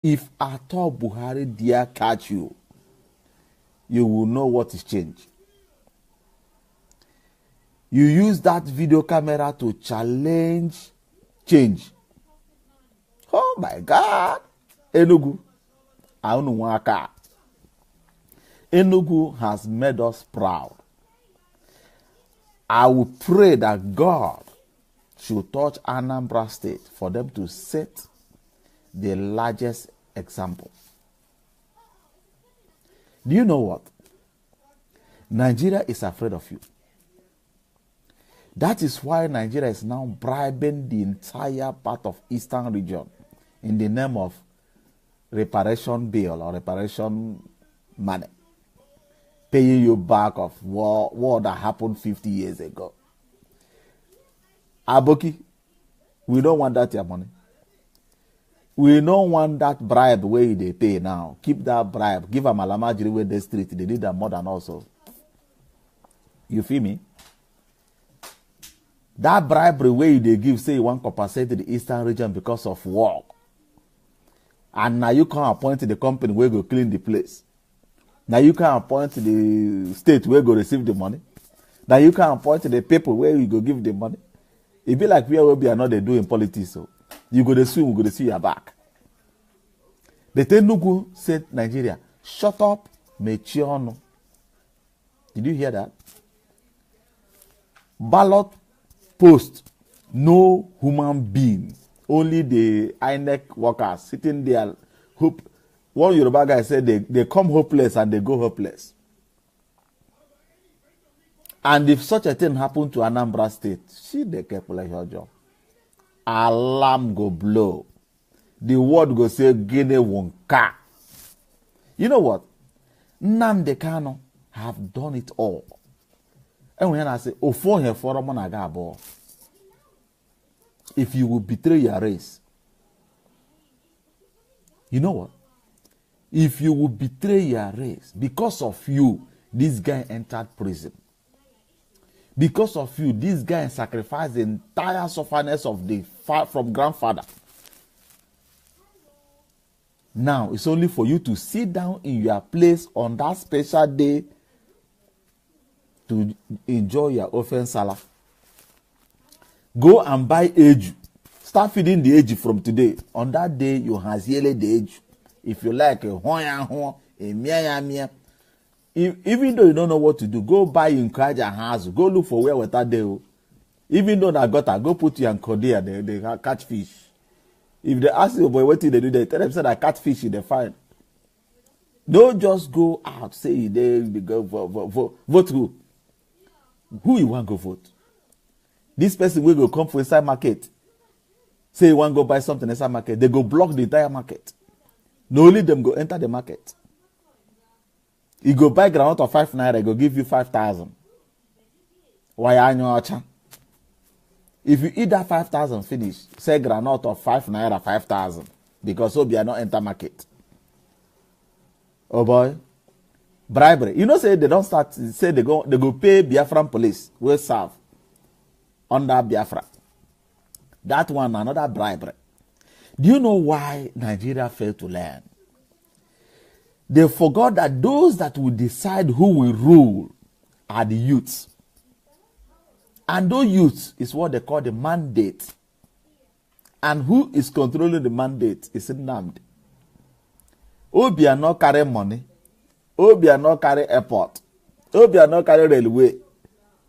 If at all Buhari dare catch you, you will know what is change. You use that video camera to challenge change. Oh my God. Enugu. Enugu has made us proud. I will pray that God should touch Anambra State for them to set the largest example. Do you know what? Nigeria is afraid of you. That is why Nigeria is now bribing the entire part of Eastern region in the name of reparation bill or reparation money, paying you back of war that happened 50 years ago. Aboki, we don't want that your money. We don't want that bribe where they pay now. Keep that bribe. Give them Alamajiri where they street. They need that more than also. You feel me? That bribery way they give, say you want to compensate the Eastern region because of war. And now you can appoint the company where go clean the place. Now you can appoint the state where go receive the money. Now you can appoint the people where you go give the money. It be like we will be another doing politics. So you go to sue, we go to see your back. But Enugu said Nigeria, shut up, Mechiano. Did you hear that? Ballot post, no human being, only the INEC workers sitting there. Hope. One Yoruba guy said they come hopeless and they go hopeless. And if such a thing happened to Anambra State, see the careful like your job. Alarm go blow. The word go say Guinea Wonka. You know what? Nnamdi Kanu have done it all. And when I say, if you will betray your race, you know what? If you will betray your race, because of you, this guy entered prison. Because of you, this guy sacrificed the entire sufferness of the from grandfather. Now, it's only for you to sit down in your place on that special day to enjoy your offense salad. Go and buy age. Start feeding the age from today. On that day, you has yellow the age. If you like a mia. Even though you don't know what to do, go buy in Kaja house. Go look for where water there. Even though I got go put you in Korea, they catch fish. If they ask you, boy, what did they do? They tell them say that catfish they find. Don't just go out say they go vote who? Who you want to go vote? This person will go come for inside market. Say you want to go buy something inside market. They go block the entire market. No only them go enter the market. You go buy groundnut of 5 naira, go give you 5,000. Why are you watching? If you eat that 5,000 finish, say groundnut of 5 naira 5,000 because Obi are not enter market. Oh boy, bribery. You know, say they don't start. Say they go pay Biafran police will serve under Biafra. That one another bribery. Do you know why Nigeria failed to learn? They forgot that those that will decide who will rule are the youths. And those youths is what they call the mandate. And who is controlling the mandate is Nnamdi. Obi are not carry money. Obi are not carry airport. Obi are not carry railway.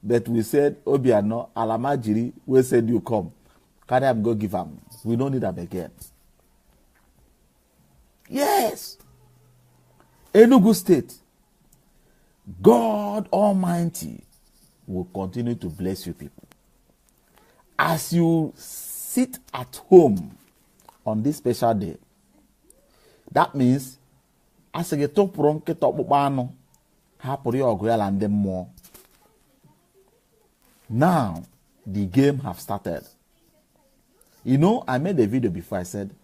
But we said Obi are not Alamajiri. We said you come. Carry them go give them. We don't need them again. Yes. Enugu State, God Almighty will continue to bless you people. As you sit at home on this special day, that means as you get up from now the game have started. You know, I made a video before. I said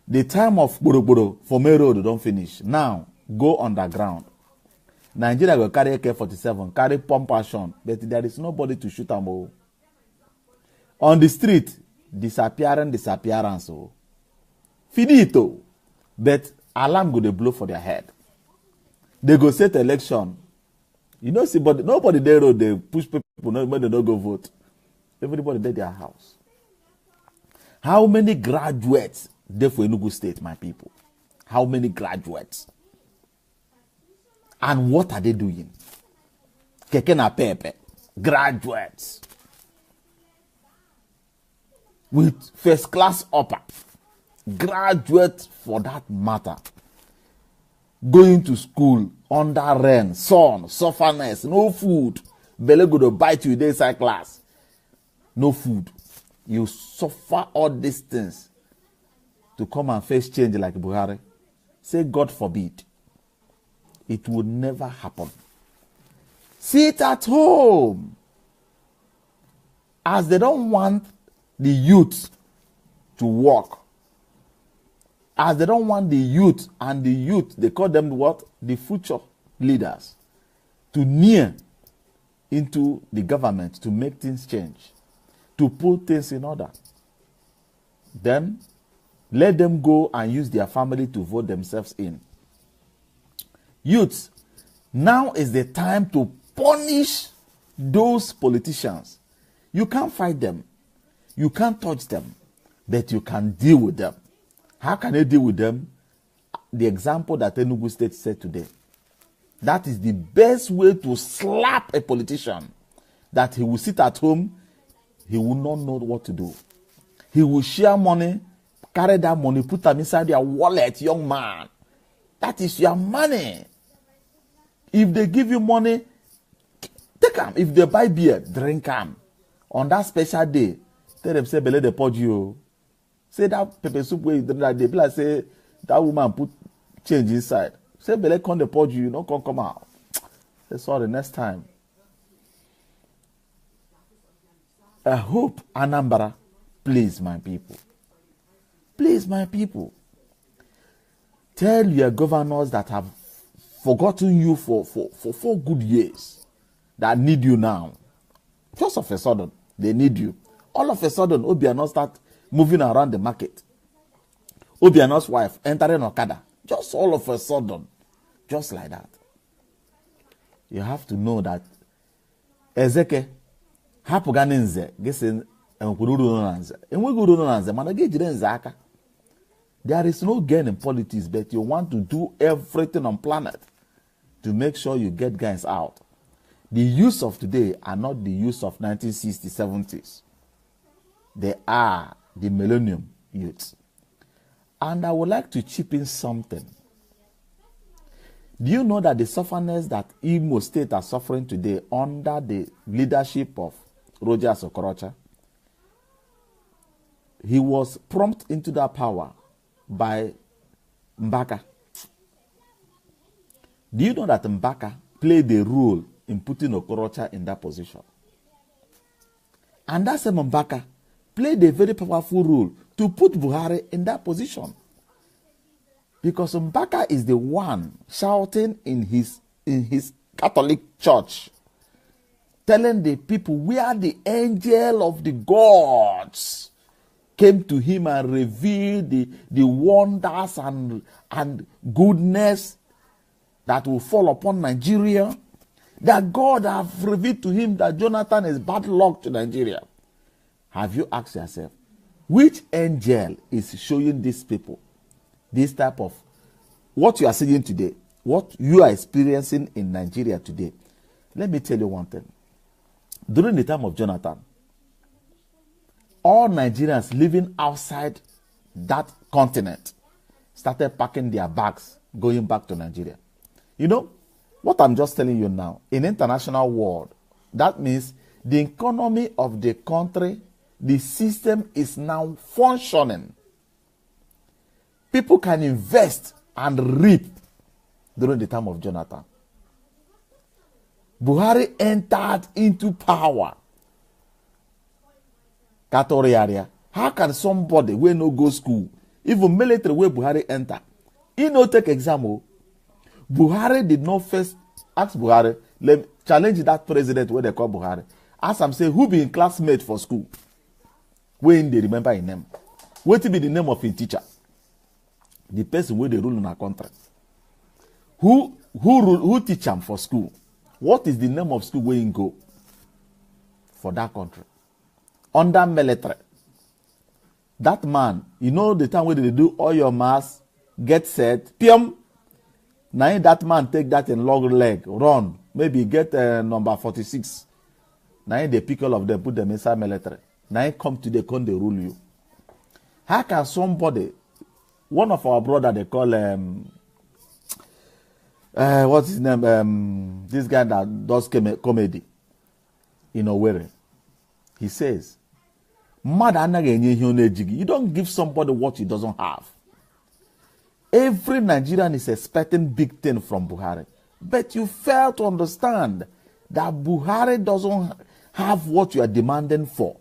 the time of Boroboro for main road don't finish. Now go underground. Nigeria will carry AK-47, carry pump action, but there is nobody to shoot them all. On the street, disappearance. Oh. Finito. But alarm go dey blow for their head. They go set election. You know, see, but nobody there road, they push people when they don't go vote. Everybody there their house. How many graduates there for Enugu State, my people? How many graduates? And what are they doing? Keke na pepe. Graduates. With first class upper. Graduates for that matter. Going to school under rain, sun, sufferness, no food. Belle go to bite you inside class. No food. You suffer all these things to come and face change like Buhari. Say God forbid. It would never happen. Sit at home. As they don't want the youth to work. As they don't want the youth, and the youth, they call them what? The future leaders. To near into the government to make things change. To put things in order. Then, let them go and use their family to vote themselves in. Youths, now is the time to punish those politicians. You can't fight them. You can't touch them. But you can deal with them. How can you deal with them? The example that Enugu State said today. That is the best way to slap a politician. That he will sit at home, he will not know what to do. He will share money, carry that money, put them inside their wallet, young man. That is your money. If they give you money, take them. If they buy beer, drink them. On that special day, tell them, say, bele de pod you. Say that pepper soup where you drink that day. People say, that woman put change inside. Say, bele come the pod you, no come out. Say, sorry, next time. I hope Anambra, please, my people. Please, my people. Tell your governors that have forgotten you for 4 good years that need you now. Just of a sudden, they need you. All of a sudden, Obiano start moving around the market. Obiano's wife entering Okada. Just all of a sudden. Just like that. You have to know that Ezeke hapugani nze gesi enwururu na nze. Enweguru na nze mana gejire nze aka. There is no gain in politics, but you want to do everything on planet to make sure you get guys out. The youths of today are not the youths of 1960s, 70s. They are the millennium youths. And I would like to chip in something. Do you know that the sufferness that Imo State are suffering today under the leadership of Rogers Okorocha, he was prompted into that power by Mbaka. Do you know that Mbaka played a role in putting Okorocha in that position? And that same Mbaka played a very powerful role to put Buhari in that position. Because Mbaka is the one shouting in his Catholic church, telling the people where the angel of the gods came to him and revealed the wonders and goodness that will fall upon Nigeria. That God have revealed to him that Jonathan is bad luck to Nigeria. Have you asked yourself, which angel is showing these people this type of what you are seeing today, what you are experiencing in Nigeria today? Let me tell you one thing. During the time of Jonathan, all Nigerians living outside that continent started packing their bags, going back to Nigeria. You know, what I'm just telling you now, in international world, that means the economy of the country, the system is now functioning. People can invest and reap during the time of Jonathan. Buhari entered into power. Katori area. How can somebody who no go school, even military where Buhari enter, he no take exam? Buhari did not first ask Buhari, let challenge that president where they call Buhari. Ask him, say, who be in classmate for school? When they remember his name. What will be the name of his teacher? The person where they rule in our country. Who teach them for school? What is the name of school where you go for that country? Under military. That man, you know the time where they do all your mass, get set, pium. Now that man take that in long leg, run, maybe get number 46. Now they pick all of them, put them inside military. Now come to the con, they rule you. How can somebody, one of our brother they call what's his name? This guy that does comedy in Owerri. He says, you don't give somebody what he doesn't have. Every Nigerian is expecting big thing from Buhari. But you fail to understand that Buhari doesn't have what you are demanding for.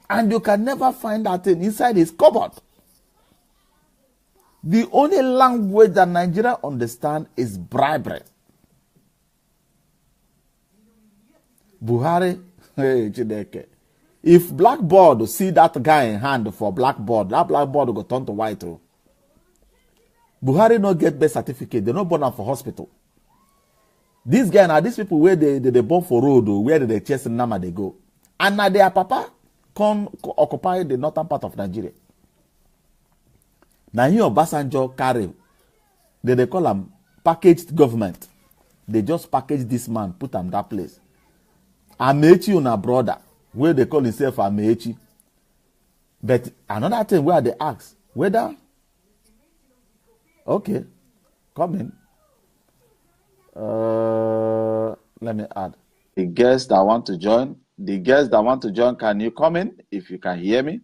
And you can never find that thing inside his cupboard. The only language that Nigeria understand is bribery. Buhari, if blackboard see that guy in hand for blackboard, that blackboard will turn to white. Buhari no get birth certificate. They no born am for hospital. These guys now, these people where they born for road, where they chase Nama they go, and now their papa come occupy the northern part of Nigeria. Now here Obasanjo carry, they call him packaged government. They just package this man, put him that place. Amechi una brother, where they call himself Amechi. But another thing where they ask, whether, okay, come in. Let me add. The guests that want to join, can you come in if you can hear me?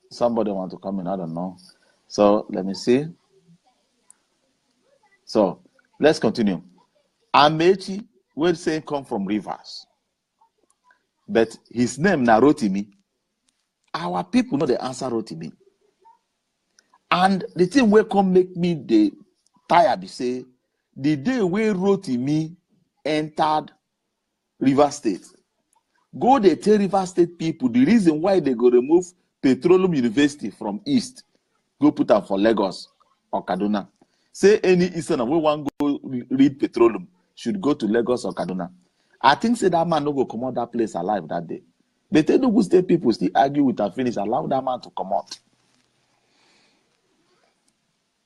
Somebody want to come in, I don't know. So let me see. So let's continue. Amechi will say come from Rivers, but his name na Rotimi. Our people know the answer Rotimi. And the thing will come make me the tired be say the day we Rotimi entered River State. Go they tell River State people the reason why they go remove Petroleum University from East, go put them for Lagos or Kaduna. Say any Easterner we want go read petroleum should go to Lagos or Kaduna. I think say that man no go come out that place alive that day. But Enugu State people still argue with and finish, allow that man to come out.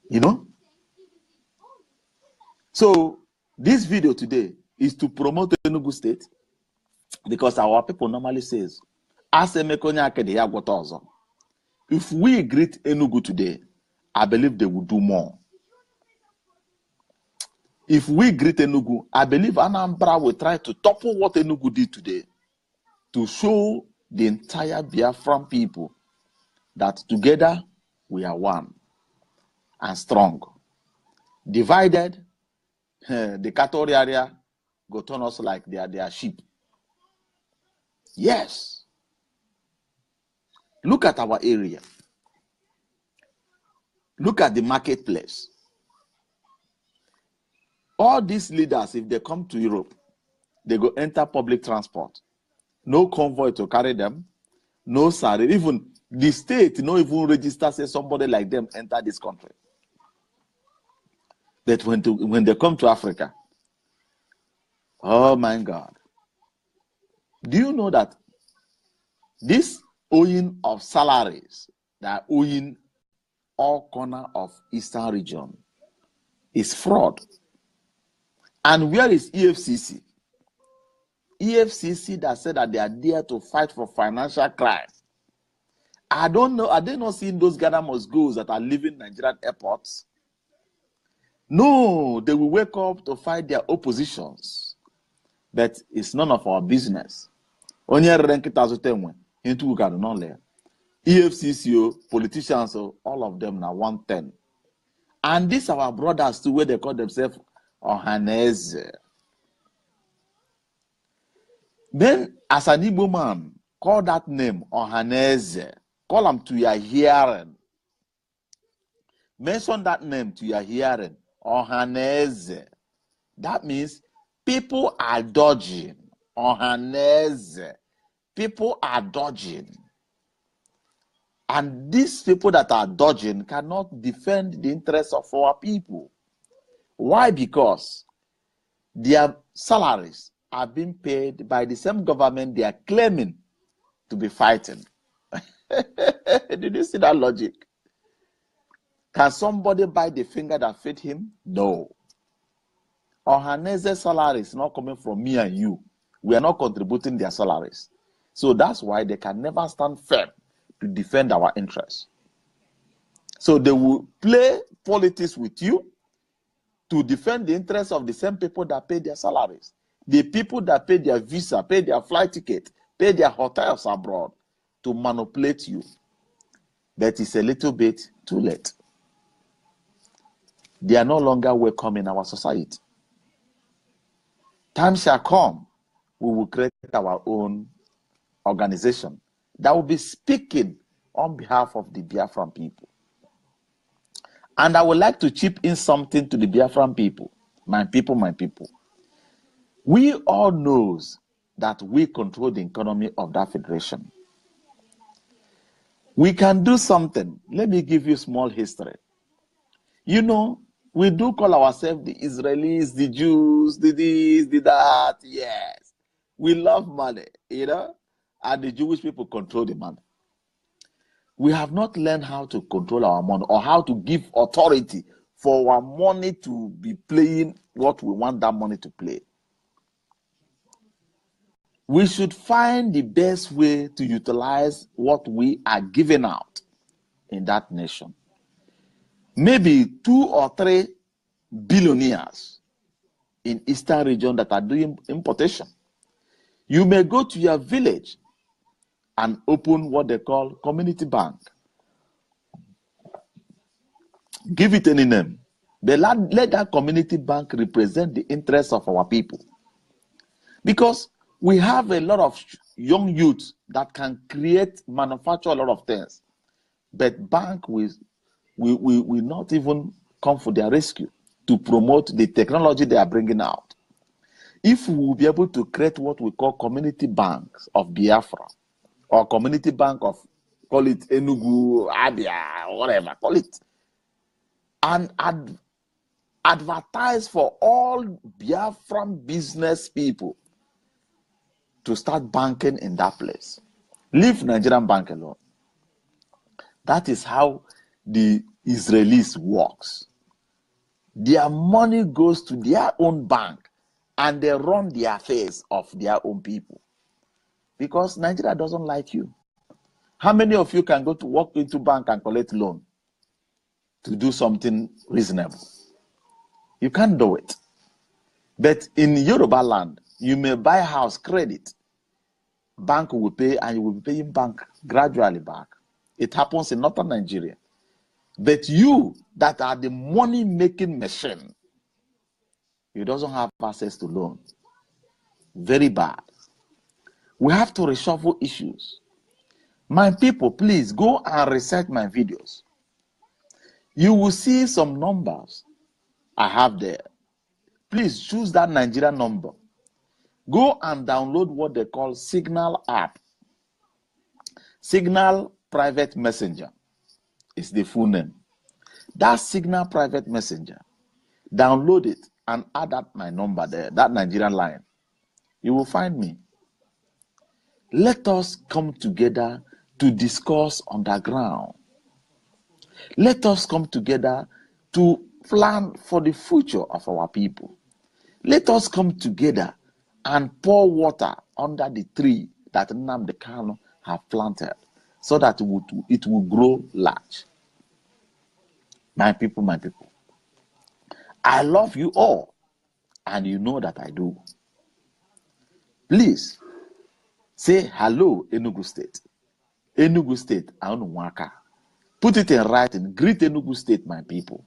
You know? So this video today is to promote Enugu State because our people normally says, if we greet Enugu today, I believe they will do more. If we greet Enugu, I believe Anambra will try to topple what Enugu did today to show the entire Biafran people that together we are one and strong. Divided, the cattle area go turn us like they are their sheep. Yes. Look at our area. Look at the marketplace. All these leaders, if they come to Europe, they go enter public transport. No convoy to carry them. No salary. Even the state no even register say somebody like them enter this country. But when they come to Africa, oh my God. Do you know that this owing of salaries that are owing all corner of Eastern region is fraud? And where is EFCC? EFCC that said that they are there to fight for financial crime. I don't know. Are they not seeing those Ghana must goes that are leaving Nigerian airports? No, they will wake up to fight their oppositions. But it's none of our business. EFCC, politicians, all of them now 110. And these are our brothers too, where they call themselves Ohaneze. Then, as an Igbo man, call that name Ohaneze. Call them to your hearing. Mention that name to your hearing. Ohaneze. That means people are dodging. Ohaneze. People are dodging. And these people that are dodging cannot defend the interests of our people. Why? Because their salaries are being paid by the same government they are claiming to be fighting. Did you see that logic? Can somebody buy the finger that fed him? No. Ohanese's salary is not coming from me and you. We are not contributing their salaries. So that's why they can never stand firm to defend our interests. So they will play politics with you to defend the interests of the same people that pay their salaries. The people that pay their visa, pay their flight ticket, pay their hotels abroad to manipulate you. But it's a little bit too late. They are no longer welcome in our society. Time shall come, we will create our own organization that will be speaking on behalf of the Biafran people. And I would like to chip in something to the Biafran people. My people, my people. We all know that we control the economy of that federation. We can do something. Let me give you a small history. You know, we do call ourselves the Israelis, the Jews, the this, the that. Yes. We love money, you know, and the Jewish people control the money. We have not learned how to control our money or how to give authority for our money to be playing what we want that money to play. We should find the best way to utilize what we are giving out in that nation. Maybe 2 or 3 billionaires in Eastern region that are doing importation. You may go to your village and open what they call community bank. Give it any name. But let that community bank represent the interests of our people. Because we have a lot of young youths that can manufacture a lot of things. But bank will not even come for their rescue to promote the technology they are bringing out. If we will be able to create what we call community banks of Biafra, or community bank of, call it Enugu, Abia, whatever, call it, and advertise for all Biafran business people to start banking in that place. Leave Nigerian bank alone. That is how the Israelis works. Their money goes to their own bank and they run the affairs of their own people. Because Nigeria doesn't like you. How many of you can go to walk into bank and collect loan to do something reasonable? You can't do it. But in Yoruba land, you may buy house credit. Bank will pay and you will be paying bank gradually back. It happens in northern Nigeria. But you that are the money-making machine, you doesn't have access to loan. Very bad. We have to reshuffle issues. My people, please go and research my videos. You will see some numbers I have there. Please choose that Nigerian number. Go and download what they call Signal app. Signal Private Messenger is the full name. That Signal Private Messenger, download it and add up my number there, that Nigerian line. You will find me. Let us come together to discuss on the ground. Let us come together to plan for the future of our people. Let us come together and pour water under the tree that Nnamdi Kanu have planted so that it will grow large. My people, my people. I love you all, and you know that I do. Please say hello, Enugu State. Enugu State, Aunumwaka. Put it in writing. Greet Enugu State, my people.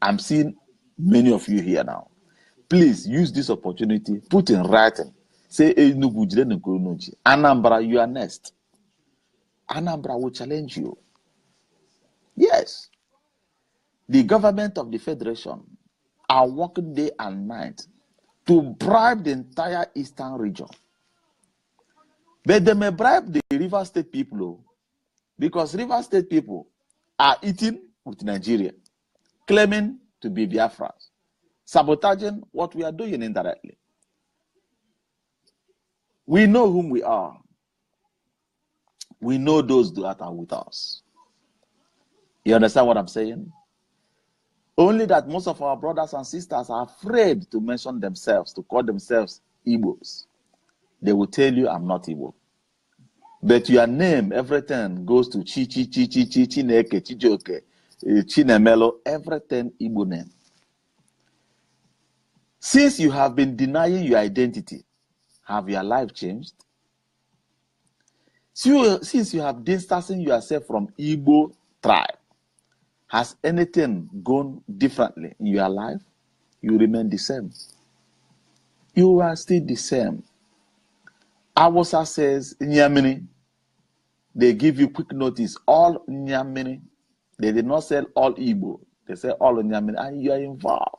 I'm seeing many of you here now. Please use this opportunity. Put in writing. Say Enugu Jirenukurunoji. Anambra, you are next. Anambra will challenge you. Yes. The government of the Federation are working day and night to bribe the entire eastern region. But they may bribe the River State people. Because River State people are eating with Nigeria, claiming to be Biafrans, sabotaging what we are doing indirectly. We know whom we are. We know those that are with us. You understand what I'm saying? Only that most of our brothers and sisters are afraid to mention themselves, to call themselves Igbos. They will tell you, I'm not Igbo. But your name, everything goes to Chineke, Chijoke, Chinemelo, everything Igbo name. Since you have been denying your identity, have your life changed? Since you have distancing yourself from Igbo tribe, has anything gone differently in your life? You remain the same. You are still the same. Awasa says, Nyamini, they give you quick notice, all Nyamini. They did not say all Igbo. They say all Nyamini, and you are involved.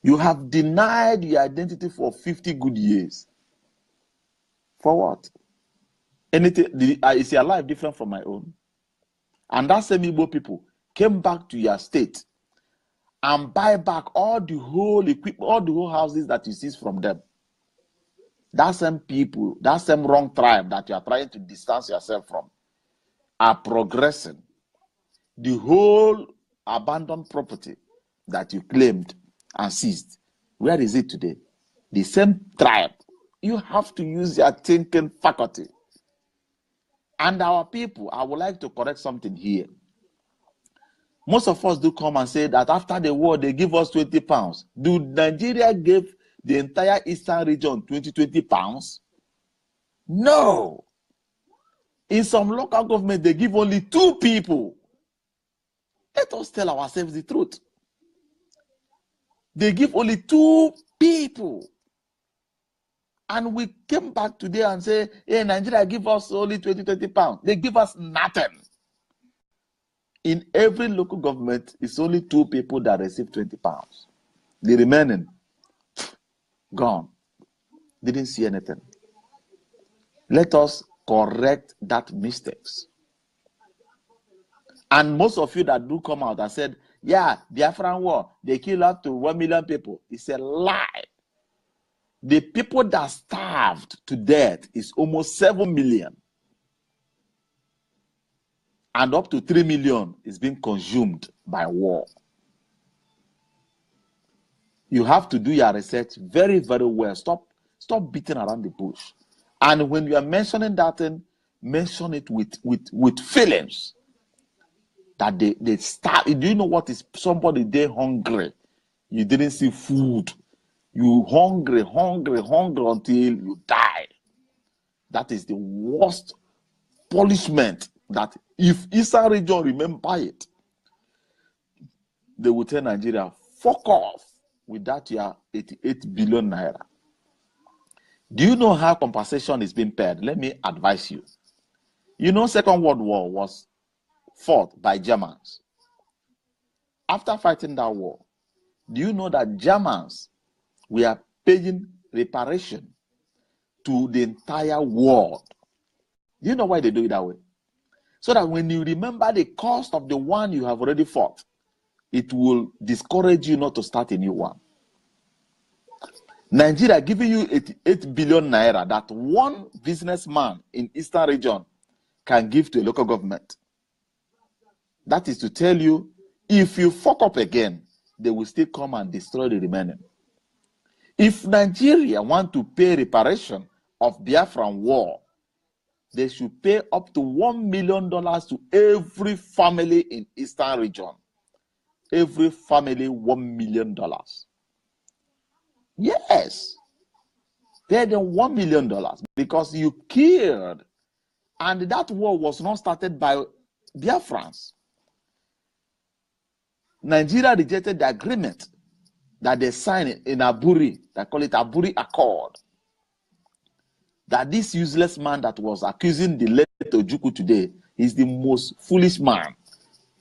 You have denied your identity for 50 good years. For what? Anything? Is your life different from my own? And that same Igbo people came back to your state and buy back all the whole equipment, all the whole houses that you seize from them. That same people, that same wrong tribe that you are trying to distance yourself from, are progressing. The whole abandoned property that you claimed and seized, where is it today? The same tribe. You have to use your thinking faculty. And our people, I would like to correct something here. Most of us do come and say that after the war, they give us 20 pounds. Do Nigeria give the entire eastern region 20 pounds? No. In some local government, they give only 2 people. Let us tell ourselves the truth. They give only 2 people. And we came back today and say, hey, Nigeria give us only 20 pounds. They give us nothing. In every local government, it's only 2 people that receive 20 pounds. The remaining, gone. Didn't see anything. Let us correct that mistakes. And most of you that do come out and said, yeah, Biafran war, they kill up to 1 million people. It's a lie. The people that starved to death is almost 7 million. And up to 3 million is being consumed by war. You have to do your research very, very well. Stop beating around the bush. And when you are mentioning that thing, mention it with feelings. That they starve. Do you know what is somebody there hungry? You didn't see food. You hungry until you die. That is the worst punishment. That if Eastern region remember it, they will tell Nigeria, fuck off with that year 88 billion naira. Do you know how compensation is being paid? Let me advise you. You know, Second World War was fought by Germans. After fighting that war, do you know that Germans were paying reparation to the entire world? Do you know why they do it that way? So that when you remember the cost of the one you have already fought, it will discourage you not to start a new one. Nigeria giving you 88 billion naira that one businessman in Eastern region can give to a local government. That is to tell you, if you fuck up again, they will still come and destroy the remaining. If Nigeria want to pay reparation of Biafran war, they should pay up to $1 million to every family in Eastern region. Every family, $1 million. Yes. Pay them $1 million because you killed. And that war was not started by Biafrans. Nigeria rejected the agreement that they signed in Aburi. They call it Aburi Accord. That this useless man that was accusing the late Ojukwu today is the most foolish man.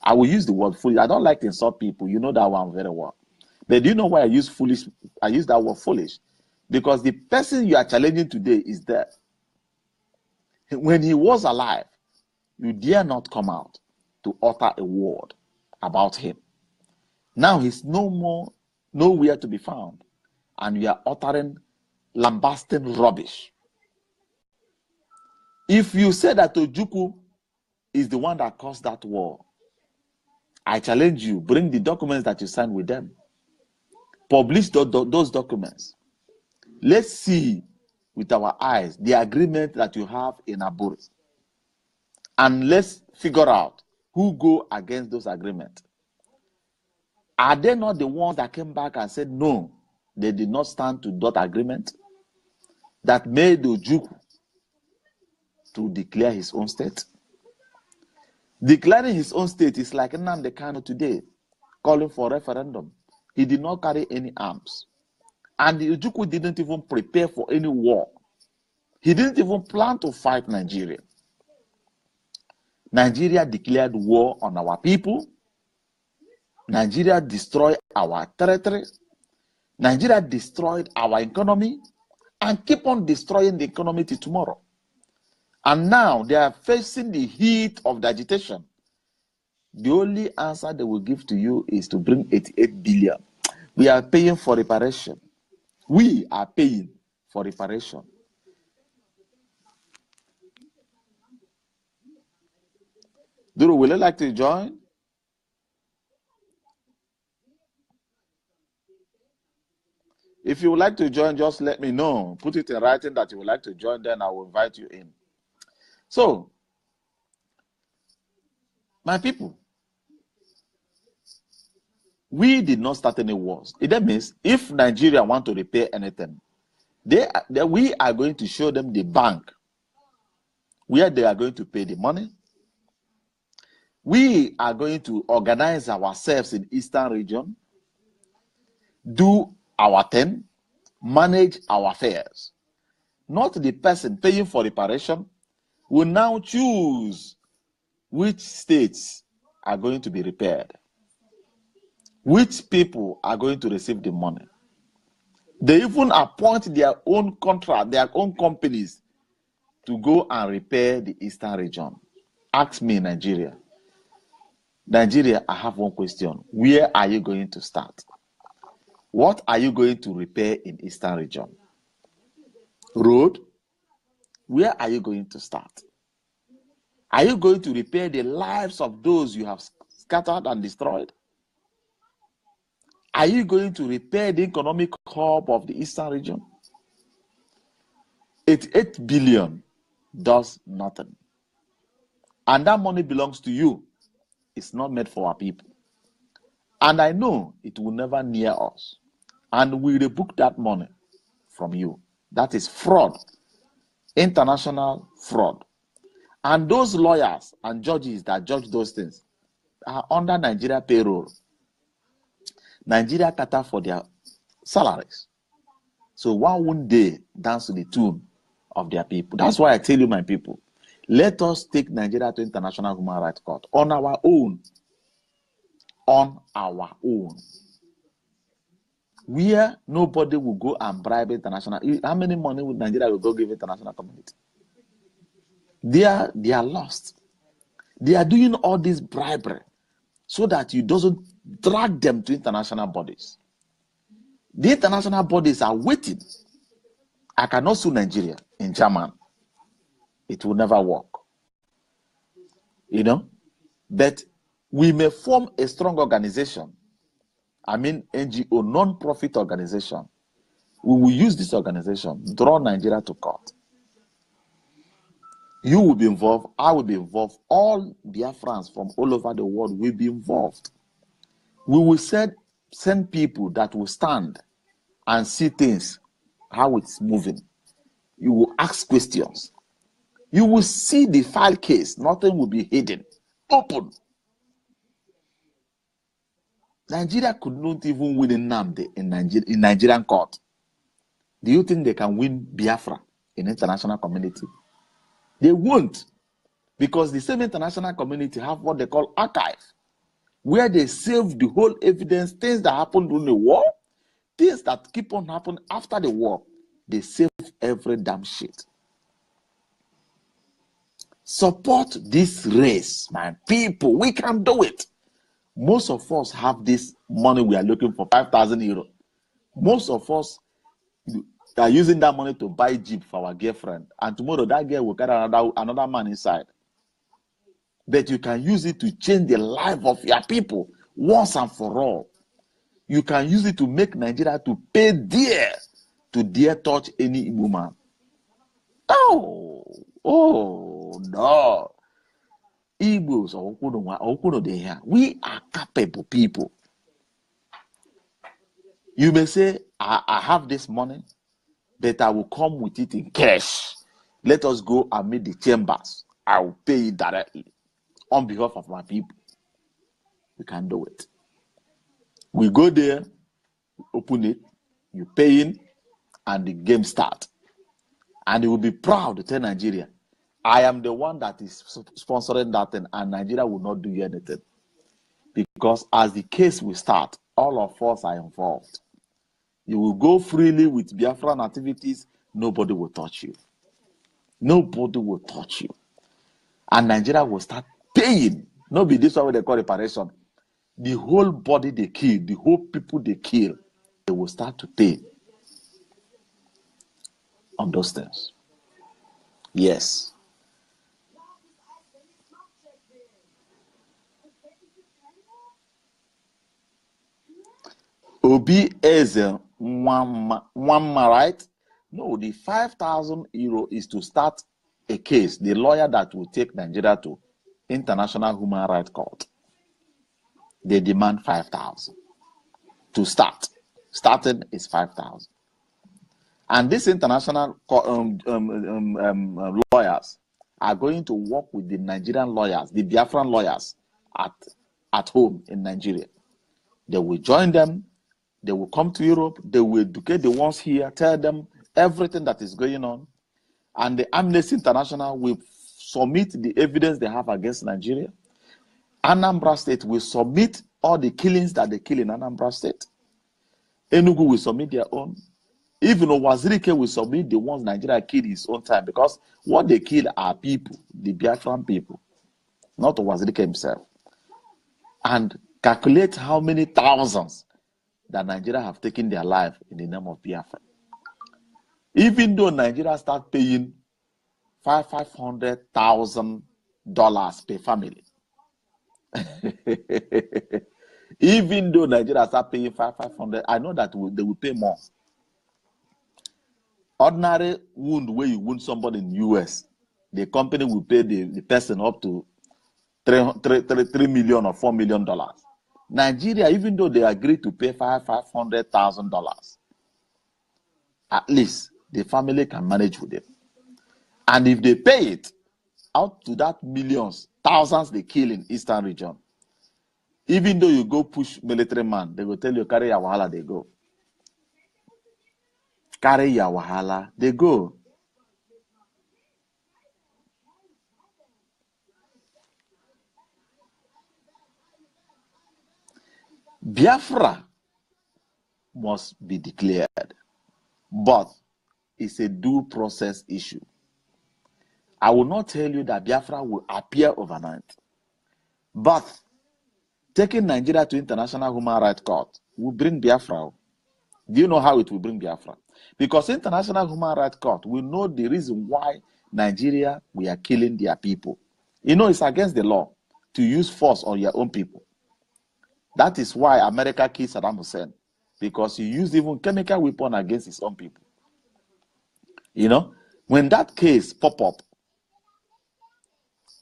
I will use the word foolish. I don't like to insult people. You know that one very well. But do you know why I use foolish? I use that word foolish Because the person you are challenging today is there. When he was alive, you dare not come out to utter a word about him. Now he's nowhere to be found, and you are uttering lambasting rubbish. If you say that Ojukwu is the one that caused that war, I challenge you, bring the documents that you signed with them. Publish those documents. Let's see with our eyes the agreement that you have in Aburi. And let's figure out who go against those agreements. Are they not the ones that came back and said, no, they did not stand to that agreement that made Ojukwu to declare his own state? Declaring his own state is like Nnamdi Kanu today, calling for referendum. He did not carry any arms. And the Ojukwu didn't even prepare for any war. He didn't even plan to fight Nigeria. Nigeria declared war on our people. Nigeria destroyed our territory. Nigeria destroyed our economy and keep on destroying the economy till tomorrow. And now they are facing the heat of the agitation. The only answer they will give to you is to bring 88 billion. We are paying for reparation. We are paying for reparation. Duru, will you like to join? If you would like to join, just let me know. Put it in writing that you would like to join, then I will invite you in. So, my people, we did not start any wars. That means if Nigeria want to repair anything, we are going to show them the bank where they are going to pay the money. We are going to organize ourselves in Eastern region, do our thing, manage our affairs. Not the person paying for reparation will now choose which states are going to be repaired, which people are going to receive the money. They even appoint their own contract, their own companies to go and repair the Eastern region. Ask me, Nigeria. Nigeria, I have one question. Where are you going to start? What are you going to repair in Eastern region? Road? Where are you going to start? Are you going to repair the lives of those you have scattered and destroyed? Are you going to repair the economic hub of the Eastern region? 88 billion does nothing. And that money belongs to you. It's not made for our people. And I know it will never near us. And we rebook that money from you. That is fraud. International fraud. And those lawyers and judges that judge those things are under Nigeria payroll. Nigeria cater for their salaries. So why wouldn't they dance to the tune of their people? That's why I tell you, my people, let us take Nigeria to International Human Rights Court on our own. On our own. Where nobody will go and bribe international. How many money would Nigeria will go give international community? They are lost. They are doing all this bribery so that you doesn't drag them to international bodies. The international bodies are waiting. I cannot sue Nigeria in German. It will never work. You know? But we may form a strong organization. I mean NGO, non-profit organization. We will use this organization, draw Nigeria to court. You will be involved, I will be involved, all Biafrans from all over the world will be involved. We will send people that will stand and see things, how it's moving. You will ask questions. You will see the file case. Nothing will be hidden. Open. Nigeria could not even win Nnamdi in Nigerian court. Do you think they can win Biafra in international community? They won't. Because the same international community have what they call archive, where they save the whole evidence, things that happened during the war, things that keep on happening after the war. They save every damn shit. Support this race, my people. We can do it. Most of us have this money we are looking for, 5,000 euros. Most of us are using that money to buy Jeep for our girlfriend. And tomorrow that girl will carry another man inside. But you can use it to change the life of your people once and for all. You can use it to make Nigeria to pay dear to dare touch any woman. Oh no. Igbos we are capable people. You may say, I have this money, but I will come with it in cash. Let us go and meet the chambers. I will pay it directly on behalf of my people. We can do it. We go there, open it, you pay in, and the game starts. And you will be proud to tell Nigeria, I am the one that is sponsoring that thing, and Nigeria will not do anything. Because as the case will start, all of us are involved. You will go freely with Biafran activities, nobody will touch you. Nobody will touch you. And Nigeria will start paying. Not be this way they call reparation. The whole body they kill, the whole people they kill, they will start to pay on those things. Yes. Obi is one right? No, the 5,000 euro is to start a case. The lawyer that will take Nigeria to International Human Rights Court. They demand 5,000 to start. Starting is 5,000. And these international lawyers are going to work with the Nigerian lawyers, the Biafran lawyers at home in Nigeria. They will join them. They will come to Europe. They will educate the ones here, tell them everything that is going on. And the Amnesty International will submit the evidence they have against Nigeria. Anambra State will submit all the killings that they kill in Anambra State. Enugu will submit their own. Even Wazirike will submit the ones Nigeria killed his own time, because what they kill are people, the Biafran people, not Wazirike himself. And calculate how many thousands that Nigeria have taken their life in the name of Biafra. Even though Nigeria start paying $500,000 per family. Even though Nigeria start paying 500, I know that they will pay more. Ordinary wound where you wound somebody in the US, the company will pay the person up to $3 million or $4 million. Nigeria, even though they agree to pay $500,000, at least the family can manage with it. And if they pay it out to that millions, thousands they kill in Eastern region, even though you go push military man, they will tell you, carry your wahala, they go. Carry your wahala, they go. Biafra must be declared, but it's a due process issue. I will not tell you that Biafra will appear overnight, but taking Nigeria to International Human Rights Court will bring Biafra. Do you know how it will bring Biafra? Because International Human Rights Court will know the reason why Nigeria, we are killing their people. You know, it's against the law to use force on your own people. That is why America killed Saddam Hussein, because he used even chemical weapon against his own people. You know, when that case pop up,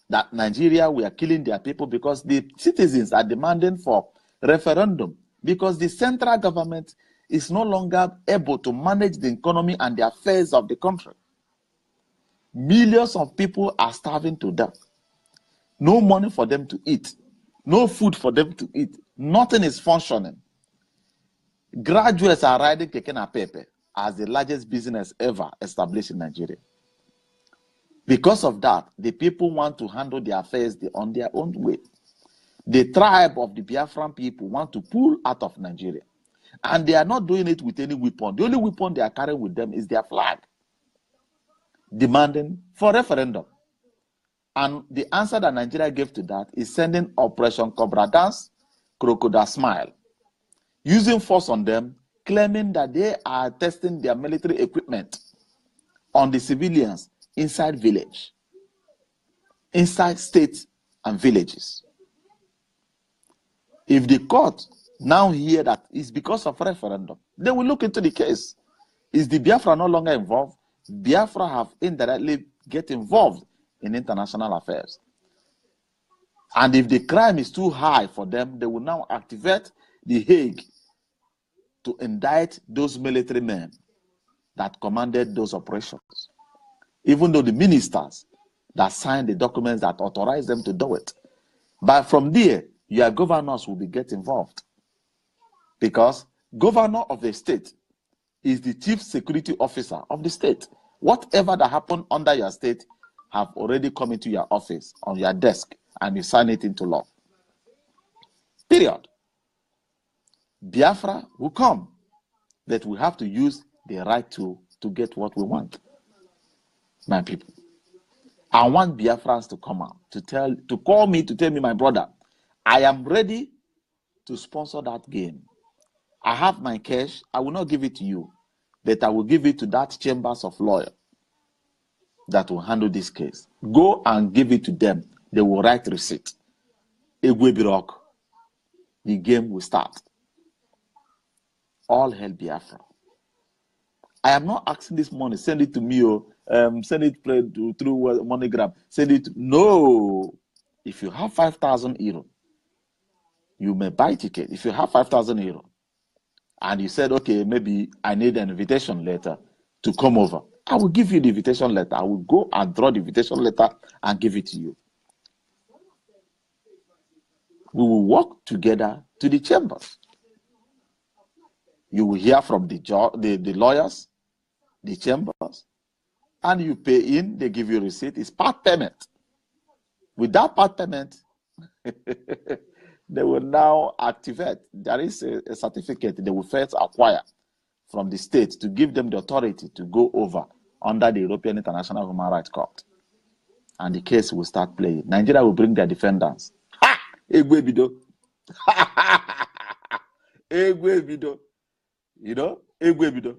that Nigeria, we are killing their people because the citizens are demanding for referendum, because the central government is no longer able to manage the economy and the affairs of the country. Millions of people are starving to death. No money for them to eat. No food for them to eat. Nothing is functioning. Graduates are riding keke napepe as the largest business ever established in Nigeria. Because of that, the people want to handle their affairs on their own way. The tribe of the Biafran people want to pull out of Nigeria. And they are not doing it with any weapon. The only weapon they are carrying with them is their flag, demanding for referendum. And the answer that Nigeria gave to that is sending Operation Cobra Dance, Crocodile Smile, using force on them, claiming that they are testing their military equipment on the civilians inside village, inside states and villages. If the court now hear that it's because of referendum, they will look into the case. Is the Biafra no longer involved? Biafra have indirectly get involved in international affairs. And if the crime is too high for them, they will now activate the Hague to indict those military men that commanded those operations, even though the ministers that signed the documents that authorized them to do it. But from there, your governors will be get involved, because governor of the state is the chief security officer of the state. Whatever that happened under your state have already come into your office, on your desk, and you sign it into law. Period. Biafra will come, that we have to use the right to get what we want. My people, I want Biafrans to come out, to call me, to tell me, my brother, I am ready to sponsor that game. I have my cash. I will not give it to you, but I will give it to that chambers of lawyers that will handle this case. Go and give it to them. They will write receipt. Egwe Birok. The game will start. All hell Biafra. I am not asking this money. Send it to me, or send it through MoneyGram. Send it. No. If you have 5,000 euro, you may buy ticket. If you have 5,000 euro, and you said, okay, maybe I need an invitation letter to come over, I will give you the invitation letter. I will go and draw the invitation letter and give it to you. We will walk together to the chambers. You will hear from the lawyers, the chambers, and you pay in, they give you a receipt. It's part payment. With that part payment, they will now activate. There is a certificate they will first acquire from the state to give them the authority to go over under the European International Human Rights Court. And the case will start playing. Nigeria will bring their defendants. Ha! Egwe bido. Egwe bido. You know? Egwe bido.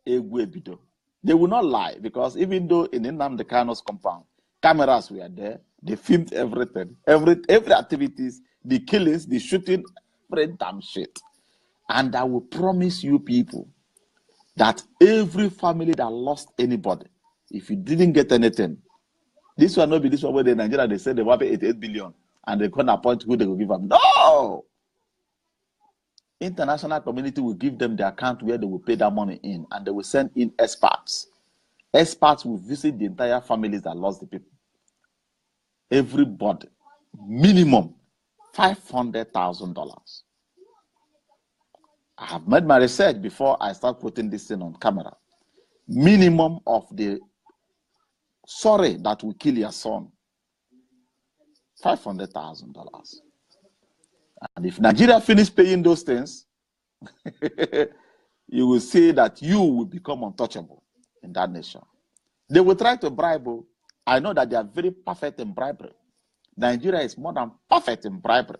Egwe bido. They will not lie, because even though in Nnamdi Kanu's compound, cameras were there, they filmed everything, every activities, the killings, the shooting, every damn shit. And I will promise you people that every family that lost anybody, if you didn't get anything, this will not be this one where in Nigeria they said they want to pay 88 billion and they can't appoint who they will give them. No! International community will give them the account where they will pay that money in, and they will send in experts. Experts will visit the entire families that lost the people. Everybody, minimum $500,000. I have made my research before I start putting this thing on camera. Minimum of the sorry that will kill your son, $500,000. And if Nigeria finish paying those things, you will see that you will become untouchable in that nation. They will try to bribe. I know that they are very perfect in bribery. Nigeria is more than perfect in bribery.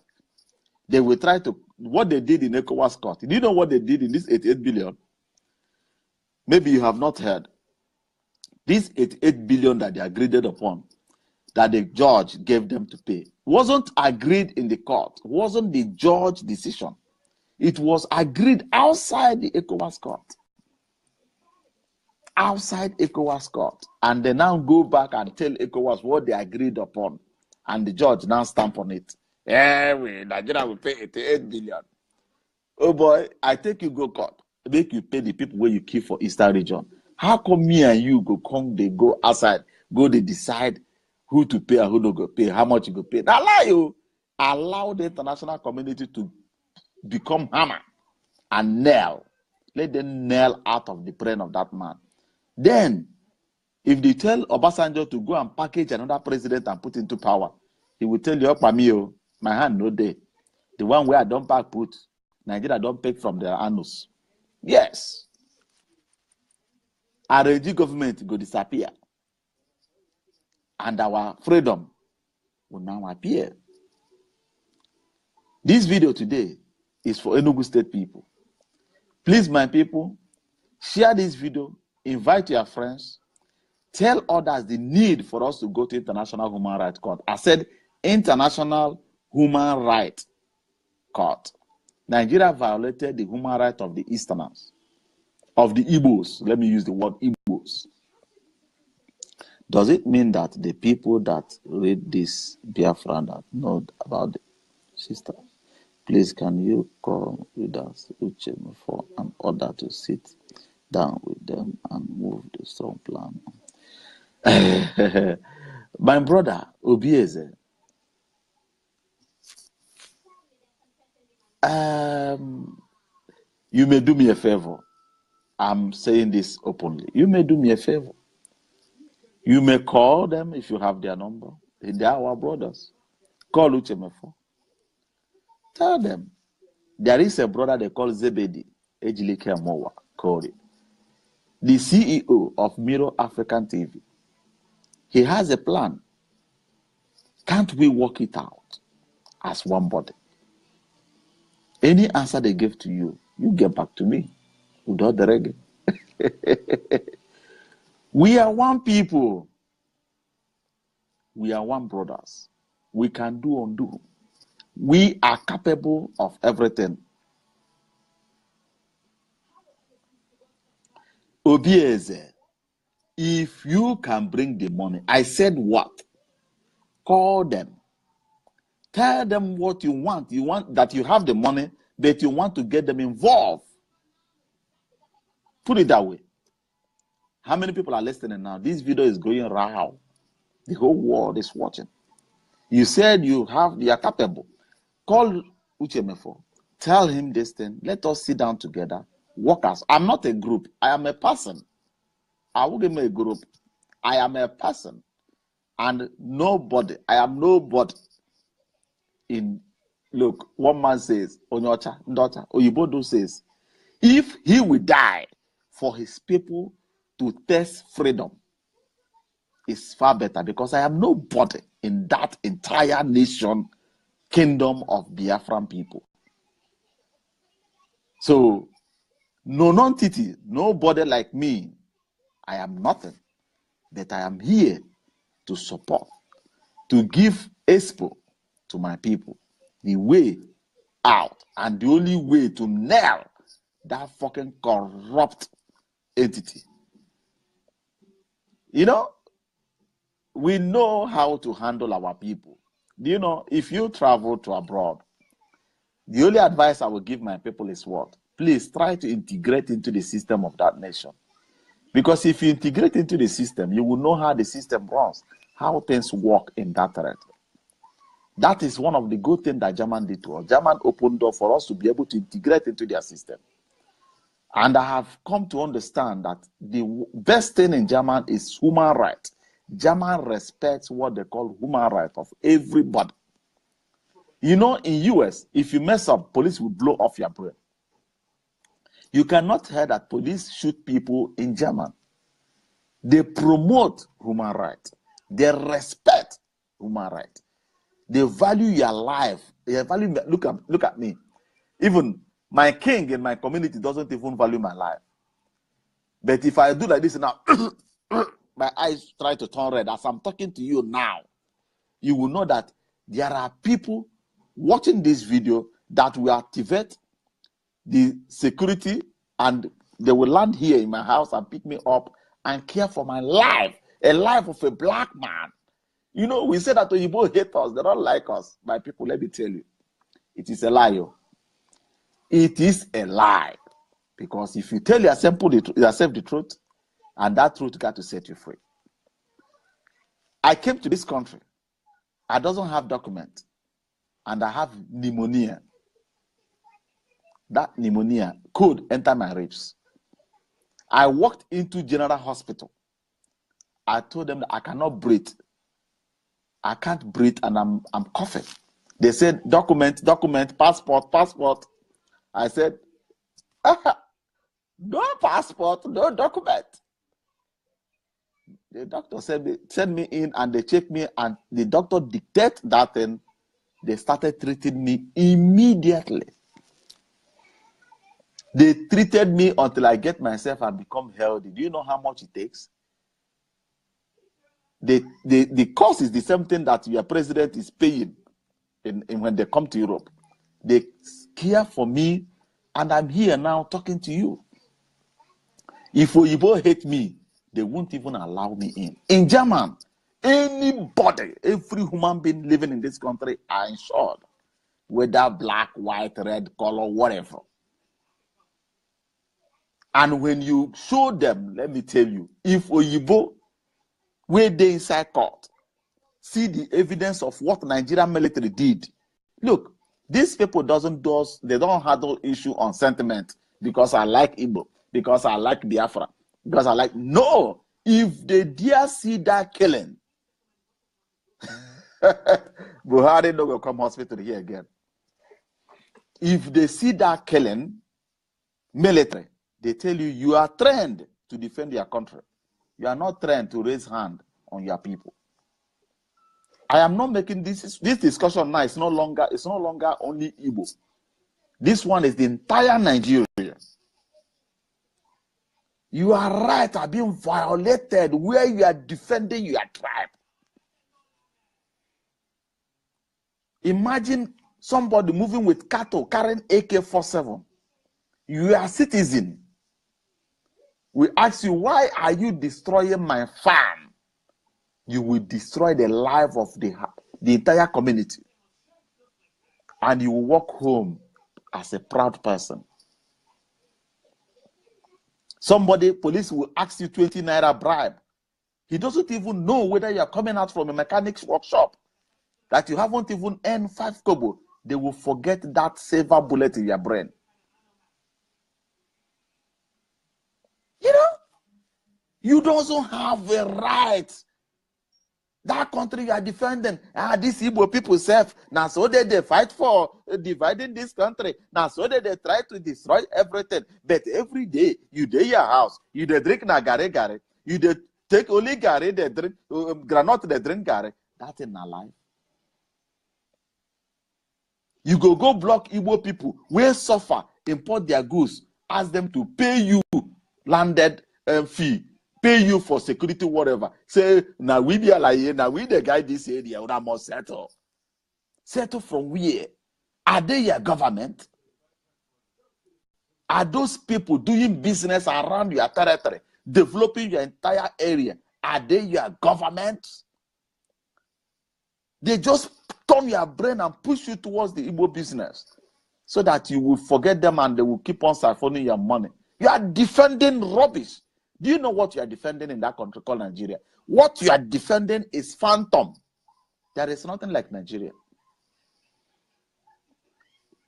They will try to, what they did in ECOWAS court. Do you know what they did in this 88 billion? Maybe you have not heard. This 88 billion that they agreed upon, that the judge gave them to pay, wasn't agreed in the court. It wasn't the judge's decision. It was agreed outside the ECOWAS court. Outside ECOWAS court. And they now go back and tell ECOWAS what they agreed upon. And the judge now stamp on it. Yeah, Nigeria will pay 88 billion. Oh boy, I take you go court. Make you pay the people where you keep for Eastern region. How come me and you they go outside, they decide who to pay and who not go pay, how much you go pay? Now allow the international community to become hammer and nail. Let them nail out of the brain of that man. Then, if they tell Obasanjo to go and package another president and put into power, he will tell you, my hand no day. The one where I don't back put, Nigeria don't pick from their anus. Yes. Our RNG government will disappear. And our freedom will now appear. This video today is for Enugu State people. Please, my people, share this video, invite your friends, tell others the need for us to go to International Human Rights Court. I said International Human Rights Court. Nigeria violated the human rights of the Easterners, of the Igbos. Let me use the word Igbos. Does it mean that the people that read this Biafran that know about the sister, please can you come with us for an order to sit down with them and move the strong plan? My brother Obieze, you may do me a favor. I'm saying this openly. You may do me a favor. You may call them if you have their number. They are our brothers. Call Uchemefo. Tell them there is a brother they call Zebedi Ejilike Mowa Kori, the CEO of Miro African TV. He has a plan. Can't we work it out as one body? Any answer they give to you, you get back to me without the reggae. We are one people. We are one brothers. We can do undo. We are capable of everything. Obieze, if you can bring the money, I said what? Call them. Tell them what you want. You want that you have the money, but you want to get them involved. Put it that way. How many people are listening now? This video is going around. The whole world is watching. You said you are capable. Call Uchemefo. Tell him this thing. Let us sit down together. Work as. I'm not a group. I am a person. I will give me a group. I am a person. And nobody. I am nobody. Look, one man says, Onyocha, daughter, Oyibodo says, if he will die for his people to test freedom, it's far better, because I am nobody in that entire nation, kingdom of Biafran people. So, no non-titi, nobody like me. I am nothing, but I am here to support, to give expo to my people, the way out, and the only way to nail that fucking corrupt entity. You know, we know how to handle our people. Do you know, if you travel to abroad, the only advice I will give my people is what? Please try to integrate into the system of that nation. Because if you integrate into the system, you will know how the system runs, how things work in that territory. That is one of the good things that German did to us. German opened door for us to be able to integrate into their system. And I have come to understand that the best thing in German is human rights. German respects what they call human rights of everybody. You know, in US, if you mess up, police will blow off your brain. You cannot hear that police shoot people in German. They promote human rights. They respect human rights. They value your life. They value, look at me. Even my king in my community doesn't even value my life. But if I do like this now, my eyes try to turn red. As I'm talking to you now, you will know that there are people watching this video that will activate the security, and they will land here in my house and pick me up and care for my life, a life of a black man. You know, we say that Oyibo hate us, they don't like us. My people, let me tell you, it is a lie. It is a lie. Because if you tell yourself the truth, and that truth got to set you free. I came to this country. I doesn't have document, and I have pneumonia. That pneumonia could enter my ribs. I walked into General Hospital. I told them that I cannot breathe. I can't breathe, and I'm coughing. They said, document, passport. I said, no passport, no document. The doctor send me in and they check me, and the doctor dictated that thing. They started treating me immediately. They treated me until I get myself and become healthy. Do you know how much it takes? The cost is the same thing that your president is paying in when they come to Europe. They care for me, and I'm here now talking to you. If Oyibo hate me, they won't even allow me in. In German, anybody, every human being living in this country are insured, whether black, white, red, color, whatever. And when you show them, let me tell you, if Oyibo, where they inside court, see the evidence of what Nigerian military did. Look, these people they don't handle issue on sentiment because I like Igbo, because I like Biafra, because I like, no, if they dare see that killing, Buhari no go come hospital here again. If they see that killing, military, they tell you, you are trained to defend your country. You are not trained to raise hand on your people. I am not making this discussion now. It's no longer only Igbo. This one is the entire Nigeria. You are right at being violated where you are defending your tribe. Imagine somebody moving with cattle carrying AK-47. You are a citizen. We ask you, why are you destroying my farm? You will destroy the life of the entire community. And you will walk home as a proud person. Police will ask you 20 naira bribe. He doesn't even know whether you are coming out from a mechanic's workshop, that you haven't even earned 5 kobo. They will forget that silver bullet in your brain. You know, you don't have a right. That country you are defending, these Igbo people self, now so they fight for dividing this country. Now so they try to destroy everything. But every day, you dey your house, you dey drink na gare, you dey take only gare, they drink, granite, they drink gare. That's in our life. You go block Igbo people, where suffer, import their goods, ask them to pay you landed fee. Pay you for security, whatever. Say, now we be like, now we the guy this area, we must settle. Settle from where? Are they your government? Are those people doing business around your territory, developing your entire area? Are they your government? They just turn your brain and push you towards the Igbo business so that you will forget them and they will keep on siphoning your money. You are defending rubbish. Do you know what you are defending in that country called Nigeria? What you are defending is phantom. There is nothing like Nigeria.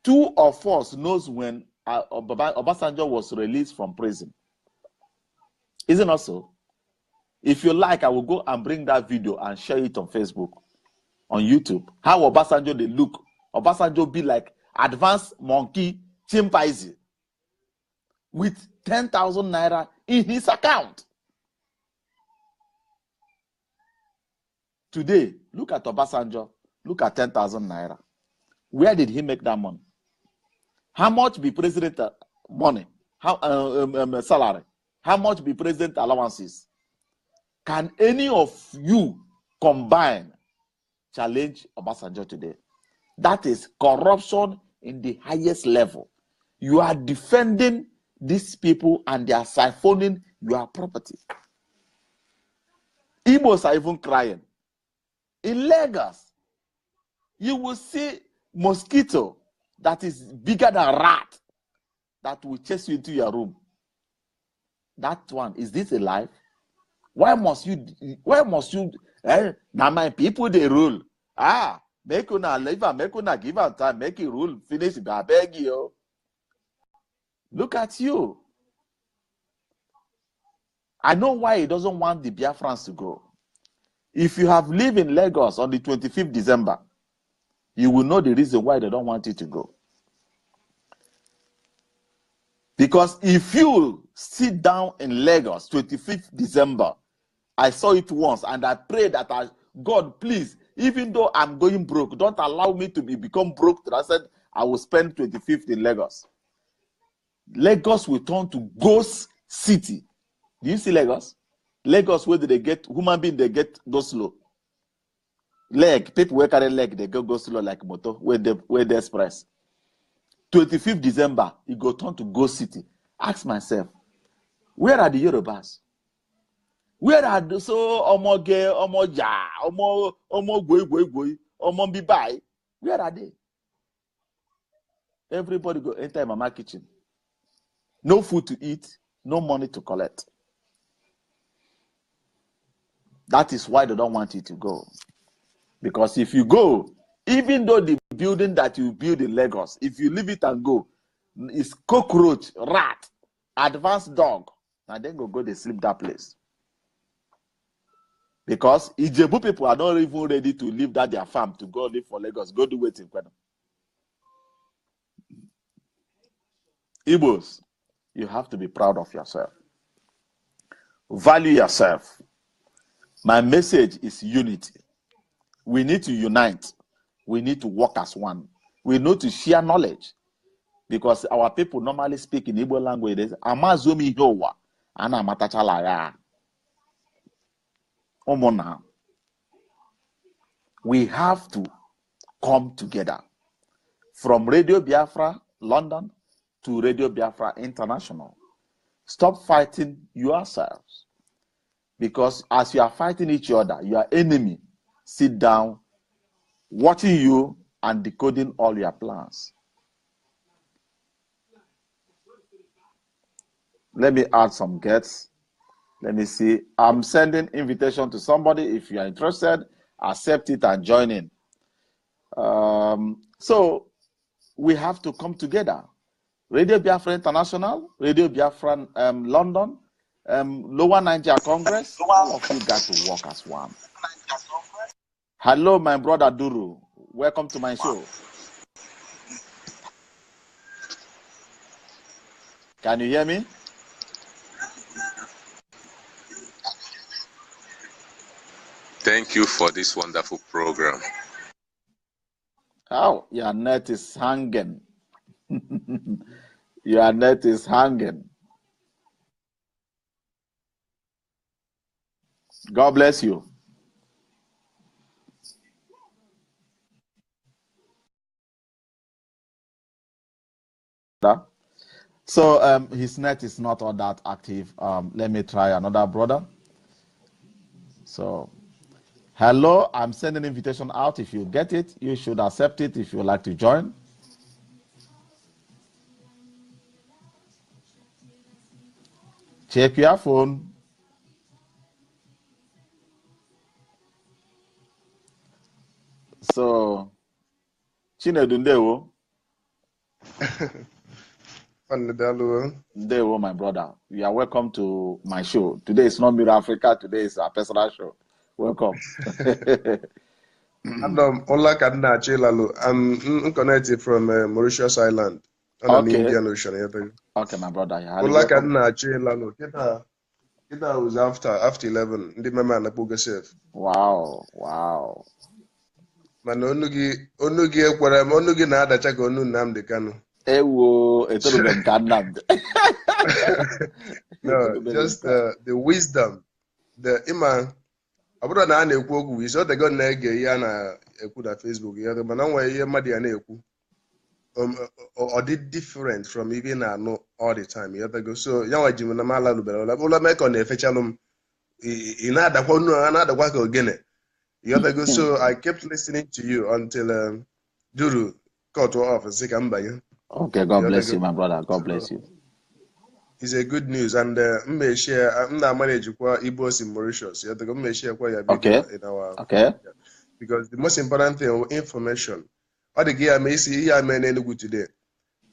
2 of us knows when Obasanjo was released from prison. Isn't it so? If you like, I will go and bring that video and share it on Facebook, on YouTube. How Obasanjo they look. Obasanjo be like advanced monkey chimpanzee with 10,000 naira in his account. Today, look at Obasanjo. Look at 10,000 naira. Where did he make that money? How much be president money? How salary? How much be president allowances? Can any of you combine challenge Obasanjo today? That is corruption in the highest level. You are defending these people and they are siphoning your property. Igbos are even crying. In Lagos, you will see mosquito that is bigger than rat that will chase you into your room. That one, is this a life? Why must you, now my people, they rule. Make una live and make una give am time, make it rule, finish, I beg you. Look at you. I know why he doesn't want the Biafrans to go. If you have lived in Lagos on the 25th December, you will know the reason why they don't want you to go. Because if you sit down in Lagos, 25th December, I saw it once and I prayed that God, please, even though I'm going broke, don't allow me to become broke. I said I will spend 25th in Lagos. Lagos will turn to ghost city. Do you see Lagos? Lagos, where do they get human being? They get go slow. Leg people where carry leg, they go slow like motor. Where they express. 25th December, it go turn to ghost city. Ask myself, where are the Yorubas? Where are the so omoge, omoja, omo goi, omo bibai? Where are they? Everybody go enter mama kitchen. No food to eat, no money to collect. That is why they don't want you to go. Because if you go, even though the building that you build in Lagos, if you leave it and go, it's cockroach, rat, advanced dog, and then go they sleep that place. Because Ijebu people are not even ready to leave that their farm to go live for Lagos. Go do waiting for them. Igbos, you have to be proud of yourself. Value yourself. My message is unity. We need to unite. We need to work as one. We need to share knowledge. Because our people normally speak in Igbo language. Amazomi Yowa. Ana matachala. Omona. We have to come together. From Radio Biafra, London, to Radio Biafra International. Stop fighting yourselves. Because as you are fighting each other, your enemy sit down, watching you and decoding all your plans. Let me add some guests. Let me see. I'm sending invitation to somebody. If you are interested, accept it and join in. So we have to come together. Radio Biafra International, Radio Biafra London, Lower Nigeria Congress, all of you got to work as one. Hello, my brother Duru. Welcome to my show. Can you hear me? Thank you for this wonderful program. Oh, your net is hanging. Your net is hanging. God bless you. So his net is not all that active. Let me try another brother. So hello, I'm sending an invitation out. If you get it, you should accept it if you would like to join. Check your phone. So, Chinedu Ndewo. Ndewo, my brother. You are welcome to my show. Today is not Mirror Africa. Today is our personal show. Welcome. I'm connected from Mauritius Island on the Indian Ocean. Okay, my brother. It was after 11. Wow, wow. Man, onugi na adacha ka onu Nnamdi Kanu. Ewo, no, just the wisdom, the iman. Abụrụ na a na-ekwu okwu isi ọ dego na-ege ihe na-ekwu na Facebook ya mana nwe ihe mmadụ ya na-ekwu ọ dị different from even na-anụ all the time ya dego so ya nwa ji m na mala lubere ụlọ mee ka ọ na-efechalụ m ị na-adakwa onu ha na-adakwa ka ogene ya dego so I kept listening to you until Duru cut off sị ka m banye. Okay, God bless you, my brother. God bless you. It's a good news, and I'm share. I'm not managing Igbos in Mauritius. Yeah, the government share quite a video in our. Okay. Because the most important thing, information. All the gear may see here, man, Enugu today.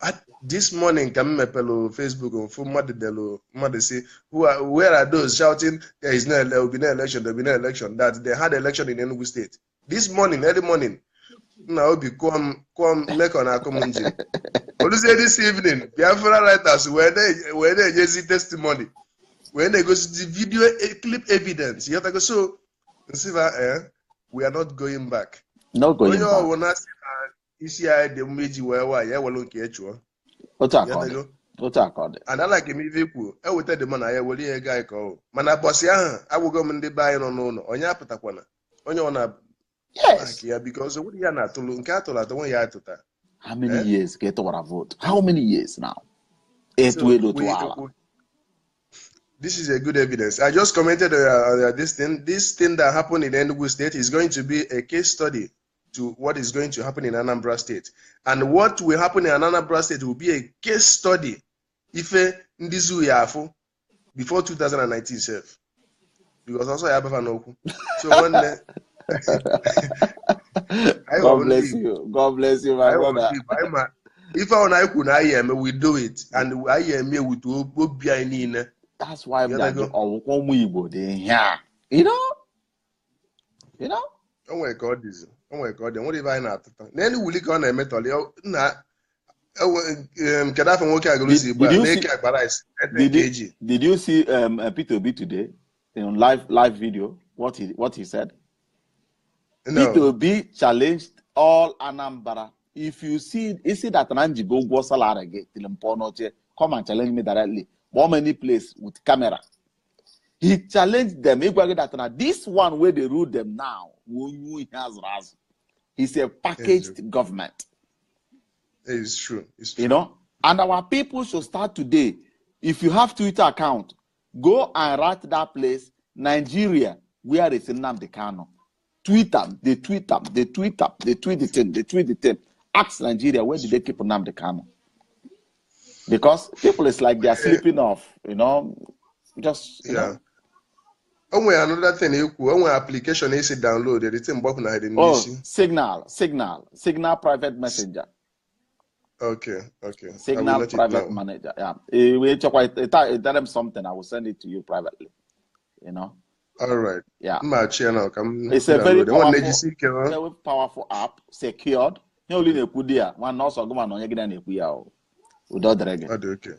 At this morning, come me pelo Facebook on full mother say where are those shouting there is no election, there will be no election. That they had election in Enugu State this morning, early morning. Now be come make on a common J. What do you say this evening? Biafra writers when they just testimony. When they go to the video clip evidence, you have to go so we are not going back. Not going back. When you ECI the meji where ya will look at you. What's according? What's according? And I like him if you I will tell the man I will hear a guy call. Man, boss I will go and buy no on your patakwana. On your yes. Yeah, because what you are not to look at the one you had to that. How many years get over a vote? How many years now? This is a good evidence. I just commented this thing. This thing that happened in Enugu State is going to be a case study to what is going to happen in Anambra State. And what will happen in Anambra State will be a case study if Ndizu Yafo before 2019 self. Because also I have no. So when God bless you. God bless you, my brother. If I could we do it. And I am here with Obianine. That's why I'm like, Igbo, you know? Oh my God, this. Oh my God, what if I not? Then we look on a metal. Did you see Peter B today in live video? What he said? No. Peter B challenged all Anambra. If you see that Nanji go salary get come and challenge me directly. More many place with camera. He challenged them. This one where they rule them now. He's a packaged government. It's true. It's true. You know, and our people should start today. If you have Twitter account, go and write that place, Nigeria, where is Nnamdi Kanu. Tweet them, they tweet them, they tweet them, they tweet the thing. Ask Nigeria, where did they keep Nnamdi Kanu? Because people is like they are sleeping off, you know. Just you know. Another thing, application is download Signal private messenger. Okay. Signal private manager. Yeah. Tell them something. I will send it to you privately. You know. All right. Yeah. It's a very powerful app, secured. You only need to one also go on your without the reggae. Okay.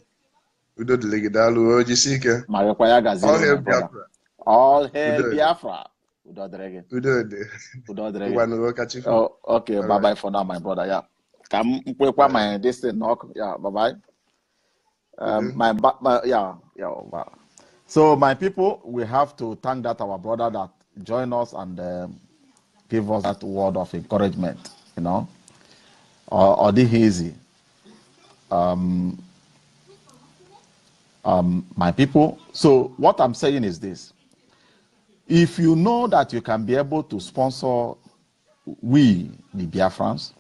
Without the reggae, all hail Biafra. Without the reggae. Oh, okay. Bye bye for now, my brother. Yeah. Come my this thing knock. Yeah. Bye bye. So my people, we have to thank that our brother that joined us and give us that word of encouragement. You know, or the easy. My people. So what I'm saying is this: if you know that you can be able to sponsor we, the Biafrans,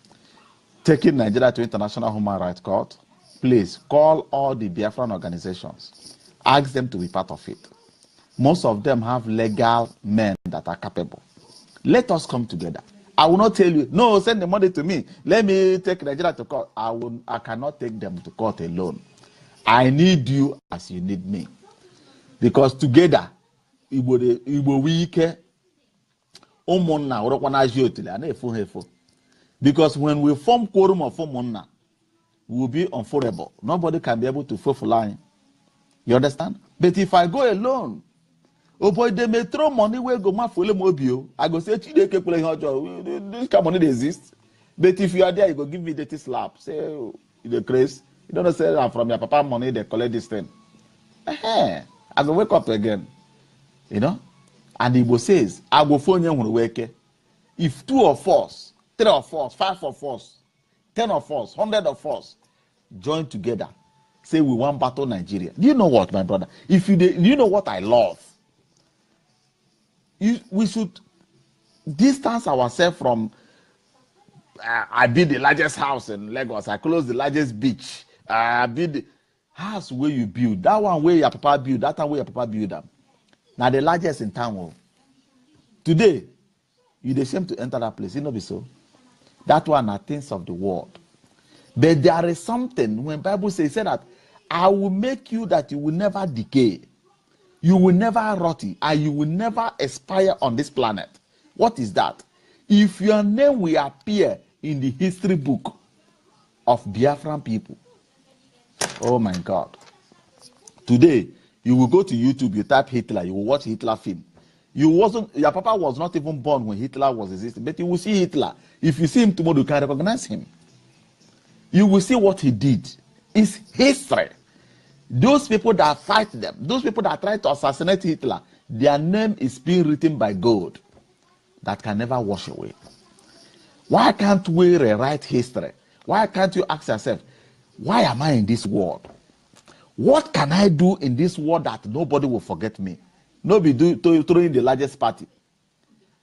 taking Nigeria to International Human Rights Court, please call all the Biafran organizations. Ask them to be part of it. Most of them have legal men that are capable. Let us come together. I will not tell you, no, send the money to me. Let me take Nigeria to court. I cannot take them to court alone. I need you as you need me. Because together, Igbo wike, because when we form quorum of Omonna, we will be unforable. Nobody can be able to fulfill line. You understand? But if I go alone, oh boy, they may throw money where go my full mobile. I go say, this kind of money exists. But if you are there, you go give me the slap. Say, the grace. You don't say that from your papa money, they collect this thing. I go wake up again. You know? And Igbo says, I go phone you when wake. If 2 of us, 3 of us, 5 of us, 10 of us, 100 of us join together, say we want battle Nigeria. Do you know what, my brother? If you do you know what I love? We should distance ourselves from. I build the largest house in Lagos. I close the largest beach. I build the house where you build. That one where your papa build. That one where your papa build them. Now the largest in town. Today, you the same to enter that place. You know be so. That one are things of the world. But there is something when Bible says that I will make you that you will never decay. You will never rot, and you will never expire on this planet. What is that? If your name will appear in the history book of Biafran people. Oh my God. Today, you will go to YouTube, you type Hitler, you will watch Hitler film. Your papa was not even born when Hitler was existing, but you will see Hitler. If you see him tomorrow, you can recognize him. You will see what he did. It's history. Those people that fight them, those people that try to assassinate Hitler, their name is being written by God that can never wash away. Why can't we rewrite history? Why can't you ask yourself, why am I in this world? What can I do in this world that nobody will forget me? Nobody throwing the largest party.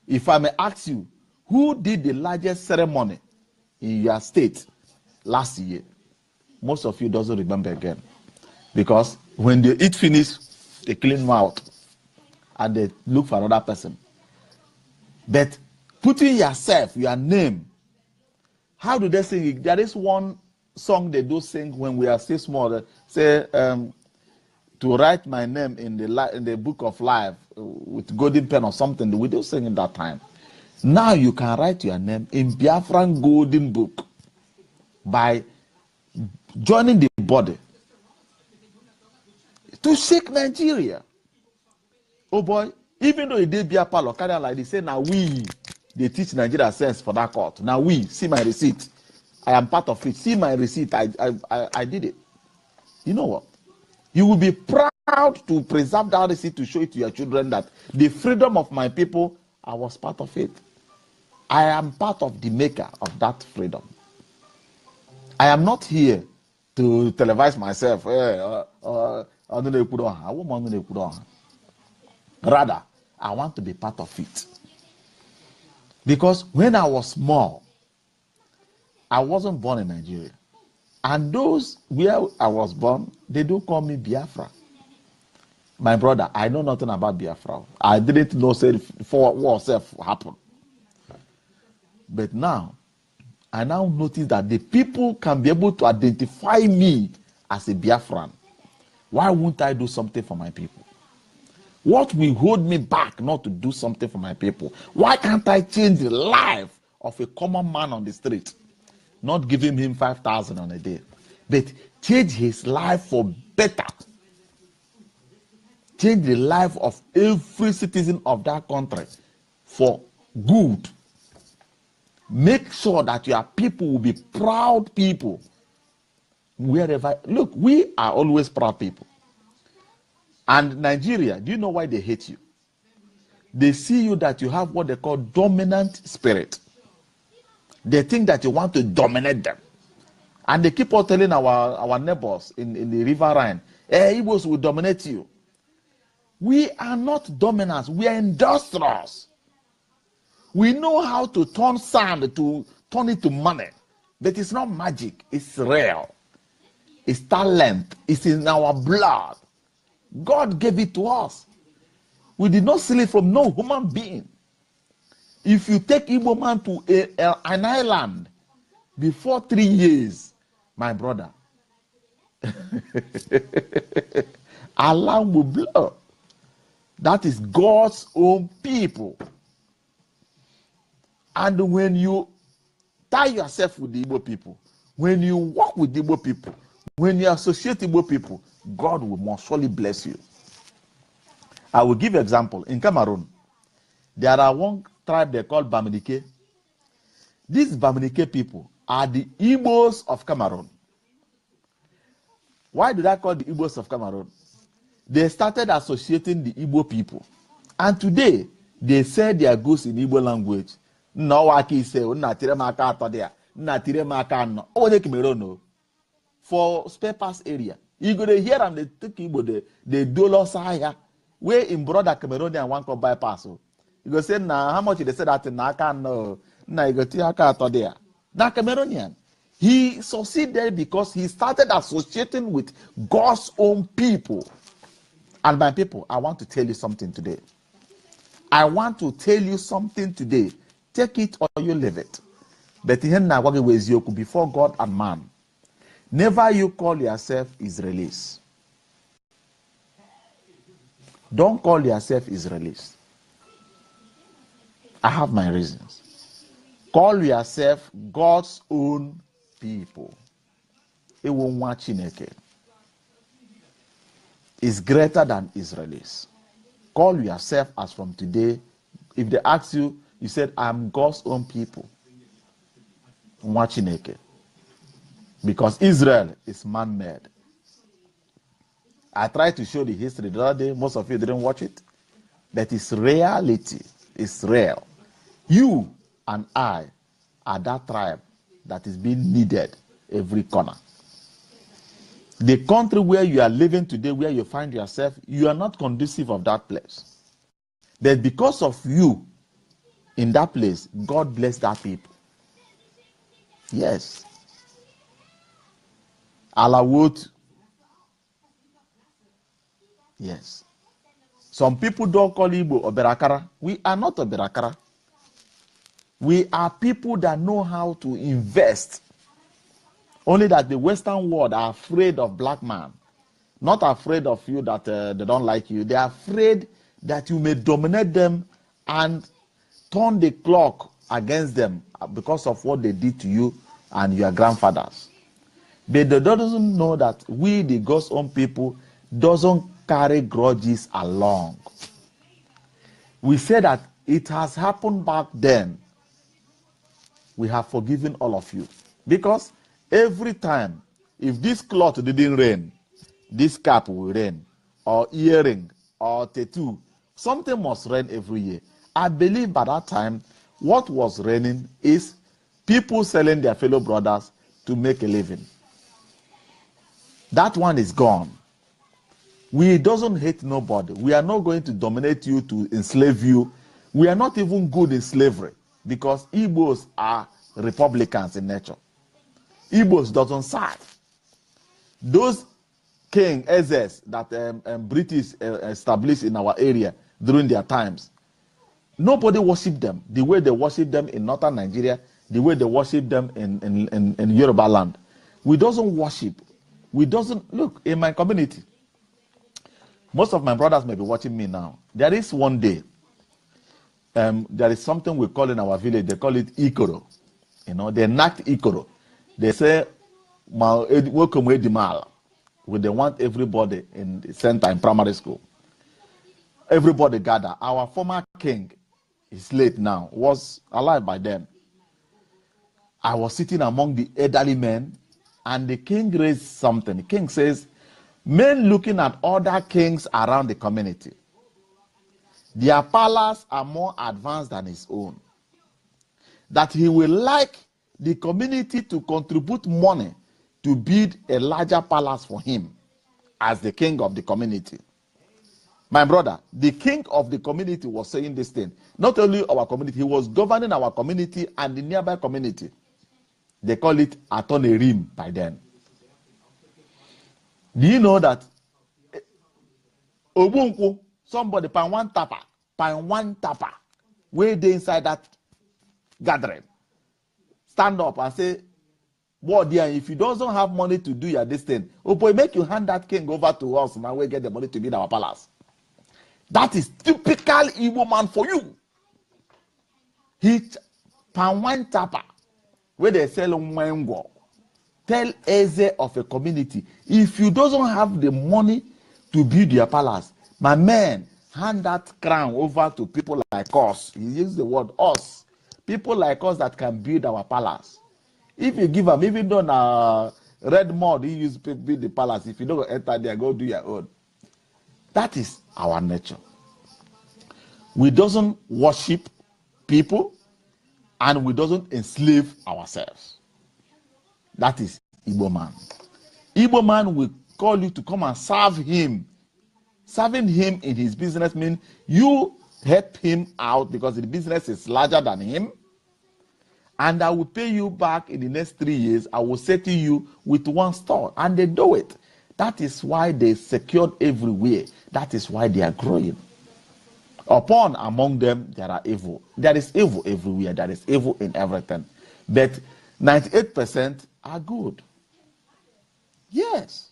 If I may ask you, who did the largest ceremony in your state last year? Most of you doesn't remember again. Because when they eat finish, they clean them out and they look for another person. But putting yourself, your name, how do they sing it? There is one song they do sing when we are still small. They say, to write my name in the book of life with golden pen or something. We do sing in that time. Now you can write your name in Biafran golden book by joining the body to shake Nigeria. Oh boy, even though it did be a palo, kind of like they say, now they teach Nigeria sense for that court. Now see my receipt. I am part of it. See my receipt. I did it. You know what? You will be proud to preserve that receipt to show it to your children that the freedom of my people, I was part of it. I am part of the maker of that freedom. I am not here to televise myself. Rather, I want to be part of it. Because when I was small, I wasn't born in Nigeria. And those where I was born, they do call me Biafra. My brother, I know nothing about Biafra. I didn't know for what happened. But now, I now notice that the people can be able to identify me as a Biafran. Why won't I do something for my people? What will hold me back not to do something for my people? Why can't I change the life of a common man on the street? Not giving him 5,000 on a day, but change his life for better. Change the life of every citizen of that country for good. Make sure that your people will be proud people. Wherever, look, we are always proud people. And Nigeria, do you know why they hate you? They see you that you have what they call dominant spirit. They think that you want to dominate them. And they keep on telling our neighbors in the River Rhine, Igbos will dominate you. We are not dominants, we are industrials. We know how to turn sand to turn it to money. But it's not magic, it's real. It's talent, it's in our blood. God gave it to us. We did not steal it from no human being. If you take Igbo man to an island before 3 years, my brother, alarm will blow. That is God's own people. And when you tie yourself with the Igbo people, when you walk with the Igbo people, when you associate Igbo people, God will most surely bless you. I will give an example. In Cameroon, there are one tribe they call Bamileke. These Bamileke people are the Igbos of Cameroon. Why do I call the Igbos of Cameroon? They started associating the Igbo people. And today, they say their goods in Igbo language. No, waki say, for spare parts area. You go to hear them, they take Igbo, they do loss higher. Where in brother Cameroonian one can bypass. You go say, nah, how much they say that in Naka? No, nah, you go to Yaka there. Now Cameroonian. He succeeded because he started associating with God's own people. And my people, I want to tell you something today. I want to tell you something today. Take it or you leave it. But before God and man, never you call yourself Israelis. Don't call yourself Israelis. I have my reasons. Call yourself God's own people. Ewo nwa Chineke is greater than Israelis. Call yourself as from today. If they ask you, you said, I'm God's own people. Nwa Chineke. Because Israel is man-made. I tried to show the history the other day. Most of you didn't watch it. That is reality. It's real. You and I are that tribe that is being needed every corner. The country where you are living today, where you find yourself, you are not conducive of that place. But because of you in that place, God bless that people. Yes. Alawot. Yes. Some people don't call Igbo Oberakara. We are not Oberakara. We are people that know how to invest. Only that the Western world are afraid of black man. Not afraid of you that they don't like you. They are afraid that you may dominate them and turn the clock against them because of what they did to you and your grandfathers. But they doesn't know that we, the God's own people, doesn't carry grudges along. We say that it has happened back then. We have forgiven all of you. Because every time, if this cloth didn't rain, this cap will rain, or earring, or tattoo, something must rain every year. I believe by that time, what was raining is people selling their fellow brothers to make a living. That one is gone. We doesn't hate nobody. We are not going to dominate you, to enslave you. We are not even good in slavery because Igbos are Republicans in nature. Igbos doesn't serve. Those king Ezes that British established in our area during their times, nobody worship them the way they worship them in northern Nigeria, the way they worship them in Yoruba land. We doesn't worship. We doesn't look in my community. Most of my brothers may be watching me now. There is one day, there is something we call in our village, they call it Ikoro. You know, they enact Ikoro. They say, welcome Edimal. They want everybody in the center in primary school. Everybody gather. Our former king is late now, was alive by then. I was sitting among the elderly men, and the king raised something. The king says, men looking at other kings around the community, their palace are more advanced than his own. That he will like the community to contribute money to build a larger palace for him as the king of the community. My brother, the king of the community was saying this thing. Not only our community, he was governing our community and the nearby community. They call it Atonerim by then. Do you know that Obunku, somebody pan one tapper, way they inside that gathering, stand up and say, "Boy, dear, if you don't have money to do your this thing, oh boy, make you hand that king over to us, now we get the money to build our palace." That is typical Igbo man for you. He pan one tapper, where they sell mango. Tell Eze of a community, if you doesn't have the money to build your palace, my man, hand that crown over to people like us. He uses the word us. People like us that can build our palace. If you give them, even though red mud, he used to build the palace. If you don't enter there, go do your own. That is our nature. We doesn't worship people, and we doesn't enslave ourselves. That is Igbo man. Igbo man will call you to come and serve him. Serving him in his business means you help him out because the business is larger than him. And I will pay you back in the next 3 years. I will settle you with one store. And they do it. That is why they secured everywhere. That is why they are growing. Upon among them, there are evil. There is evil everywhere. There is evil in everything. But 98% are good. Yes.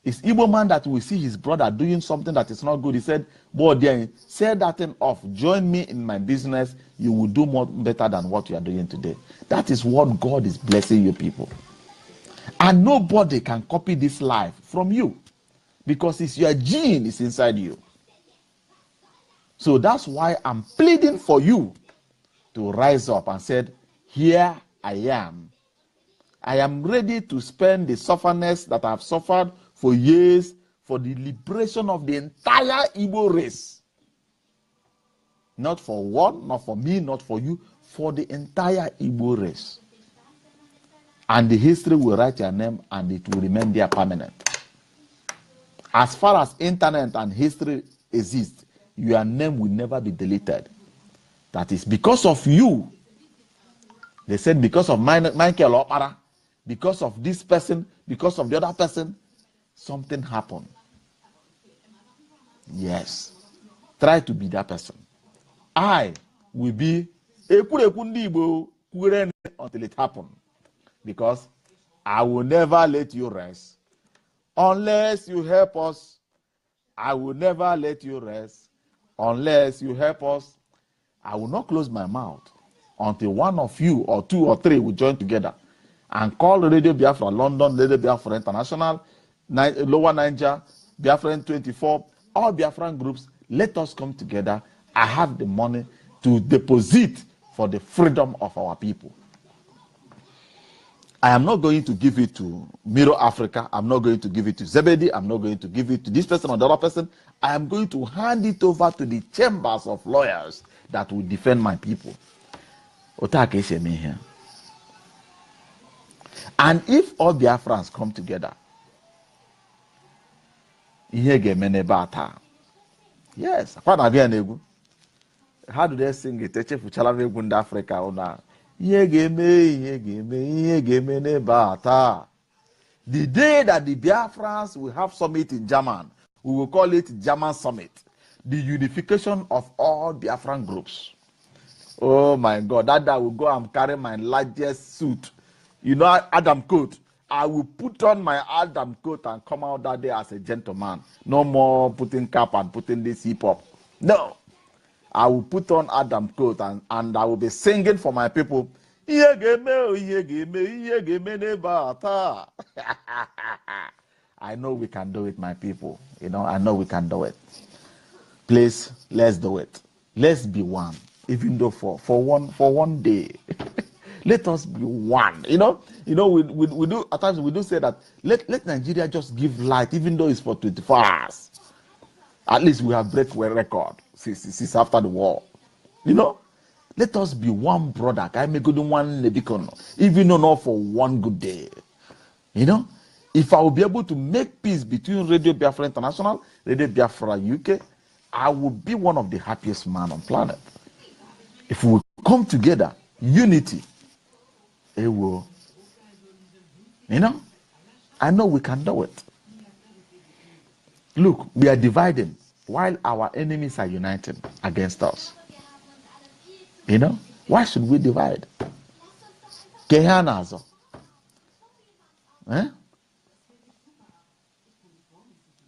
It's Igbo man that will see his brother doing something that is not good. He said, boy, dear, say that thing off. Join me in my business. You will do more better than what you are doing today. That is what God is blessing you people. And nobody can copy this life from you because it's your gene is inside you. So that's why I'm pleading for you to rise up and said, here I am. I am ready to spend the sufferness that I've suffered for years for the liberation of the entire Igbo race. Not for one, not for me, not for you, for the entire Igbo race. And the history will write your name and it will remain there permanent. As far as internet and history exist, your name will never be deleted. That is because of you. They said because of Michael Opara, because of this person, because of the other person, something happened. Yes. Try to be that person. I will be until it happens. Because I will never let you rest. Unless you help us, I will never let you rest. Unless you help us, I will not close my mouth until one of you or two or three will join together and call Radio Biafra London, Radio Biafra International, Lower Niger, Biafran 24, all Biafran groups. Let us come together. I have the money to deposit for the freedom of our people. I am not going to give it to Miro Africa. I'm not going to give it to Zebedi. I'm not going to give it to this person or the other person. I am going to hand it over to the chambers of lawyers that will defend my people. Here. And if all Biafrans come together, yes, how do they sing it? Africa. The day that the Biafrans will have summit in German, we will call it German Summit. The unification of all Biafran groups. Oh my God, that day I will go and carry my largest suit. You know, Adam coat. I will put on my Adam coat and come out that day as a gentleman. No more putting cap and putting this hip-hop. No. I will put on Adam coat and I will be singing for my people. I know we can do it, my people. You know, I know we can do it. Please, let's do it. Let's be one, even though for one day. Let us be one. You know, we do at times we do say that let Nigeria just give light, even though it's for 24 hours. At least we have break a record since after the war. You know, let us be one brother. I may go to one even though not for one good day. You know, if I will be able to make peace between Radio Biafra International, Radio Biafra UK, I will be one of the happiest men on planet. If we come together, unity, it will. You know, I know we can do it. Look, we are dividing while our enemies are united against us. You know, why should we divide? Kehanazo.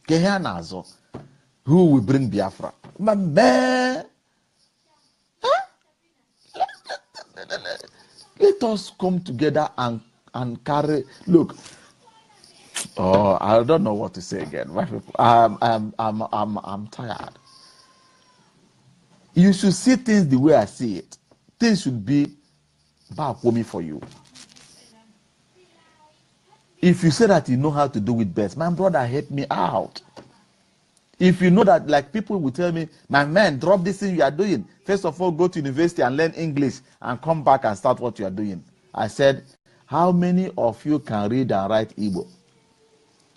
Kehanazo. Who will bring Biafra? Man. Let us come together and carry. Look. Oh, I don't know what to say again. I'm tired. You should see things the way I see it. Things should be back for you. If you say that you know how to do it best, my brother, help me out. If you know that, like people will tell me, my man, drop this thing you are doing. First of all, go to university and learn English and come back and start what you are doing. I said, how many of you can read and write Igbo?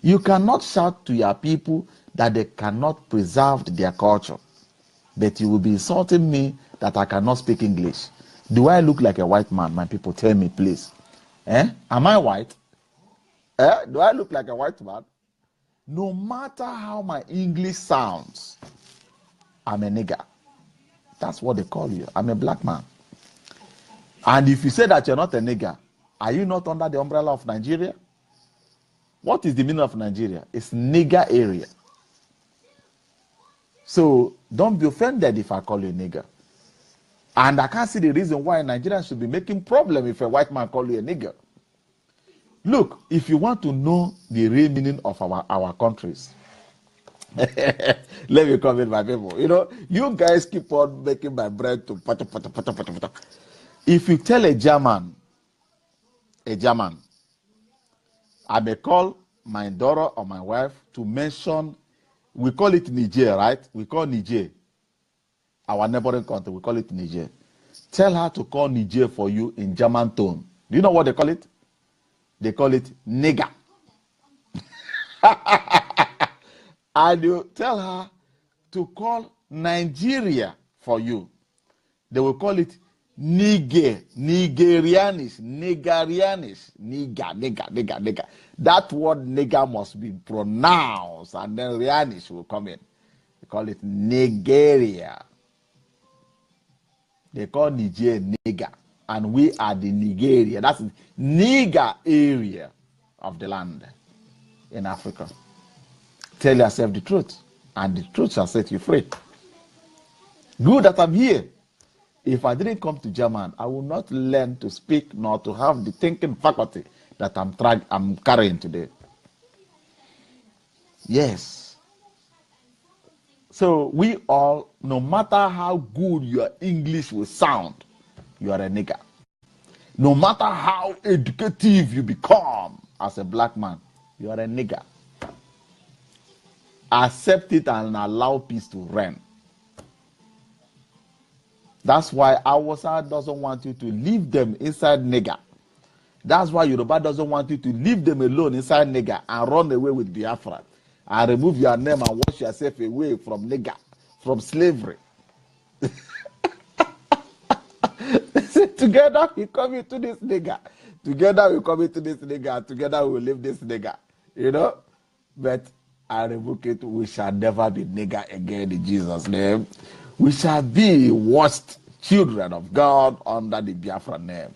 You cannot shout to your people that they cannot preserve their culture. But you will be insulting me that I cannot speak English. Do I look like a white man? My people, tell me, please. Am I white? Do I look like a white man? No matter how my English sounds, I'm a nigger. That's what they call you. I'm a black man. And if you say that you're not a nigger, are you not under the umbrella of Nigeria? What is the meaning of Nigeria? It's nigger area. So don't be offended if I call you a nigger. And I can't see the reason why Nigeria should be making problem if a white man call you a nigger. Look, if you want to know the real meaning of our countries, let me come in, my people. You know, you guys keep on making my brain to pata, pata, pata, pata, pata. If you tell a German, I may call my daughter or my wife to mention, we call it Niger, right? We call Niger, our neighboring country, we call it Niger. Tell her to call Niger for you in German tone. Do you know what they call it? They call it nigger. And you tell her to call Nigeria for you. They will call it Niger, Nigerianish, nigger. That word nigger must be pronounced, and then Rianish will come in. They call it Nigeria. They call Niger nigger, and we are the Nigeria. That's the nigger area of the land in Africa. Tell yourself the truth, and the truth shall set you free. Good that I'm here. If I didn't come to German, I will not learn to speak nor to have the thinking faculty that I'm carrying today. Yes. So we all, no matter how good your English will sound, you are a nigger. No matter how educative you become as a black man, you are a nigger. Accept it and allow peace to reign. That's why Hausa doesn't want you to leave them inside nigger. That's why Yoruba doesn't want you to leave them alone inside nigger and run away with Biafra and remove your name and wash yourself away from nigger, from slavery. Together we come into this nigger. Together we come into this nigger. Together we will leave this nigger. You know? But I revoke it. We shall never be nigger again in Jesus' name. We shall be washed children of God under the Biafran name.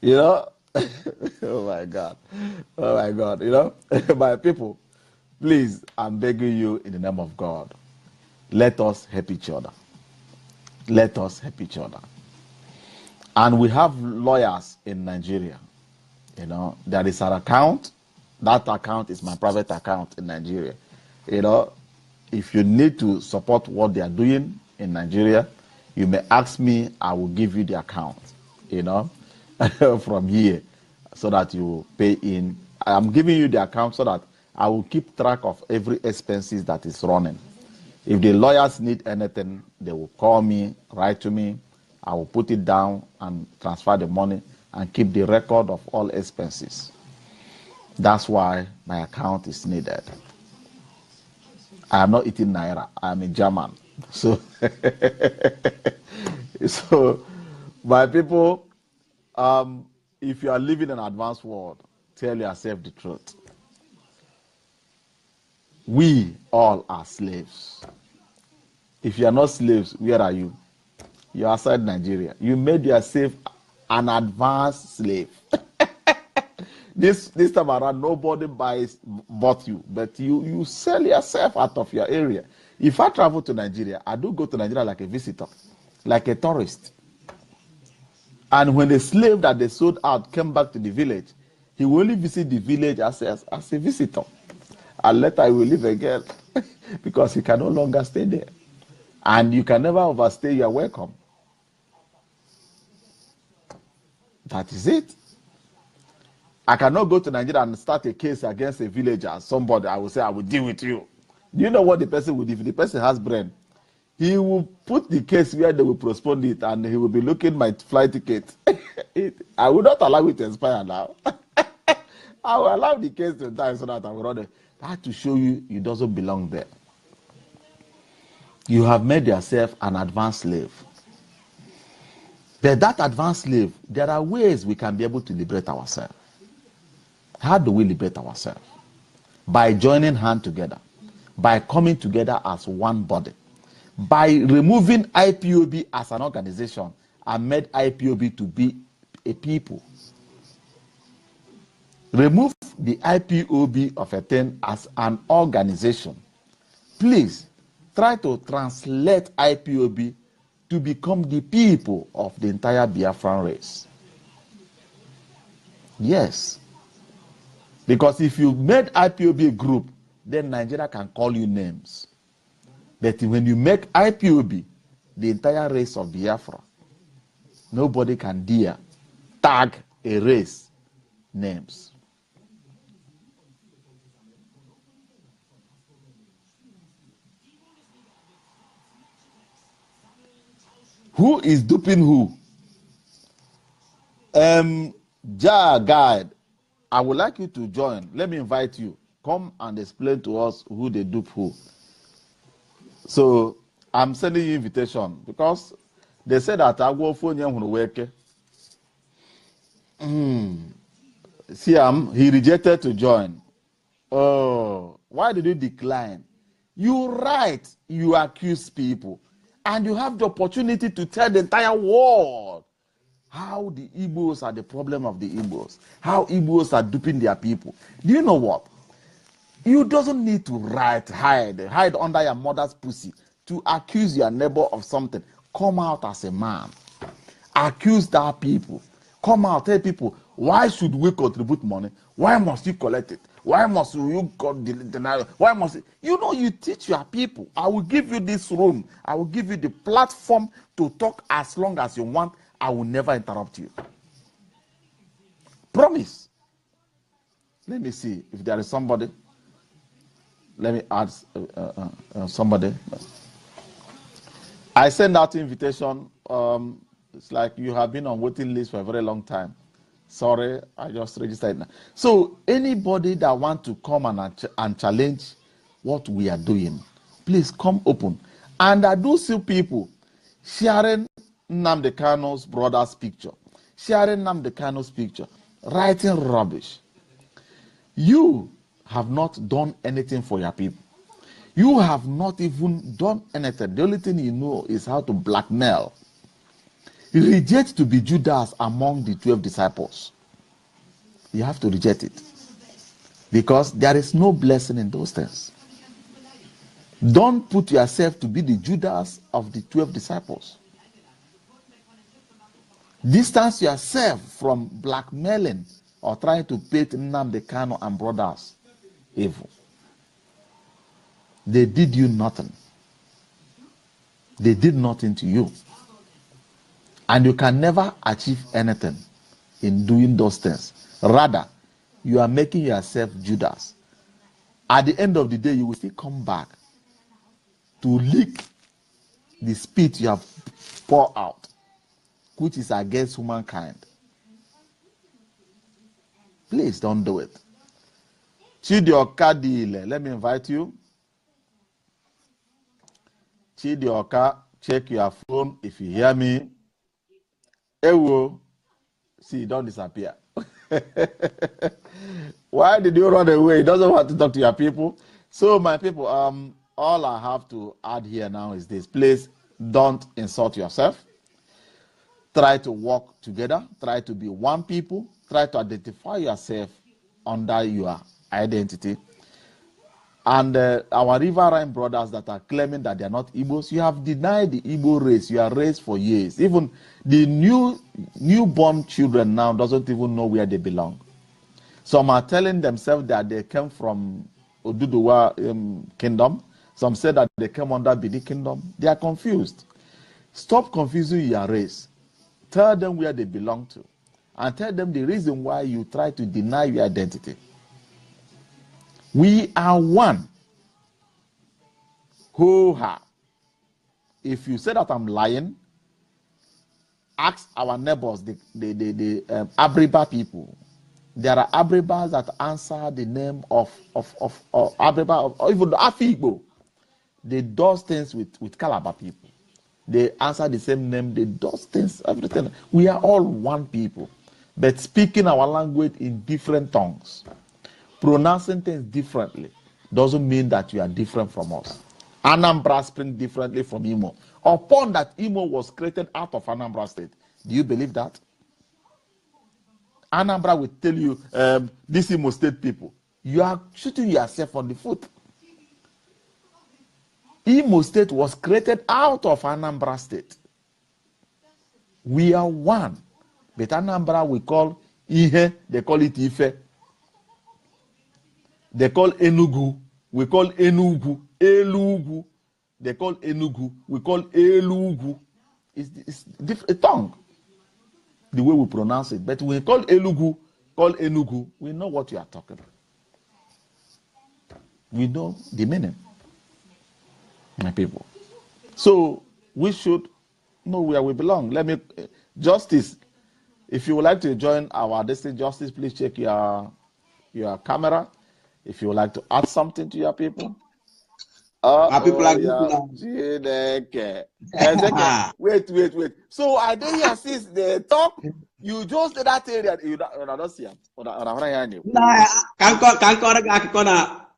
You know? Oh my God. Oh my God. You know? My people, please, I'm begging you in the name of God, let us help each other. Let us help each other. And we have lawyers in Nigeria. You know, there is an account. That account is my private account in Nigeria. You know, if you need to support what they are doing in Nigeria, you may ask me, I will give you the account, you know, from here, so that you pay in. I'm giving you the account so that I will keep track of every expenses that is running. If the lawyers need anything, they will call me, write to me. I will put it down and transfer the money and keep the record of all expenses. That's why my account is needed. I am not eating naira. I am a German. So, so my people, if you are living in an advanced world, tell yourself the truth. We all are slaves. If you are not slaves, where are you? You are outside Nigeria. You made yourself an advanced slave. This time around, nobody bought you, but you sell yourself out of your area. If I travel to Nigeria, I do go to Nigeria like a visitor, like a tourist. And when the slave that they sold out came back to the village, he will only visit the village as a visitor. And later he will leave again because he can no longer stay there. And you can never overstay your welcome. That is it. I cannot go to Nigeria and start a case against a villager. Somebody, I will say, I will deal with you. Do you know what the person will do? If the person has brain, he will put the case where they will postpone it, and he will be looking my flight ticket. I will not allow it to expire now. I will allow the case to die so that I will run it. I have to show you, it doesn't belong there. You have made yourself an advanced slave. But that advanced slave, there are ways we can be able to liberate ourselves. How do we liberate ourselves? By joining hands together, by coming together as one body, by removing IPOB as an organization and made IPOB to be a people. Remove the IPOB of a thing as an organization, please try to translate IPOB to become the people of the entire Biafran race. Yes. Because if you made IPOB a group, then Nigeria can call you names. But when you make IPOB the entire race of Biafra, nobody can dare tag a race names. Who is duping who? Ja Guide, I would like you to join. Let me invite you. Come and explain to us who they dupe who. So I'm sending you invitation because they said that I go phone you work. See, he rejected to join. Oh, why did you decline? You write, you accuse people, and you have the opportunity to tell the entire world how the Igbos are the problem of the Igbos, how Igbos are duping their people. Do you know what? You doesn't need to hide under your mother's pussy to accuse your neighbor of something. Come out as a man. Accuse that people. Come out, tell people, why should we contribute money? Why must you collect it? Why must you deny it? Why must you teach your people. I will give you this room. I will give you the platform to talk as long as you want. I will never interrupt you. Promise. Let me see if there is somebody. Let me add somebody. I send out invitation. It's like you have been on waiting list for a very long time. Sorry, I just registered now. So anybody that want to come and challenge what we are doing, please come open. And I do see people sharing Nnamdi Kanu's brother's picture, sharing Nnamdi Kanu's picture, writing rubbish. You have not done anything for your people. You have not even done anything. The only thing you know is how to blackmail. You reject to be Judas among the 12 disciples. You have to reject it. Because there is no blessing in those things. Don't put yourself to be the Judas of the 12 disciples. Distance yourself from blackmailing or trying to paint Nnamdi Kanu and brothers evil. They did you nothing. They did nothing to you. And you can never achieve anything in doing those things. Rather, you are making yourself Judas. At the end of the day, you will still come back to lick the spit you have poured out, which is against humankind. Please don't do it. Chidioka Dile, let me invite you. Chidioka, check your phone if you hear me. Ewo, see, don't disappear. Why did you run away? He doesn't want to talk to your people. So, my people, all I have to add here now is this. Please don't insult yourself. Try to work together. Try to be one people. Try to identify yourself under your identity. And our riverine brothers that are claiming that they are not Igbos, you have denied the Igbo race, your race for years. Even the newborn children now doesn't even know where they belong. Some are telling themselves that they came from Oduduwa kingdom. Some say that they came under Bidi kingdom. They are confused. Stop confusing your race. Tell them where they belong to. And tell them the reason why you try to deny your identity. We are one. Ho-ha. If you say that I'm lying, ask our neighbors, the Abriba people. There are Abribas that answer the name of Abriba, or even the Igbo. They do things with Calabar people. They answer the same name. They do things, everything. We are all one people, but speaking our language in different tongues. Pronouncing things differently doesn't mean that you are different from us. Anambra springs differently from Imo. Upon that, Imo was created out of Anambra State. Do you believe that? Anambra will tell you, this Imo State people. You are shooting yourself on the foot. Imo State was created out of Anambra State. We are one. But Anambra we call Ihe, they call it Ife. They call Enugu, we call Enugu, Elugu. They call Enugu, we call Elugu. It's different tongue, the way we pronounce it. But we call Elugu, call Enugu, we know what you are talking about. We know the meaning, my people. So we should know where we belong. Let me, Justice, if you would like to join our district Justice, please check your camera. If you would like to add something to your people. People like Wait. So I didn't hear since they talk. You just did that area. You don't see him.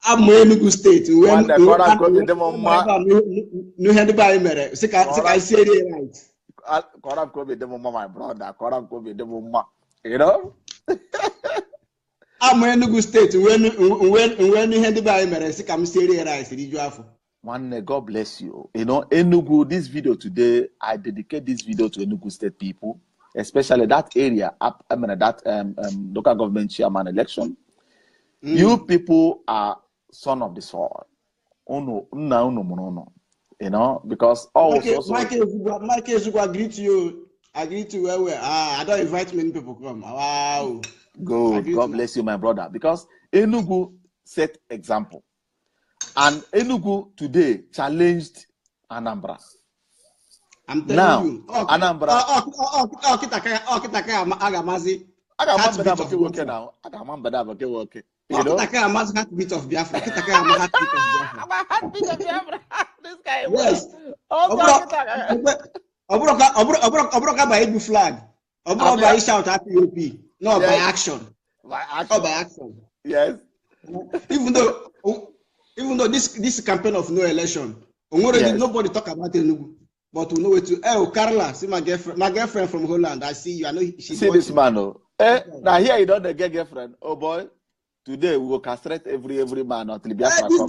I'm Enugu State. When the Koran go be demo ma. No anybody mere. Say I say it right. Koran go be demo ma, my brother. Koran go be demo ma. You know? I'm Enugu State. When anybody mere, say I say it right. Did you have? One, God bless you. You know, Enugu, this video today, I dedicate this video to Enugu State people, especially that area, that local government chairman election. You people are son of the soil. You know, because also... Michael, I agree to you. I agree to where I don't invite many people to come. Wow. Good. God bless you, my brother. Because Enugu set example. And Enugu today challenged Anambra. I'm telling now, you. Anambra. You know? Heartbeat of Biafra. Heartbeat of Biafra. This guy. Yes. Obroka by Igbo flag. Obroka by shout at IPOB. No, by action. By action. By action. Yes. Even though this campaign of no election, nobody talk about Enugu, but we know it to. Oh, Carla, see my girlfriend from Holland. I see you. I know she's. See this man, oh. Now here you don't get girlfriend. Oh boy, today we will castrate every man until Biafra this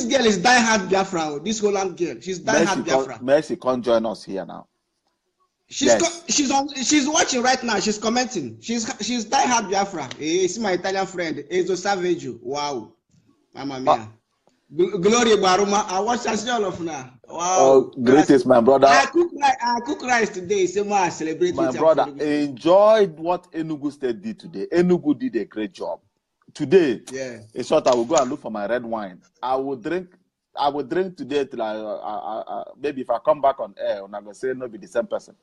girl is diehard Biafra. This Holland girl, she's diehard Biafra. Mercy, come join us here now. She's watching right now. She's commenting. She's diehard Biafra. See my Italian friend, Ezo Savage. Wow, Mamma mia. Glory Baruma. I watch all of now. Wow. Oh, greatest, my brother. I cook rice today. So I celebrate. My brother, enjoyed what Enugu State did today. Enugu did a great job. Today, in short, I will go and look for my red wine. I will drink today till maybe if I come back on air, I'm going to say no be the same person.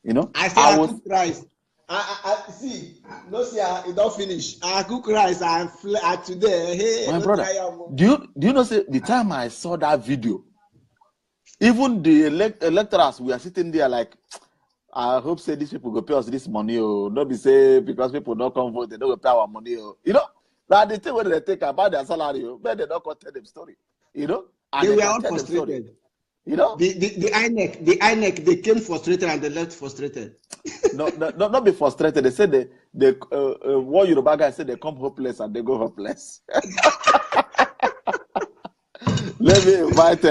You know? I cook rice. I see. No, see, it don't finish. I cook rice. I today. Hey, my brother, do you know? Say the time I saw that video, even the electors we are sitting there like, I hope say these people go pay us this money. Oh, don't be say because people don't come vote, they don't pay our money. Oh, you know? That the thing when they take about their salary, but they don't tell them story. You know? And they were all frustrated. You know? The INEC, they came frustrated and they left frustrated. Not be frustrated. They said what Yoruba guys said they come hopeless and they go hopeless. Let me invite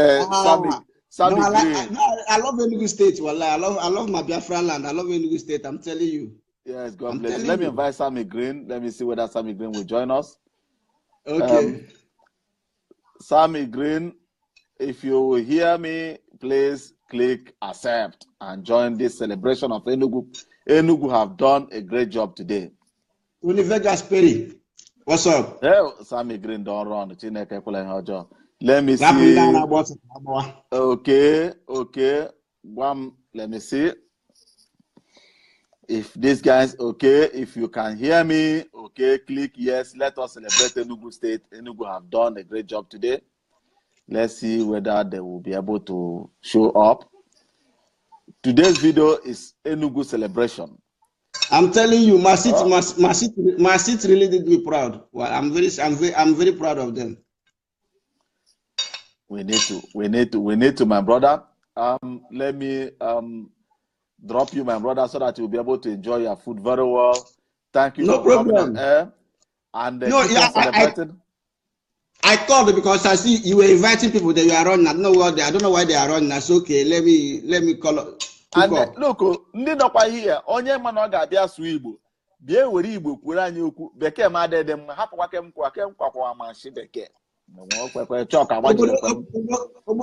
Sammy Green. I love Enugu State. I love my Biafra land. I love Enugu State. I'm telling you. Yes, God bless you. Let me invite Sammy Green. Let me see whether Sammy Green will join us. Okay. Sammy Green, if you hear me, please click accept and join this celebration of Enugu. Enugu have done a great job today. Univegas Perry, what's up? Hey, Sammy Green don't run. Let me see. Okay. Let me see. If these guys, okay, if you can hear me, okay, click yes. Let us celebrate Enugu State. Enugu have done a great job today. Let's see whether they will be able to show up. Today's video is Enugu celebration. I'm telling you, my city really did me proud. Well, I'm very proud of them. We need to, my brother. Let me drop you, my brother, so that you'll be able to enjoy your food very well. Thank you No for coming problem. on air. And No, keep yeah, on celebrating. I called because I see you were inviting people that you are running. I don't know why they are running. That's okay. Let me call. And look, ndị nọkwa here, onye ma na ọ ga-abịa sụọ Igbo, bịa were Igbo kwuru anyị okwu, bekee ma adịdị mma, hapụkwa kemkwa ma nshi bekee.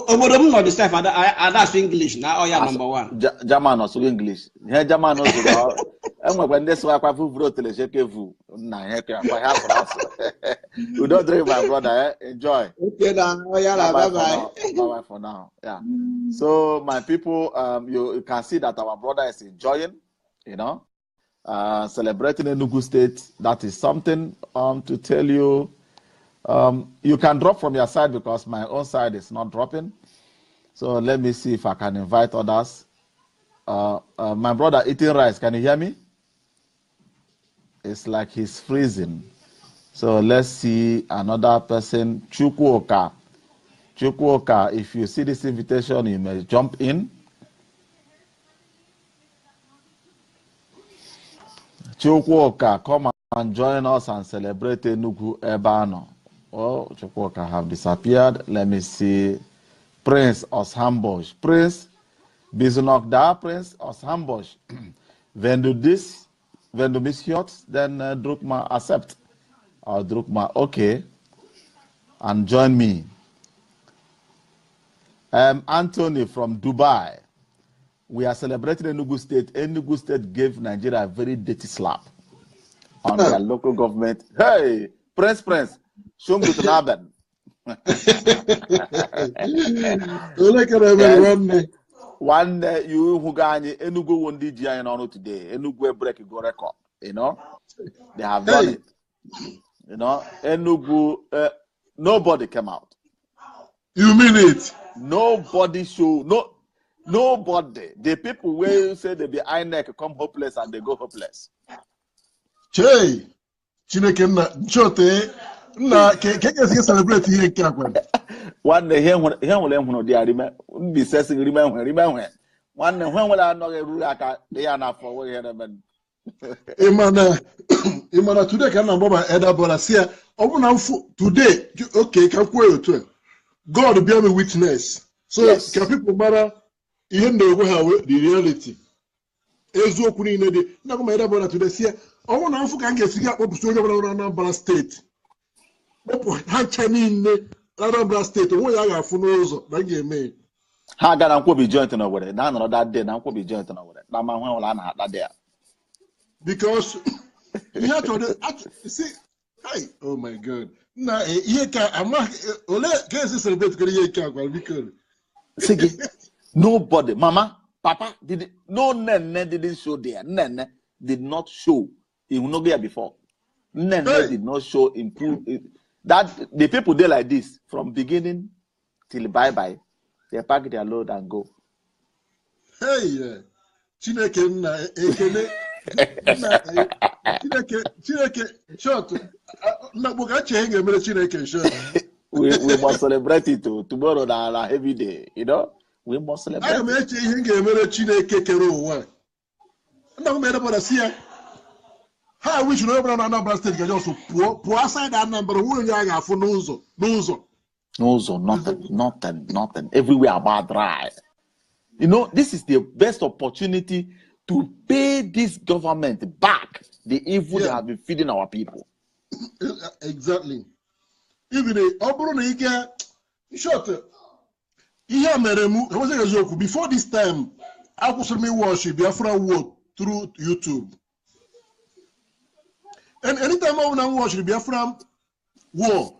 Obodo m nọ the self, that's English na oya number one. German or English. Here German also. Enwekwa ndị sụwa akwa vuvro telechekevu na heke akwa ha for us. We don't drink, my brother. Enjoy. Okay, now bye bye. Bye for now. Yeah. So my people, you can see that our brother is enjoying, you know, celebrating Enugu State. That is something to tell you. You can drop from your side because my own side is not dropping. So let me see if I can invite others. My brother eating rice. Can you hear me? It's like he's freezing. So let's see another person. Chukwuoka. Chukwuoka, if you see this invitation, you may jump in. Chukwuoka, come and join us and celebrate Enugu Ebano. Oh, Chukwuoka have disappeared. Let me see. Prince Oshambosh. Prince Bizunokda, Prince Oshambosh. When do miss yachts, then Drukma accept. Or Drukma, okay. And join me. Anthony from Dubai. We are celebrating Enugu State. Enugu State gave Nigeria a very dirty slap on their local government. Hey, Prince, show me to Naben. One day you who got Enugu won DGI and on today. Enugu break go record. You know, they have done it. You know, Enugu, nobody came out. You mean it? Nobody show nobody. The people will say they be INEC come hopeless and they go hopeless. Che, Chineke na chote na ke celebrate here kakwa. One day here when they are be assessing remember one day when will I know rule aka they are not for we here men. Imana today can na baba Edabora say today okay can kwere to God be a witness. So yes. Can people matter even though we have the reality. Ezo kuni ne de na ko Edabora today say owo na mfu kan get siga pop so na Anambra state. Pop ha chani ne Anambra state wo ya ga fu n'ụzọ na ga-eme. Ha gara nkwobi joint na were na anọrọ that day na nkwobi joint na were na ma hwe wala na that day. Because you have to see, hey, oh my God. Nah, ole can celebrate because nobody, mama, papa no nene didn't show there. Nene did not show in Unogia before. Nene did not show that the people there like this from beginning till bye, they pack their load and go. Hey, Chineke na ekele. Chineke short. We must celebrate it too. Tomorrow is a heavy day, you know. We must celebrate. I make Chineke kero one. No matter what I see. How we should never Anambra State get also poor aside that number who you for nothing. Everywhere about dry. You know, this is the best opportunity to pay this government back the evil they have been feeding our people. Exactly. Even the short. Before this time, I was watch Biafran war through YouTube. And anytime I want to watch Biafran war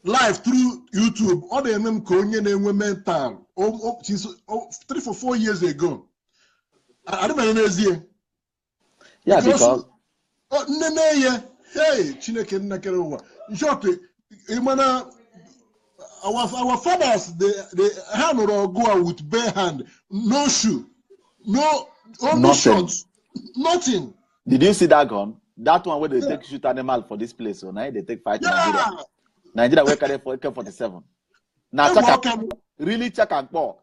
live through YouTube, all the MM Korean and women mental since 3 or 4 years ago. I don't know. Yeah, because hey, Chineke Nakerewa. Short, our fathers they hand or go with bare hand, no shoe, no shorts, nothing. Did you see that gun? That one where they take shoot animal for this place, so now they take fight Nigeria. Nigeria we carry for AK-47. Now really check and call.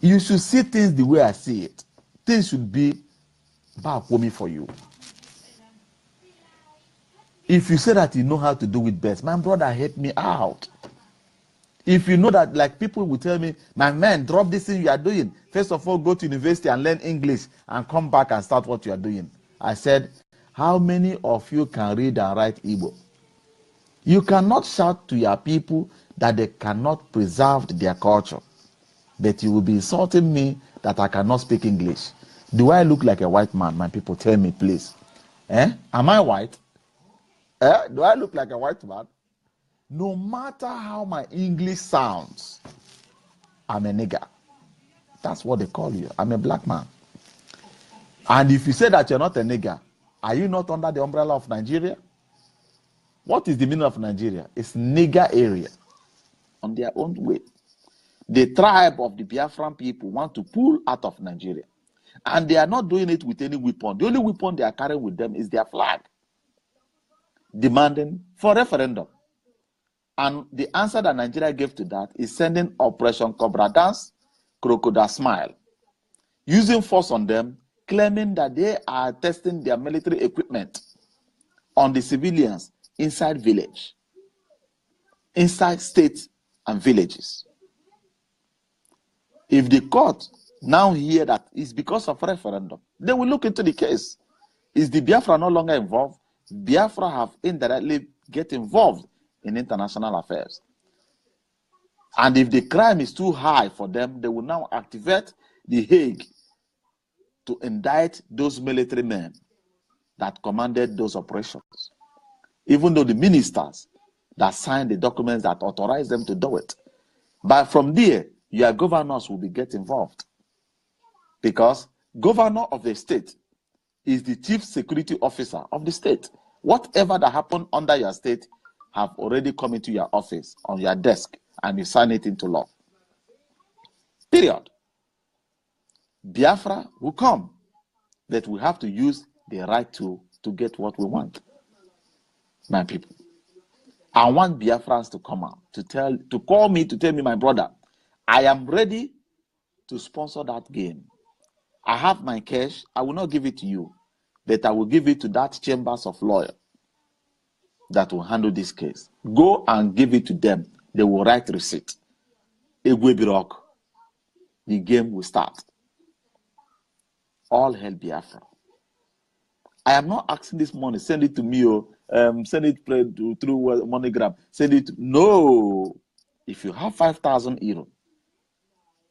You should see things the way I see it. Things should be back for you. If you say that you know how to do it best, my brother, help me out. If you know that, like people will tell me, my man, drop this thing you are doing. First of all, go to university and learn English and come back and start what you are doing. I said, how many of you can read and write Igbo? You cannot shout to your people that they cannot preserve their culture. But you will be insulting me that I cannot speak English. Do I look like a white man? My people, tell me, please. Am I white? Do I look like a white man? No matter how my English sounds, I'm a nigger. That's what they call you. I'm a black man. And if you say that you're not a nigger, are you not under the umbrella of Nigeria? What is the meaning of Nigeria? It's nigger area. On their own way. The tribe of the Biafran people want to pull out of Nigeria. And they are not doing it with any weapon. The only weapon they are carrying with them is their flag. Demanding for referendum. And the answer that Nigeria gave to that is sending Operation Cobra Dance, Crocodile Smile. Using force on them, claiming that they are testing their military equipment on the civilians inside village, inside states and villages. If the court now hear that it's because of referendum, they will look into the case. Is the Biafra no longer involved? Biafra have indirectly get involved in international affairs. And if the crime is too high for them, they will now activate the Hague to indict those military men that commanded those operations. Even though the ministers that signed the documents that authorized them to do it. But from there, your governors will be get involved. Because governor of the state is the chief security officer of the state. Whatever that happened under your state have already come into your office, on your desk, and you sign it into law. Period. Biafra will come, that we have to use the right to get what we want. My people. I want Biafrans to come out, to call me, to tell me, my brother, I am ready to sponsor that game. I have my cash. I will not give it to you, but I will give it to that chambers of lawyers that will handle this case. Go and give it to them. They will write receipt. Egwe Birok. The game will start. All hell Biafra. I am not asking this money. Send it to me. Send it through MoneyGram. Send it. No. If you have 5,000 euro,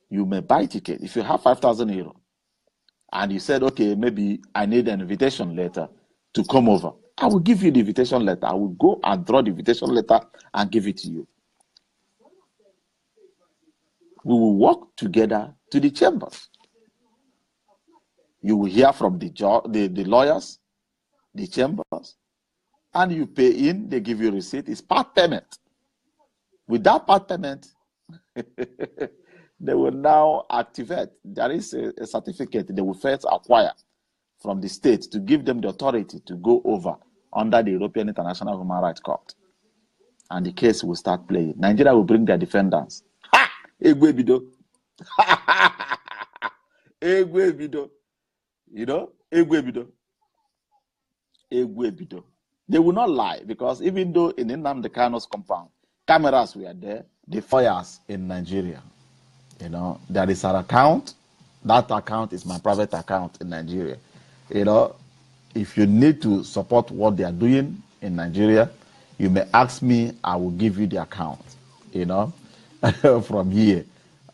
you may buy ticket. If you have 5,000 euro, and you said, okay, maybe I need an invitation letter to come over, I will give you the invitation letter. I will go and draw the invitation letter and give it to you. We will work together to the chambers. You will hear from the lawyers, the chambers, and you pay in, they give you a receipt. It's part payment. Without part payment, they will now activate. There is a certificate they will first acquire from the state to give them the authority to go over under the European International Human Rights Court. And the case will start playing. Nigeria will bring their defendants. Ha! Egwe bido. Egwe bido. You know? Egwe bido. Egwe bido. They will not lie, because even though in Nnamdi Kano's compound, cameras were there, the lawyers in Nigeria, you know, there is an account. That account is my private account in Nigeria. You know, if you need to support what they are doing in Nigeria, you may ask me, I will give you the account, you know, from here,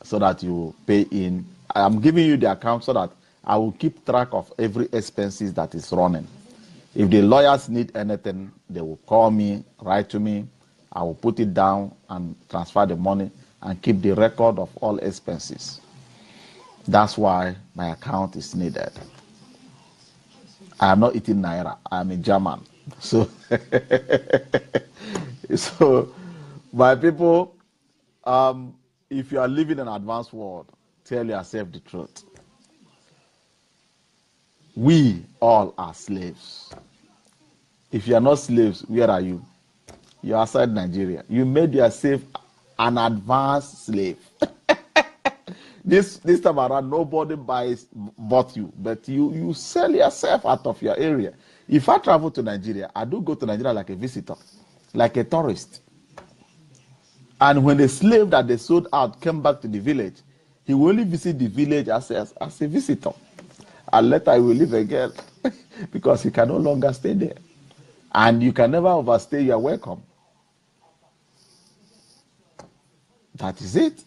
so that you pay in. I'm giving you the account so that I will keep track of every expenses that is running. If the lawyers need anything, they will call me, write to me. I will put it down and transfer the money and keep the record of all expenses. That's why my account is needed. I am not eating Naira. I am a German. So, so my people, if you are living in an advanced world, tell yourself the truth. We all are slaves. If you are not slaves, where are you? You are outside Nigeria. You made yourself an advanced slave. This time around, nobody bought you, but you sell yourself out of your area. If I travel to Nigeria, I do go to Nigeria like a visitor, like a tourist. And when the slave that they sold out came back to the village, he will only visit the village as a visitor. And later he will leave again because he can no longer stay there. And you can never overstay your welcome. That is it.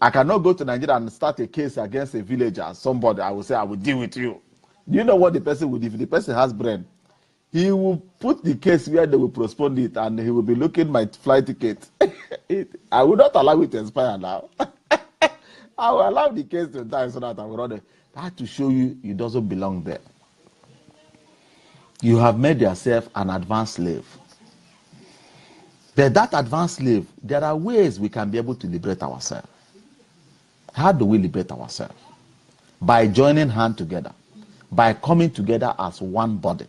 I cannot go to Nigeria and start a case against a villager. Somebody, I will say, I will deal with you. Do you know what the person would do? If the person has brain, he will put the case where they will postpone it and he will be looking my flight ticket. I will not allow it to expire now. I will allow the case to die so that I will run it. That to show you, it doesn't belong there. You have made yourself an advanced slave. But that advanced slave, there are ways we can be able to liberate ourselves. How do we liberate ourselves? By joining hands together, by coming together as one body,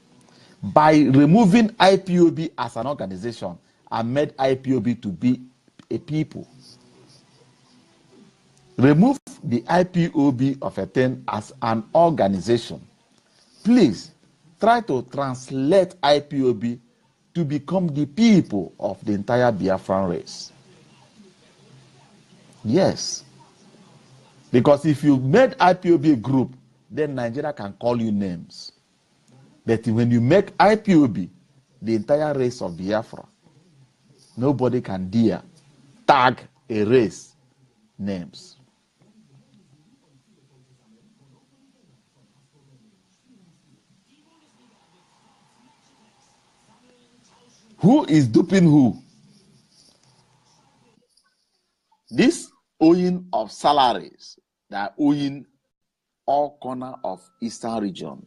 by removing IPOB as an organization and made IPOB to be a people. Remove the IPOB of a thing as an organization. Please try to translate IPOB to become the people of the entire Biafran race. Yes. Because if you made IPOB a group, then Nigeria can call you names. But when you make IPOB the entire race of Biafra, nobody can dare tag a race names. Who is duping who? This owing of salaries that are owing all corner of Eastern region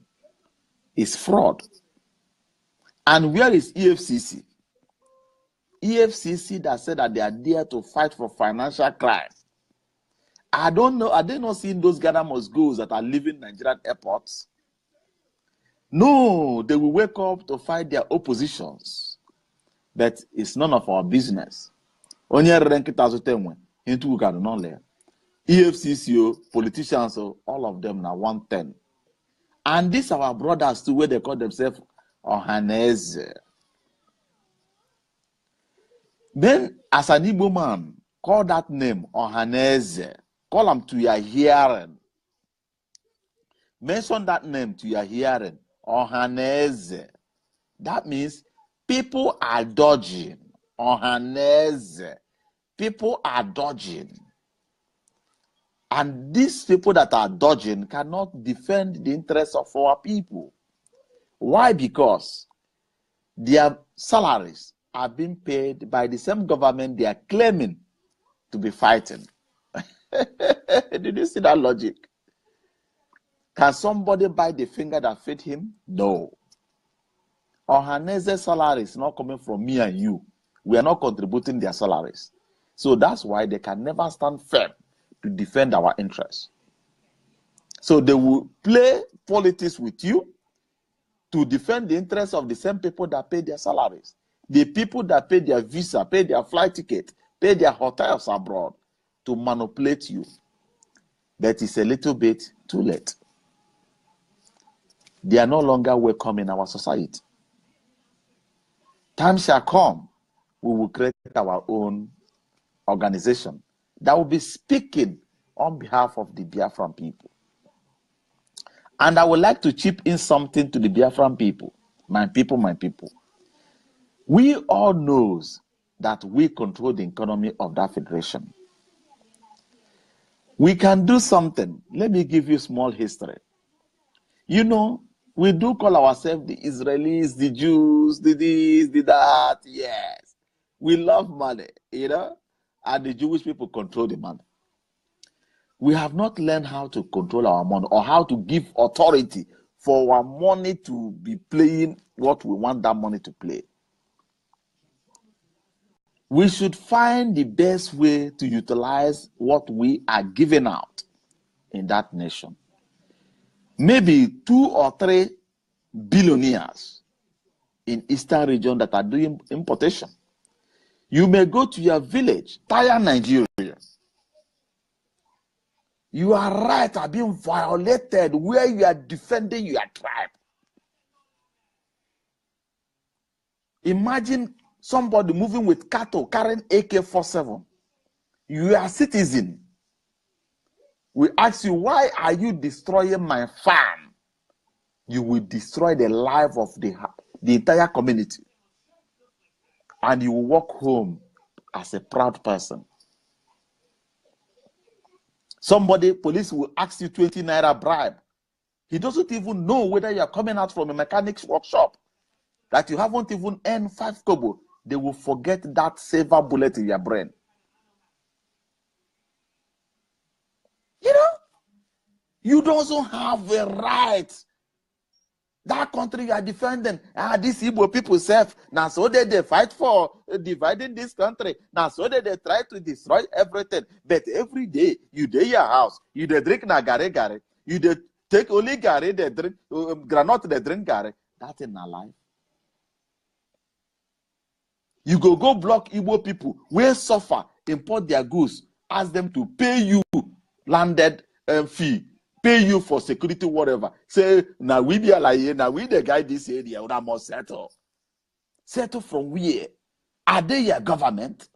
is fraud. And where is EFCC? EFCC that said that they are there to fight for financial crime. I don't know, are they not seeing those Ghana must goes that are leaving Nigerian airports? No, they will wake up to fight their oppositions. But it's none of our business. EFCC, politicians, all of them now 110. And these are our brothers too, where they call themselves Ohanese. Then, as an Igbo man, call that name Ohanese. Call them to your hearing. Mention that name to your hearing. Ohanese. That means people are dodging. Ohanese. People are dodging. And these people that are dodging cannot defend the interests of our people. Why? Because their salaries are being paid by the same government they are claiming to be fighting. Did you see that logic? Can somebody buy the finger that fed him? No. Ohanese's salary is not coming from me and you. We are not contributing their salaries. So that's why they can never stand firm to defend our interests. So they will play politics with you to defend the interests of the same people that pay their salaries. The people that pay their visa, pay their flight ticket, pay their hotels abroad to manipulate you. That is a little bit too late. They are no longer welcome in our society. Time shall come, we will create our own organization that will be speaking on behalf of the Biafran people. And I would like to chip in something to the Biafran people. My people, my people. We all know that we control the economy of that federation. We can do something. Let me give you a small history. You know, we do call ourselves the Israelis, the Jews, the this, the that. Yes. We love money, you know, and the Jewish people control the money. We have not learned how to control our money or how to give authority for our money to be playing what we want that money to play. We should find the best way to utilize what we are giving out in that nation. Maybe 2 or 3 billionaires in Eastern region that are doing importation. You may go to your village, Tire Nigeria. Your rights are being violated where you are defending your tribe. Imagine somebody moving with cattle carrying AK-47. You are a citizen. We ask you, why are you destroying my farm? You will destroy the life of the entire community. And you will walk home as a proud person. Police will ask you 20 naira bribe. He doesn't even know whether you are coming out from a mechanic's workshop, that you haven't even earned 5 kobo. They will forget that silver bullet in your brain. You know, you don't have a right. That country you are defending, these Igbo people self, now so they fight for dividing this country. Now so they try to destroy everything. But every day, you dey your house, you dey drink na gare, you dey take only gare, they drink, granite, they drink gare. That's in our life. You go block Igbo people, will suffer, import their goods, ask them to pay you landed fee. Pay you for security, whatever. Say, now we be like, now we the guy this area, we must settle. Settle from where? Are they your government?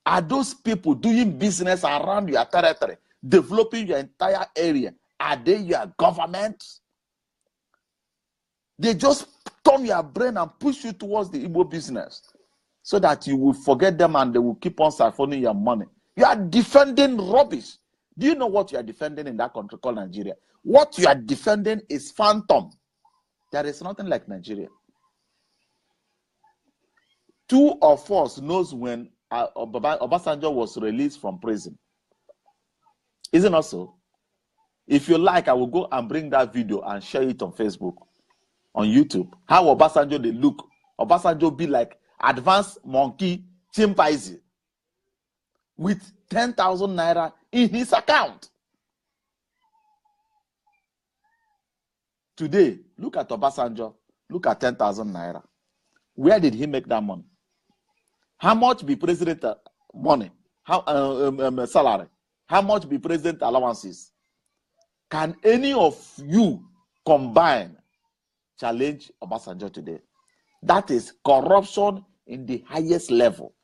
Are those people doing business around your territory, developing your entire area? Are they your government? They just turn your brain and push you towards the Igbo business so that you will forget them and they will keep on siphoning your money. You are defending rubbish. Do you know what you are defending in that country called Nigeria? What you are defending is phantom. There is nothing like Nigeria. 2 of us knows when Obasanjo was released from prison. Isn't it so? If you like, I will go and bring that video and share it on Facebook, on YouTube. How Obasanjo they look. Obasanjo be like advanced monkey chimpanzee with 10,000 naira in his account. Today, look at Obasanjo. Look at 10,000 naira. Where did he make that money? How much be president money? How salary? How much be president allowances? Can any of you combine challenge Obasanjo today? That is corruption in the highest level.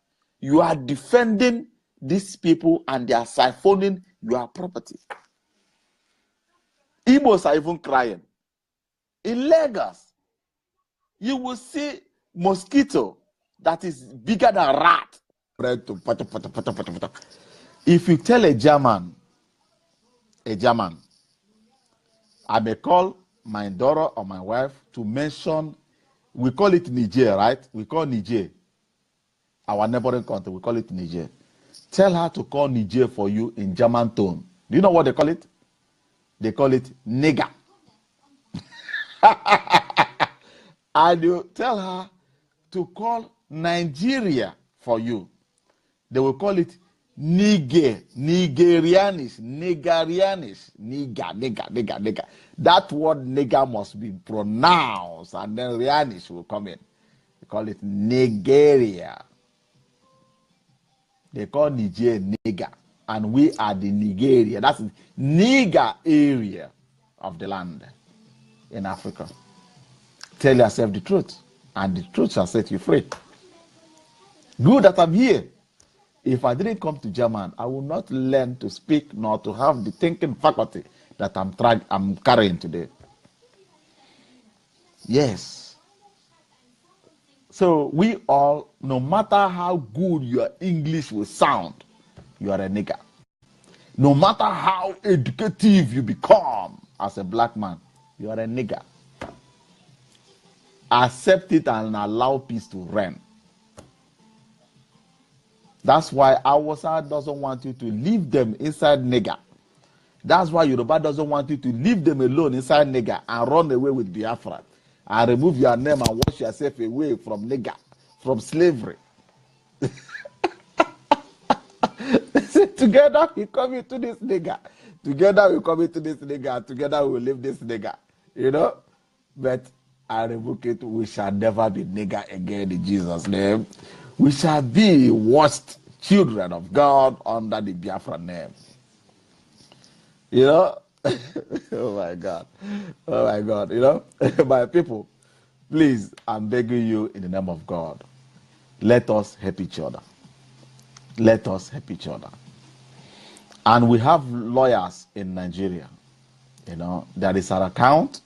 You are defending these people and they are siphoning your property. Igbos are even crying. In Lagos, you will see mosquito that is bigger than rat. If you tell a German, I may call my daughter or my wife to mention, we call it Niger, right? We call Niger. Our neighboring country, we call it Niger. Tell her to call Niger for you in German tone. Do you know what they call it? They call it nigger. And you tell her to call Nigeria for you. They will call it Niger, Nigerianish, nigger. That word nigger must be pronounced and then Rianish will come in. They call it Nigeria. They call Niger nigger, and we are the Nigeria. That's the Niger area of the land in Africa. Tell yourself the truth, and the truth shall set you free. Good that I'm here. If I didn't come to German, I will not learn to speak nor to have the thinking faculty that I'm carrying today. Yes. So we all, no matter how good your English will sound, you are a nigger. No matter how educative you become as a black man, you are a nigger. Accept it and allow peace to reign. That's why Awasa doesn't want you to leave them inside nigger. That's why Yoruba doesn't want you to leave them alone inside nigger and run away with Biafra. And remove your name and wash yourself away from nigger, from slavery. Together we come into this nigger. Together we come into this nigger. Together we will leave this nigger. You know? But I revoke it. We shall never be nigger again in Jesus' name. We shall be washed children of God under the Biafra name. You know? Oh my God. Oh my God. You know? My people, please, I'm begging you in the name of God, let us help each other. Let us help each other. And we have lawyers in Nigeria. You know, there is an account.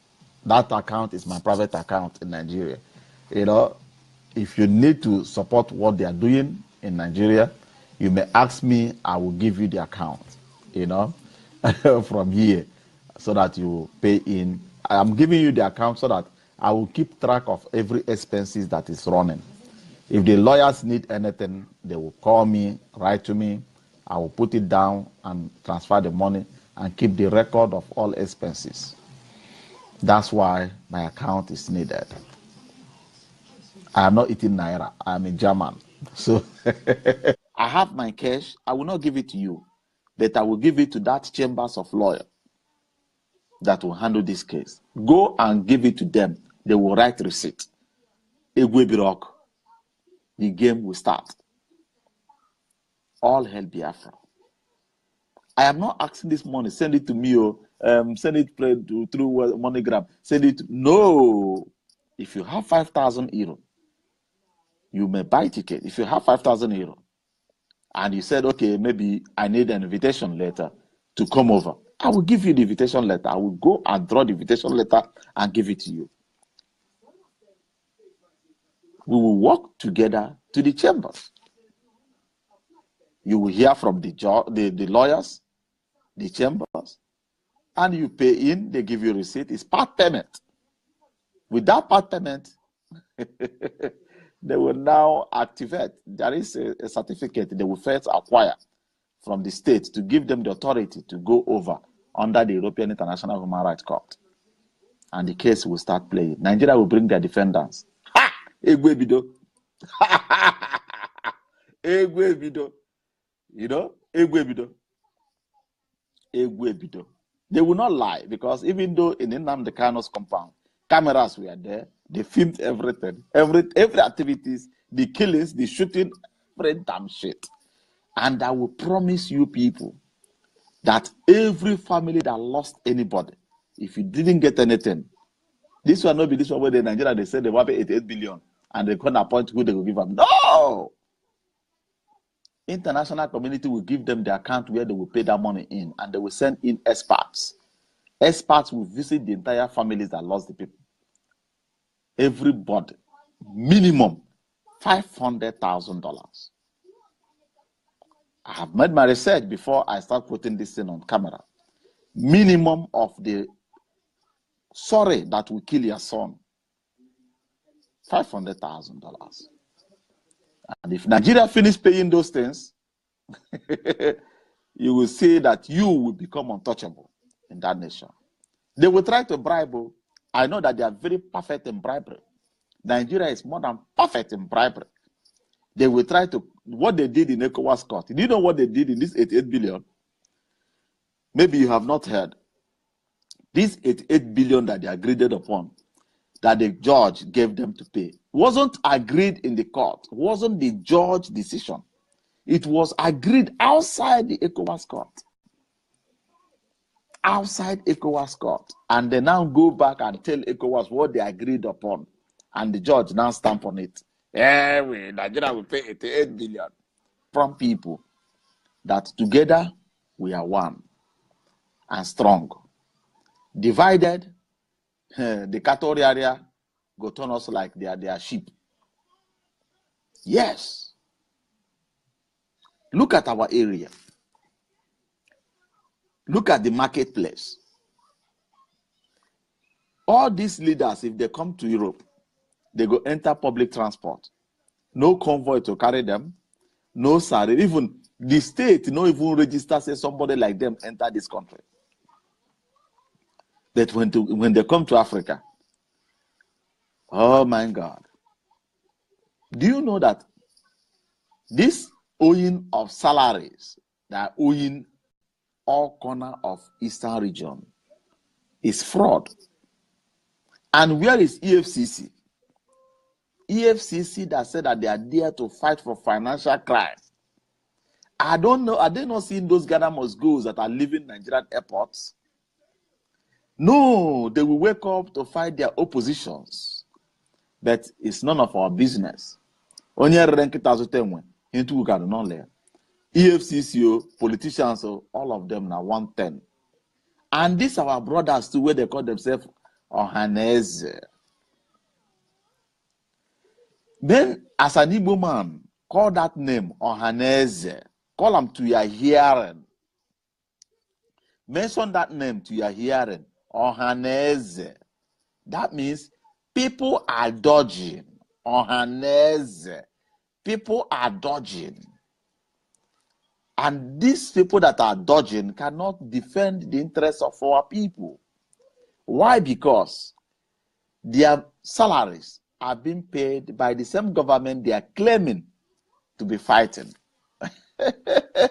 That account is my private account in Nigeria. You know, if you need to support what they are doing in Nigeria, you may ask me, I will give you the account, you know, from here, so that you pay in. I'm giving you the account so that I will keep track of every expenses that is running. If the lawyers need anything, they will call me, write to me. I will put it down and transfer the money and keep the record of all expenses. That's why my account is needed. I am not eating naira. I am a German. So I have my cash. I will not give it to you, but I will give it to that chambers of lawyer that will handle this case. Go and give it to them. They will write receipt. The game will start. All hell Biafra. I am not asking this money. Send it to me or send it through MoneyGram. Send it. No. If you have 5,000 euro, you may buy ticket. If you have 5,000 euro, and you said, okay, maybe I need an invitation letter to come over, I will give you the invitation letter. I will go and draw the invitation letter and give it to you. We will work together to the chambers. You will hear from the lawyers, the chambers, and you pay in, they give you a receipt. It's part payment. With that part payment, they will now activate. There is a certificate they will first acquire from the state to give them the authority to go over under the European International Human Rights Court. And the case will start playing. Nigeria will bring their defendants. Ha! Egwe bido. Egwe bido. You know? Egwe bido. Egwe bido. They will not lie, because even though in Nnamdi Kanu's compound, cameras were there, they filmed everything, every activities, the killings, the shooting, every damn shit. And I will promise you people that every family that lost anybody, if you didn't get anything, this will not be this one where the Nigeria, they said they want to pay 88 billion and they can't appoint who they will give them. No! International community will give them the account where they will pay that money in, and they will send in experts. Experts will visit the entire families that lost the people. Everybody, minimum $500,000. I have made my research before I start putting this thing on camera. Minimum of the sorry that will kill your son, $500,000. And if Nigeria finish paying those things, you will see that you will become untouchable in that nation. They will try to bribe. I know that they are very perfect in bribery. Nigeria is more than perfect in bribery. They will try to, what they did in ECOWAS court. Do you know what they did in this 88 billion? Maybe you have not heard. This 88 billion that they agreed upon, that the judge gave them to pay, wasn't agreed in the court. It wasn't the judge's decision. It was agreed outside the ECOWAS court. Outside ECOWAS court. And they now go back and tell ECOWAS what they agreed upon. And the judge now stamp on it. Yeah, Nigeria will pay 88 billion. From people that together we are one and strong. Divided, the cattle area go turn us like they are sheep. Yes. Look at our area. Look at the marketplace. All these leaders, if they come to Europe, they go enter public transport. No convoy to carry them. No salary. Even the state no even register say somebody like them enter this country. That when they come to Africa, oh my God. Do you know that this owing of salaries that are owing all corner of Eastern region is fraud? And where is EFCC? EFCC that said that they are there to fight for financial crime. I don't know. Are they not seeing those Ghana must goes that are leaving Nigerian airports? No, they will wake up to fight their oppositions. But it's none of our business. Onye renkita zotemwe into Uganda non le. EFCCO, politicians, all of them now 110. And these are our brothers too, where they call themselves Ohaneze. Then, as an Igbo man, call that name Ohaneze. Call them to your hearing. Mention that name to your hearing. Ohaneze. That means people are dodging. Ohaneze. People are dodging. And these people that are dodging cannot defend the interests of our people. Why? Because their salaries are being paid by the same government they are claiming to be fighting.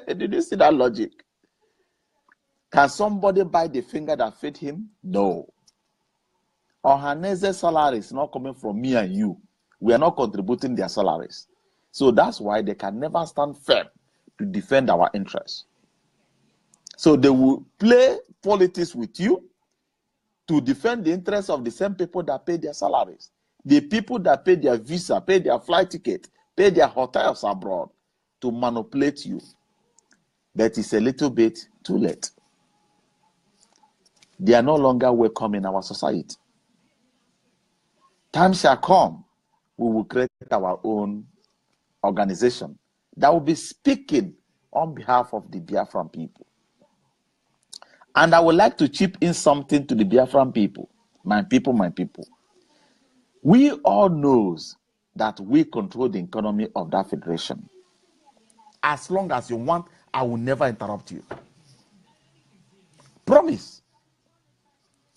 Did you see that logic? Can somebody buy the finger that fed him? No. Ohanese's salary is not coming from me and you. We are not contributing their salaries. So that's why they can never stand firm to defend our interests. So they will play politics with you to defend the interests of the same people that pay their salaries. The people that pay their visa, pay their flight ticket, pay their hotels abroad to manipulate you. But it's a little bit too late. They are no longer welcome in our society. Time shall come, we will create our own organization that will be speaking on behalf of the Biafran people. And I would like to chip in something to the Biafran people. My people, my people. We all knows that we control the economy of that federation. As long as you want, I will never interrupt you. Promise.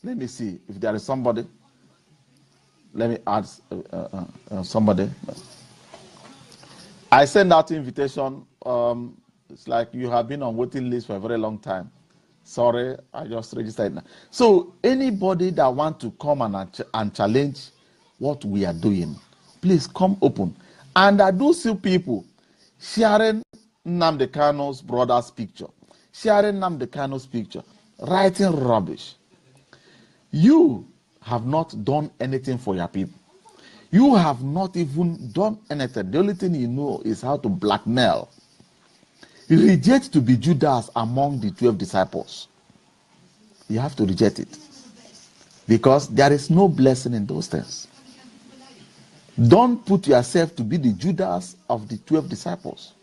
Let me see if there is somebody. Let me ask somebody. I send out invitation. It's like you have been on waiting list for a very long time. Sorry, I just registered now. So anybody that want to come and challenge what we are doing, please come open. And I do see people sharing Nnamdi Kanu's brother's picture, sharing Nnamdi Kanu's picture, writing rubbish. You have not done anything for your people. You have not even done anything. The only thing you know is how to blackmail. You reject to be Judas among the 12 disciples. You have to reject it. Because there is no blessing in those things. Don't put yourself to be the Judas of the 12 disciples.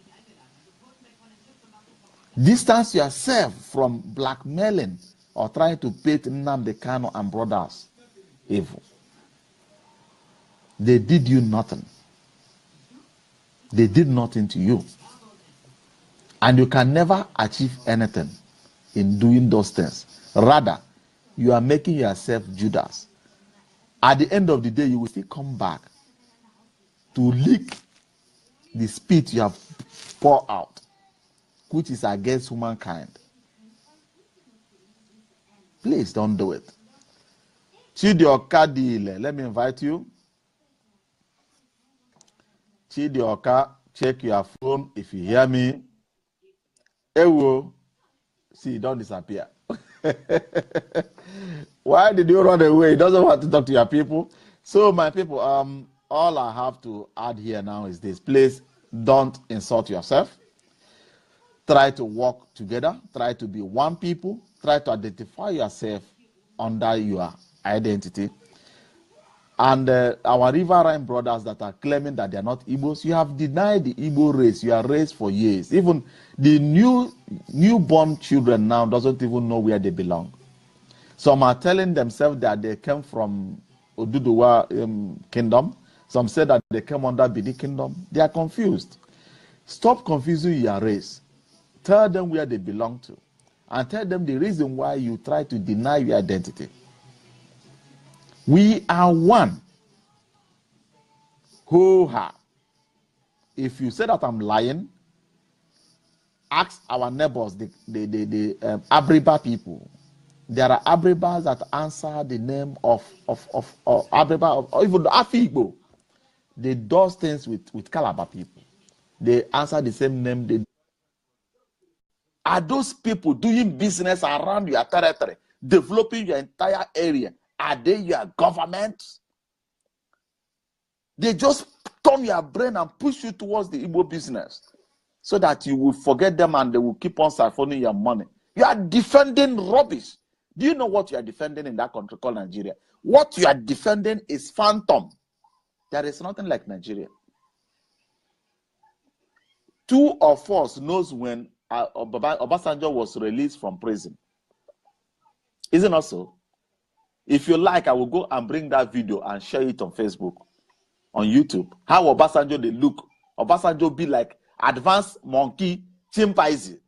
Distance yourself from blackmailing or trying to paint Nnamdi Kanu and brothers evil. They did you nothing. They did nothing to you. And you can never achieve anything in doing those things. Rather, you are making yourself Judas. At the end of the day, you will still come back to lick the spit you have poured out, which is against humankind. Please don't do it. Chidioka Dile, let me invite you. Chidioka, check your phone if you hear me. Ewo, see, don't disappear. Why did you run away? He doesn't want to talk to your people. So, my people, all I have to add here now is this. Please don't insult yourself. Try to work together. Try to be one people. Try to identify yourself under your identity. And our riverine brothers that are claiming that they are not Igbos, you have denied the Igbo race. You are raised for years. Even the newborn children now doesn't even know where they belong. Some are telling themselves that they came from Oduduwa kingdom. Some say that they came under Bidi kingdom. They are confused. Stop confusing your race. Tell them where they belong to. And tell them the reason why you try to deny your identity. We are one. Ho-ha. If you say that I'm lying, ask our neighbors, the Abriba people. There are Abribas that answer the name of Abriba, or even the Igbo. They do things with Calabar people. They answer the same name. Are those people doing business around your territory, developing your entire area? Are they your government? They just turn your brain and push you towards the Igbo business so that you will forget them and they will keep on siphoning your money. You are defending rubbish. Do you know what you are defending in that country called Nigeria? What you are defending is phantom. There is nothing like Nigeria. Two of us knows when Obasanjo was released from prison. Isn't it so? If you like, I will go and bring that video and share it on Facebook, on YouTube. How Obasanjo they look. Obasanjo be like advanced monkey chimpanzee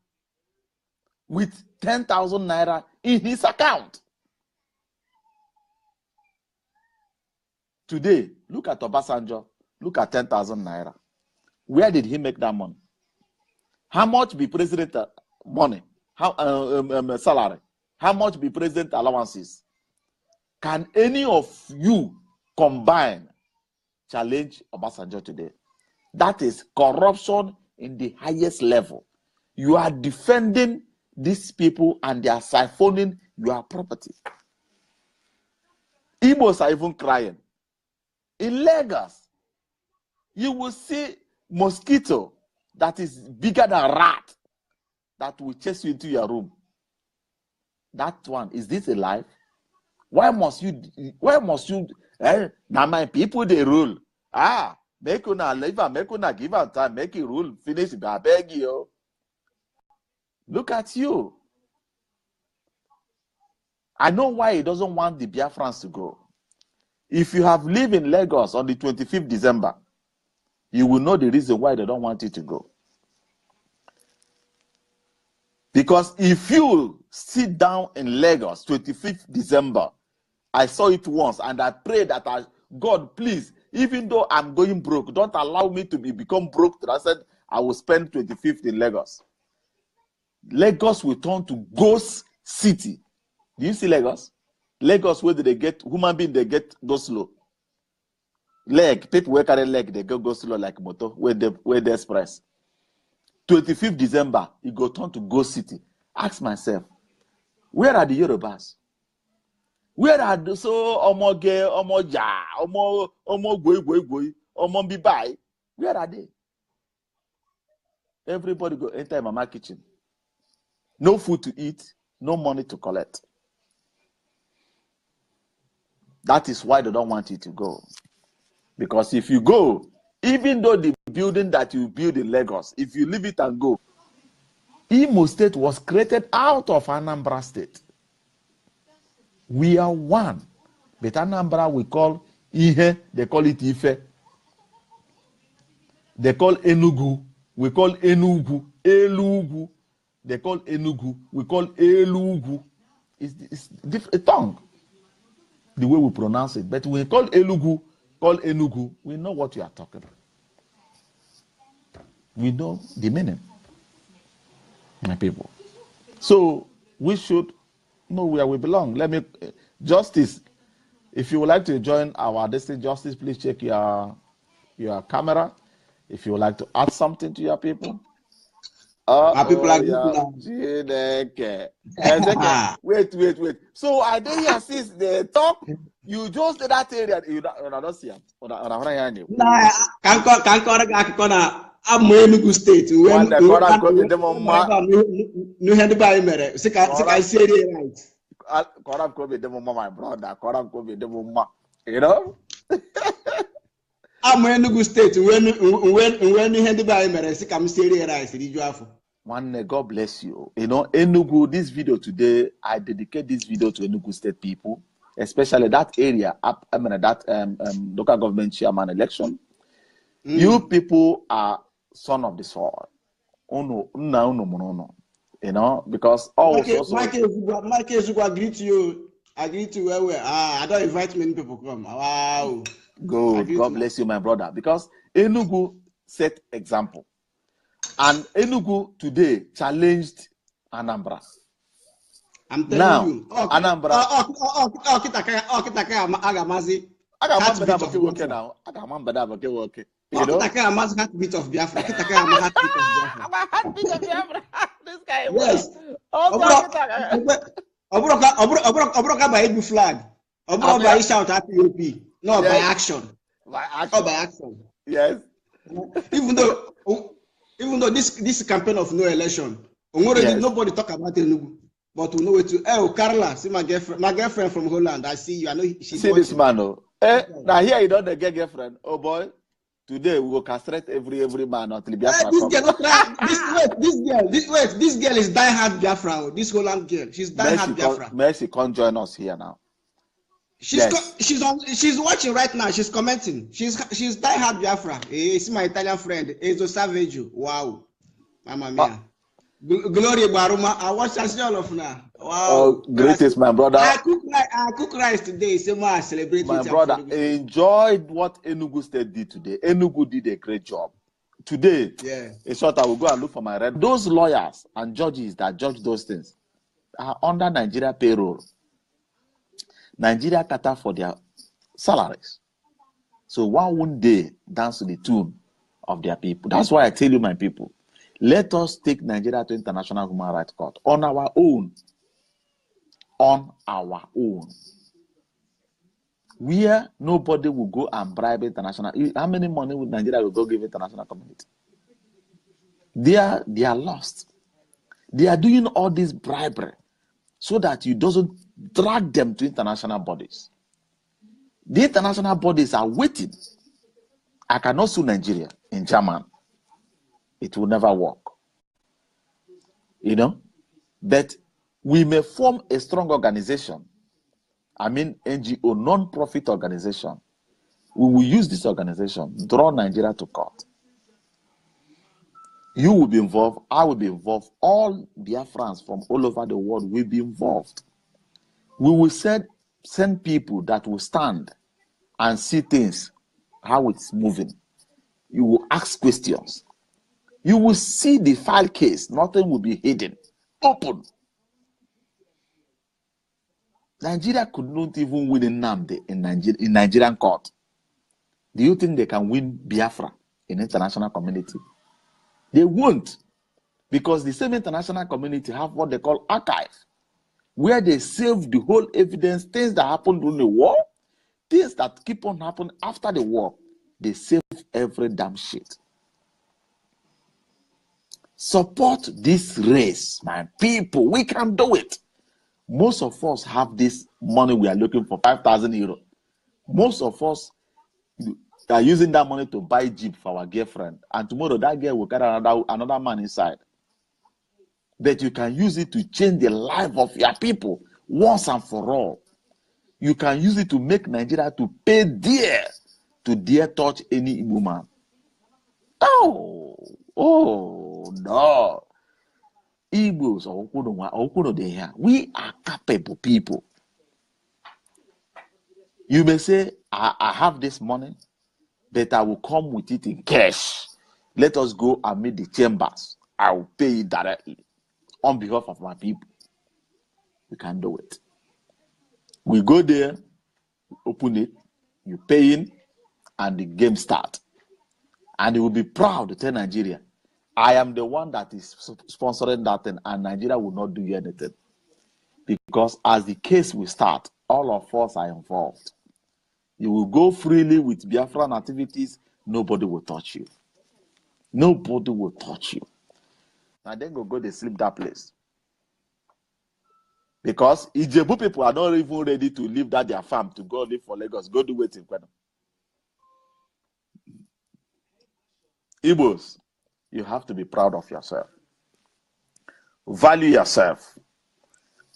with 10,000 naira in his account. Today, look at Obasanjo. Look at 10,000 naira. Where did he make that money? How much be president money? How salary? How much be president allowances? Can any of you combine challenge Obasanjo today? That is corruption in the highest level. You are defending these people and they are siphoning your property. Igbos are even crying. In Lagos, you will see mosquito that is bigger than rat that will chase you into your room. That one, is this a life? Why must you, now my people, they rule. Make una live and make una give am time, make it rule, finish, I beg you. Look at you. I know why he doesn't want the Biafrans to go. If you have lived in Lagos on the 25th December, you will know the reason why they don't want you to go. Because if you sit down in Lagos, 25th December, I saw it once and I prayed that God, please, even though I'm going broke, don't allow me to become broke. I said I will spend 25th in Lagos. Lagos will turn to ghost city. Do you see Lagos? Lagos, where do they get human being? They get go slow. Leg people where carry leg, they go slow like motor. Where they express. 25th December, it go turn to ghost city. Ask myself, where are the Yorubas? Where are the omo ge, omo ja, omo goi, omo bibai? Where are they? Everybody go enter mama kitchen. No food to eat, no money to collect. That is why they don't want you to go. Because if you go, even though the building that you build in Lagos, if you leave it and go, Imo State was created out of Anambra State. We are one. But Anambra we call Ihe, they call it Ife. They call Enugu, we call Enugu, Elugu. They call Enugu, we call Elugu. It's different tongue, the way we pronounce it. But when we call Elugu, call Enugu, we know what you are talking about. We know the meaning, my people. So we should know where we belong. Let me, Justice, if you would like to join our District Justice, please check your camera. If you would like to add something to your people. People like Wait. So I didn't hear since they talk. You just did that area. You don't see it. I'm Enugu State. When my brother, you know. I'm Enugu State. When you had by Mercy, come stay rice. Did you have one? God bless you. You know, Enugu. This video today, I dedicate this video to Enugu State people, especially that area. I mean that local government chairman election. You people are son of the soil. You know, because Mike agree to you. Agree to where I don't invite many people come. Wow. Good. God bless you, my brother. Because Enugu set example. And Enugu today challenged Anambra. I'm telling now, you. Anambra. You know? Heartbeat of Biafra. this guy. Yes. Also, Obroka by Igbo flag. Obroka by shout at POP. No, by action. By action. Oh, by action. Yes. Even though this campaign of no election, nobody talk about Enugu. But we know it to. Oh, Carla, see my girlfriend from Holland. I see you. I know she's see this man. Oh. Now here you don't get girlfriend. Oh boy. Today we will castrate every man until Biafra this girl is die-hard Biafra. This Holland girl, she's die-hard Biafra. Mercy, come join us here now. She's watching right now. She's commenting. She's die-hard Biafra. See my Italian friend, Ezo Savage. Wow, Mamma mia. Glory Baruma. I watch all of now. Wow. Oh, greatest, my brother. I cook rice today. So I celebrate. My brother, enjoyed what Enugu State did today. Enugu did a great job. Today, in short, I will go and look for my red. Those lawyers and judges that judge those things are under Nigeria payroll. Nigeria cater for their salaries. So why wouldn't they dance to the tune of their people? That's why I tell you, my people, let us take Nigeria to International Human Rights Court on our own. On our own. Where nobody will go and bribe international. How many money would Nigeria will go give international community? They are lost. They are doing all this bribery so that you doesn't drag them to international bodies. The international bodies are waiting. I cannot sue Nigeria in German. It will never work. You know? But we may form a strong organization. I mean NGO, non-profit organization. We will use this organization, draw Nigeria to court. You will be involved, I will be involved, all Biafrans from all over the world will be involved. We will send people that will stand and see things, how it's moving. You will ask questions. You will see the file case. Nothing will be hidden. Open. Nigeria could not even win in Nnamdi in Nigerian court. Do you think they can win Biafra in international community? They won't. Because the same international community have what they call archive, where they save the whole evidence, things that happened during the war, things that keep on happening after the war. They save every damn shit. Support this race, my people. We can do it. Most of us have this money we are looking for, 5,000 euros. Most of us are using that money to buy Jeep for our girlfriend. And tomorrow that girl will carry another man inside. But you can use it to change the life of your people once and for all. You can use it to make Nigeria to pay dear to dare touch any woman. Oh no. Igbos or we are capable people. You may say, I have this money, but I will come with it in cash. Let us go and meet the chambers. I will pay it directly on behalf of my people. We can do it. We go there, open it, you pay in, and the game starts. And you will be proud to tell Nigeria, I am the one that is sponsoring that thing, and Nigeria will not do anything. Because as the case will start, all of us are involved. You will go freely with Biafran activities, nobody will touch you. Nobody will touch you. And then go to sleep that place. Because Ijebu people are not even ready to leave that their farm to go live for Lagos. Go do it in Kweno. Igbos, you have to be proud of yourself. Value yourself.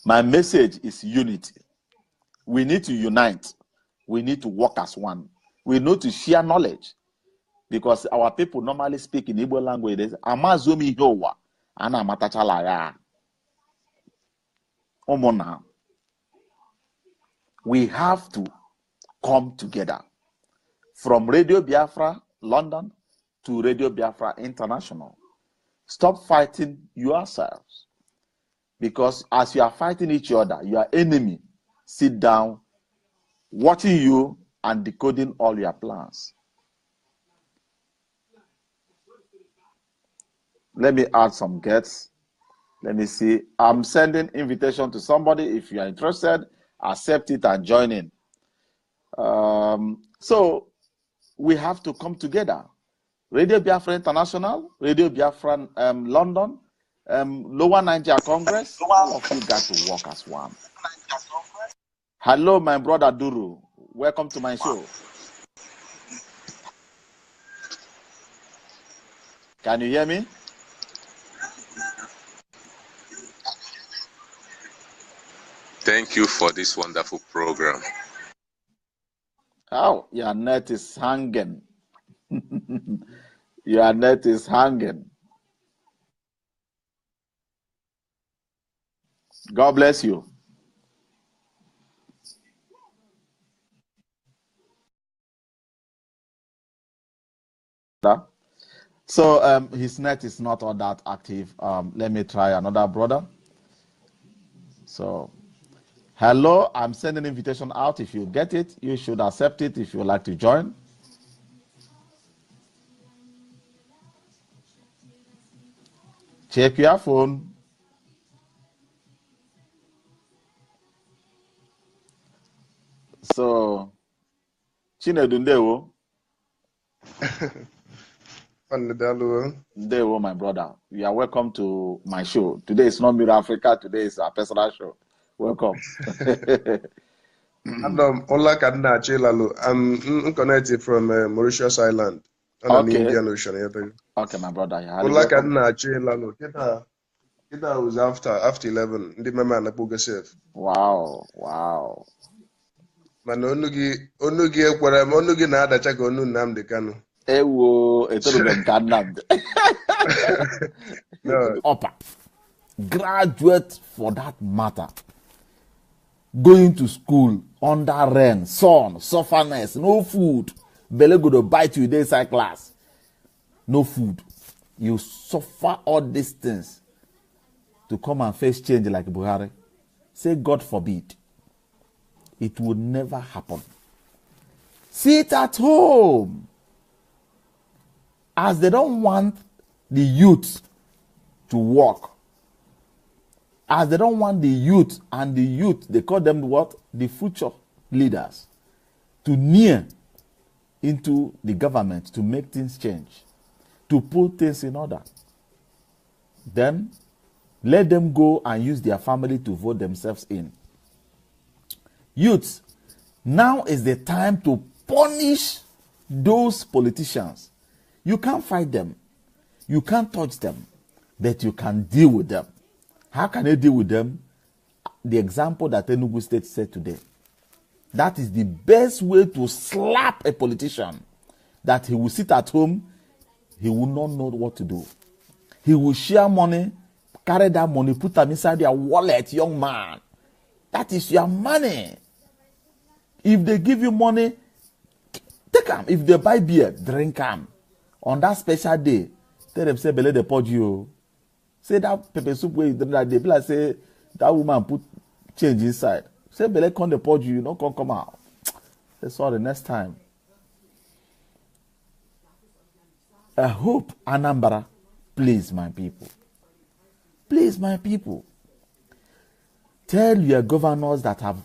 My message is unity. We need to unite. We need to work as one. We need to share knowledge. Because our people normally speak in Igbo language. Amazomi Yowa. Ana matachala ya. Omona. We have to come together. From Radio Biafra, London, to Radio Biafra International. Stop fighting yourselves. Because as you are fighting each other, your enemy sit down, watching you and decoding all your plans. Let me add some gets. Let me see. I'm sending invitation to somebody. If you are interested, accept it and join in. So we have to come together. Radio Biafra International, Radio Biafra London, Lower Nigeria Congress, all of you got to work as one. Hello, my brother Duru. Welcome to my show. Can you hear me? Thank you for this wonderful program. Oh, your net is hanging. Your net is hanging. God bless you. So his net is not all that active. Let me try another brother. So hello, I'm sending an invitation out. If you get it, you should accept it if you would like to join. Check your phone. So, Chinedu Ndewo. Ndewo, my brother. You are welcome to my show. Today is not Mirror Africa. Today is our personal show. Welcome. I'm connected from Mauritius Island on the Indian Ocean. Okay, my brother. That was after 11. The man safe. Wow, wow. Man, onugi na adacha ka onu Nnamdi Kanu. Ewo, etolube nka Nnamdi. Upper. Graduate for that matter. Going to school under rain, sun, sufferness, no food. Bele go to bite you inside class. No food. You suffer all these things to come and face change like Buhari. Say God forbid. It would never happen. Sit at home. As they don't want the youth to work. As they don't want the youth, and the youth, they call them what? The future leaders. To near into the government to make things change. To put things in order. Then, let them go and use their family to vote themselves in. Youths, now is the time to punish those politicians. You can't fight them. You can't touch them. But you can deal with them. How can you deal with them? The example that Enugu State said today. That is the best way to slap a politician. That he will sit at home, he will not know what to do. He will share money, carry that money, put them inside their wallet, young man. That is your money. If they give you money, take them. If they buy beer, drink them. On that special day, tell them, say, Bele de pod you. Say that pepper soup where you drink that day. Be like, say, that woman put change inside. Say, Bele come the pod you, not come out. Say, sorry, next time. I hope Anambra, please, my people. Please, my people. Tell your governors that have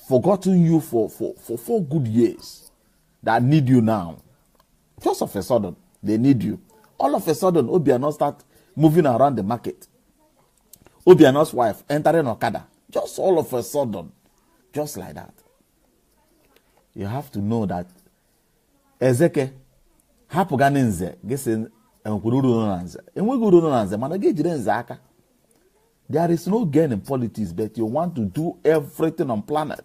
forgotten you for 4 good years that need you now. Just of a sudden, they need you. All of a sudden, Obiano start moving around the market. Obiano's wife entering Okada. Just all of a sudden. Just like that. You have to know that Ezeke hapugani nze gese enkwururu no nanze. Enweguru no nanze mana gejire nze aka. There is no gain in politics, but you want to do everything on planet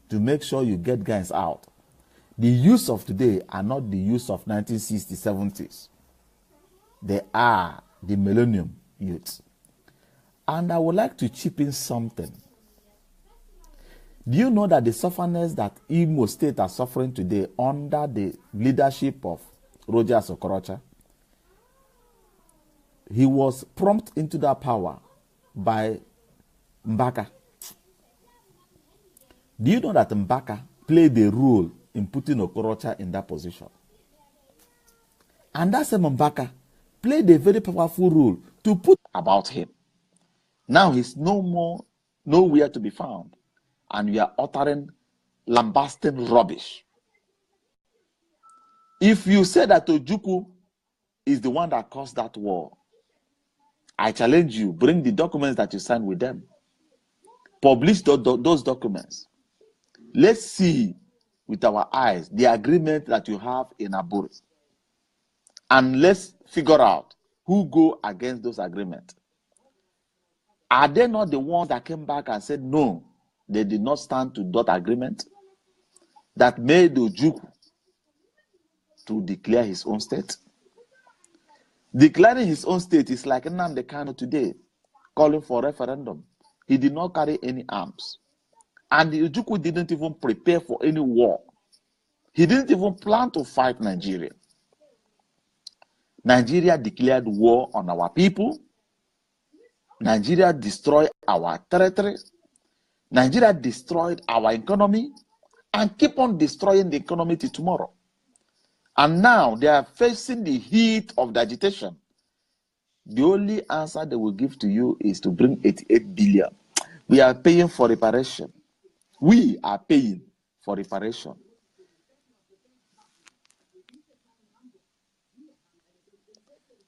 to make sure you get guys out. The youth of today are not the youth of 1960s, 70s. They are the millennium youths. And I would like to chip in something. Do you know that the sufferness that Imo State are suffering today under the leadership of Roger Okorocha? He was prompted into that power by Mbaka. Do you know that Mbaka played a role in putting Okorocha in that position? And that same Mbaka played a very powerful role to put about him. Now he's nowhere to be found. And you are uttering lambasting rubbish. If you say that Ojukwu is the one that caused that war, I challenge you, bring the documents that you signed with them. Publish those documents. Let's see with our eyes the agreement that you have in Aburi. And let's figure out who go against those agreements. Are they not the ones that came back and said, no, they did not stand to that agreement that made Ojukwu to declare his own state? Declaring his own state is like Nnamdi Kanu today, calling for referendum. He did not carry any arms. And the Ojukwu didn't even prepare for any war. He didn't even plan to fight Nigeria. Nigeria declared war on our people. Nigeria destroyed our territory. Nigeria destroyed our economy and keep on destroying the economy till tomorrow. And now they are facing the heat of the agitation. The only answer they will give to you is to bring 88 billion. We are paying for reparation. We are paying for reparation.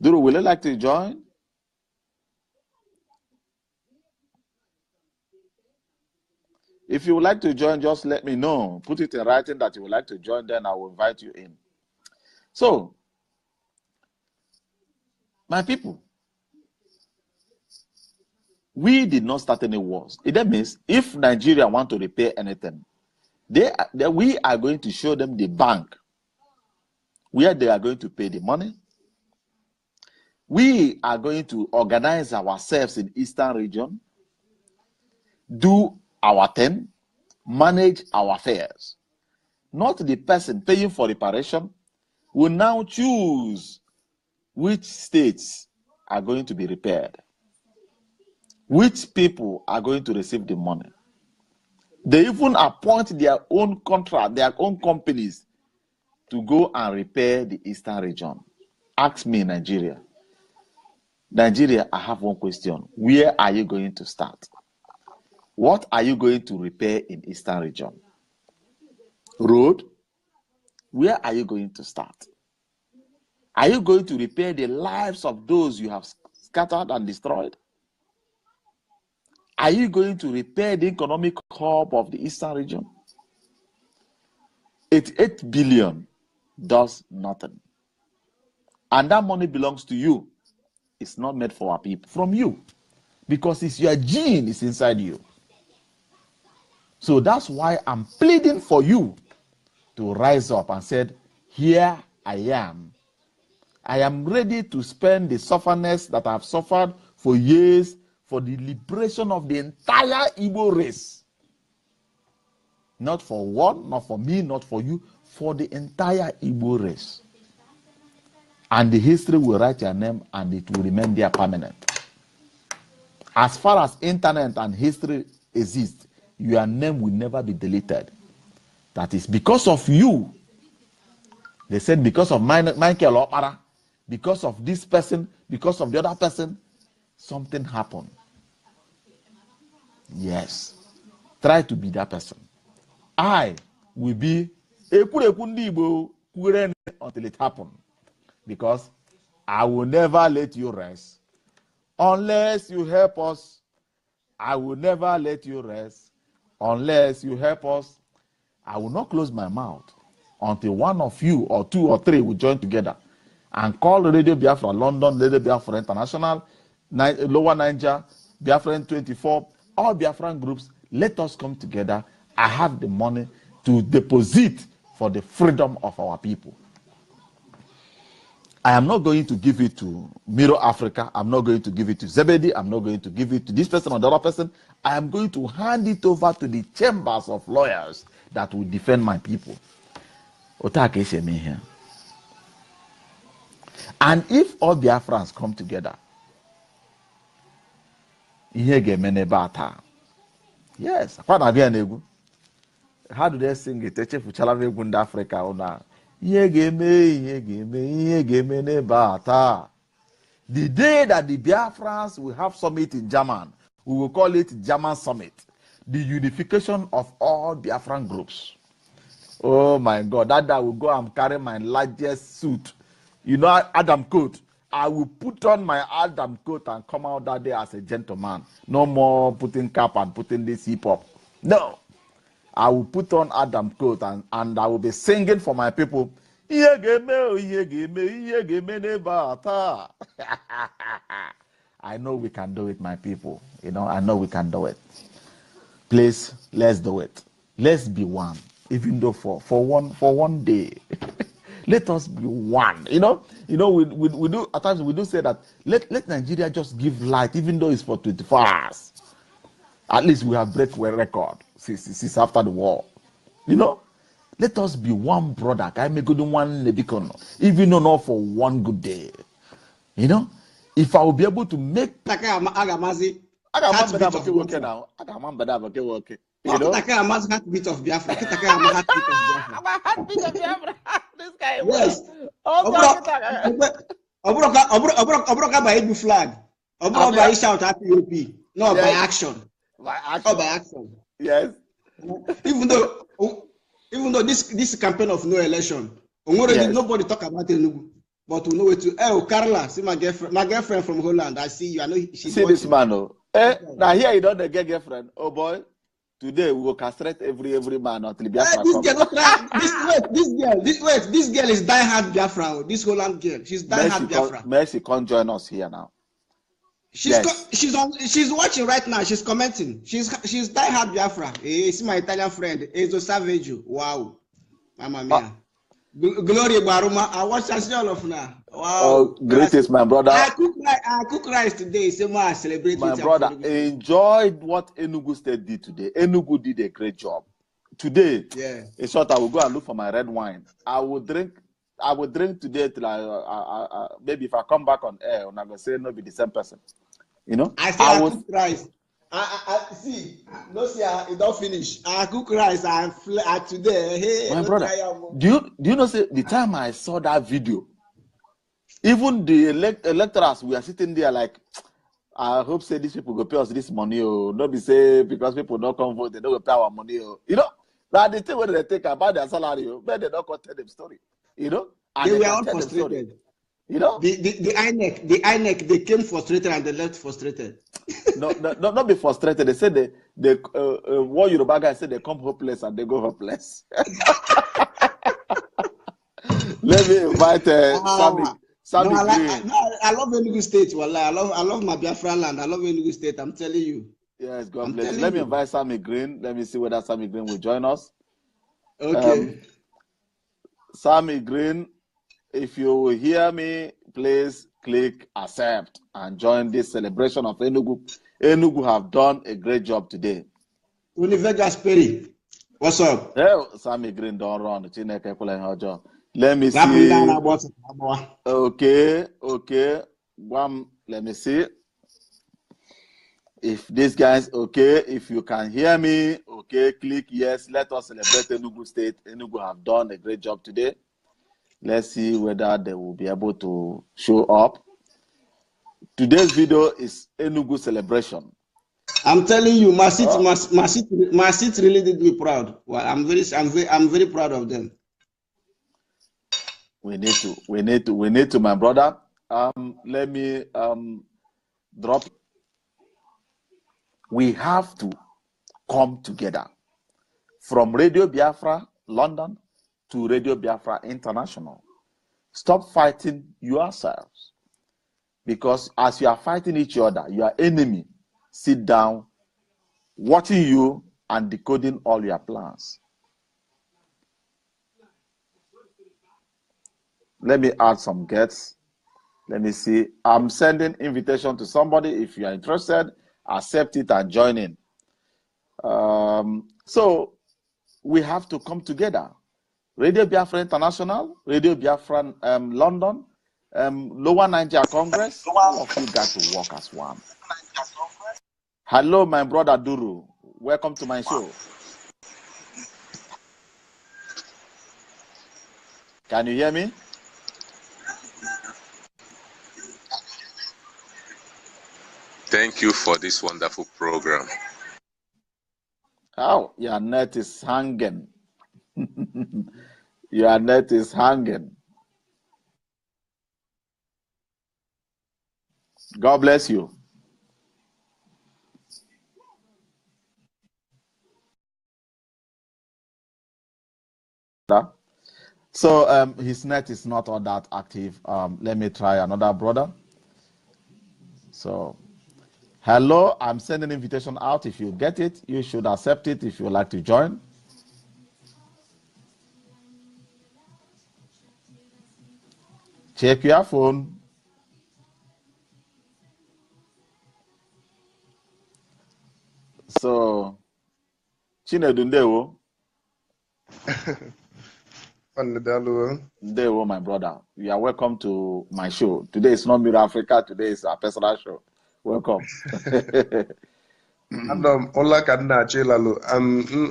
Duru, will you like to join? If you would like to join, just let me know. Put it in writing that you would like to join, then I will invite you in. So, my people, we did not start any wars. That means if Nigeria want to repair anything, we are going to show them the bank where they are going to pay the money. We are going to organize ourselves in Eastern region, do our thing, manage our affairs. Not the person paying for reparation will now choose which states are going to be repaired, which people are going to receive the money. They even appoint their own contract, their own companies to go and repair the Eastern region. Ask me, Nigeria. Nigeria, I have one question. Where are you going to start? What are you going to repair in Eastern region? Road? Where are you going to start? Are you going to repair the lives of those you have scattered and destroyed? Are you going to repair the economic hub of the Eastern region? 88 billion does nothing. And that money belongs to you. It's not made for our people, from you. Because it's your gene is inside you. So that's why I'm pleading for you to rise up and said, here I am. I am ready to spend the sufferness that I've suffered for years for the liberation of the entire Igbo race. Not for one, not for me, not for you, for the entire Igbo race. And the history will write your name and it will remain there permanent. As far as internet and history exist, your name will never be deleted. That is because of you. They said because of Michael Opara, because of this person, because of the other person, something happened. Yes. Try to be that person. I will be until it happens. Because I will never let you rest. Unless you help us, I will never let you rest. Unless you help us, I will not close my mouth until one of you or two or three will join together and call Radio Biafra London, Radio Biafra International, Lower Niger, Biafran 24, all Biafran groups. Let us come together. I have the money to deposit for the freedom of our people. I am not going to give it to Miro Africa. I'm not going to give it to Zebedi. I'm not going to give it to this person or the other person. I am going to hand it over to the chambers of lawyers that will defend my people. Here. And if all Biafrans come together, yes, how do they sing it? Africa. The day that the Biafrans will have summit in German We will call it German Summit, the unification of all Biafran groups. Oh my God, that day I will go and carry my largest suit. You know, Adam coat. I will put on my Adam coat and come out that day as a gentleman. No more putting cap and putting this hip hop. No. I will put on Adam coat and I will be singing for my people. I know we can do it, my people. You know, I know we can do it. Please, let's do it. Let's be one, even though for one day. Let us be one. We do at times we do say that let Nigeria just give light, even though it's for 24 hours. At least we have break a record since after the war. Let us be one brother. I may go to one Nebikono, even though not for one good day. If I will be able to make Heartbeat of Biafra. Heartbeat of Biafra. This guy. Yes. Obroka by Igbo flag. Obroka by shout IPOB. No, by action. By action. Oh, by action. Yes. Even though this campaign of no election, nobody talk about Enugu. But we know it to. Oh, Carla, see my girlfriend from Holland. I see you. I know she's see watching. This man. Oh. Now here you don't get girlfriend. Oh boy, today we will castrate every man until Biafra this girl is diehard Biafra. This Holland girl, she's diehard Biafra. Mercy can't join us here now. She's watching right now. She's commenting. She's diehard Biafra. See my Italian friend, Ezo Savage. Wow, Mamma mia. Glory Baruma. I watch all of now. Wow. Oh, greatest, my brother. I cook rice today. So I celebrate. My brother, enjoyed what Enugu State did today. Enugu did a great job. Today, in short, I will go and look for my red wine. I will drink today till maybe if I come back on air, I'm gonna say no be the same person. I cook rice. I see. No, see, it don't finish. I cook rice. I today. Hey, my brother, do you know? Say the time I saw that video, even the electors we are sitting there like, I hope say these people go pay us this money. Oh, don't be say because people don't come vote, they don't pay our money. Oh, now the thing when they take about their salary, but they don't tell them story. And they were all frustrated. The INEC, they came frustrated and they left frustrated. not be frustrated. They said they what Yoruba guys said they come hopeless and they go hopeless. Let me invite Sammy Green. I love Enugu State. Wallah, I love my Biafra land. I love Enugu State. I'm telling you. Yes, God bless. Let me invite Sammy Green. Let me see whether Sammy Green will join us. Okay. Sammy Green, if you will hear me, please click accept and join this celebration of Enugu. Enugu have done a great job today. Univegas Perry, what's up? Hey, Sammy Green don't run. Let me see. Okay. Let me see. If these guys, okay, if you can hear me, okay, click yes. Let us celebrate Enugu State. Enugu have done a great job today. Let's see whether they will be able to show up. Today's video is Enugu celebration. I'm telling you, my city really did me proud. Well, I'm very proud of them. We need to, my brother. Let me drop. We have to come together from Radio Biafra London to Radio Biafra International. Stop fighting yourselves, because as you are fighting each other, your enemy sit down watching you and decoding all your plans. Let me add some guests. Let me see. I'm sending invitation to somebody. If you are interested, accept it and join in. So we have to come together. Radio Biafra International, Radio Biafra London, Lower Nigeria Congress, all of you got to work as one. Hello, my brother Duru. Welcome to my show. Can you hear me? Thank Thank you for this wonderful program. Oh, your net is hanging. Your net is hanging. God bless you. So his net is not all that active. Let me try another brother. So, hello, I'm sending an invitation out. If you get it, you should accept it if you would like to join. Check your phone. So, Chinedu Ndewo. Ndewo, my brother. You are welcome to my show. Today is not Mirror Africa. Today is our personal show. Welcome. I'm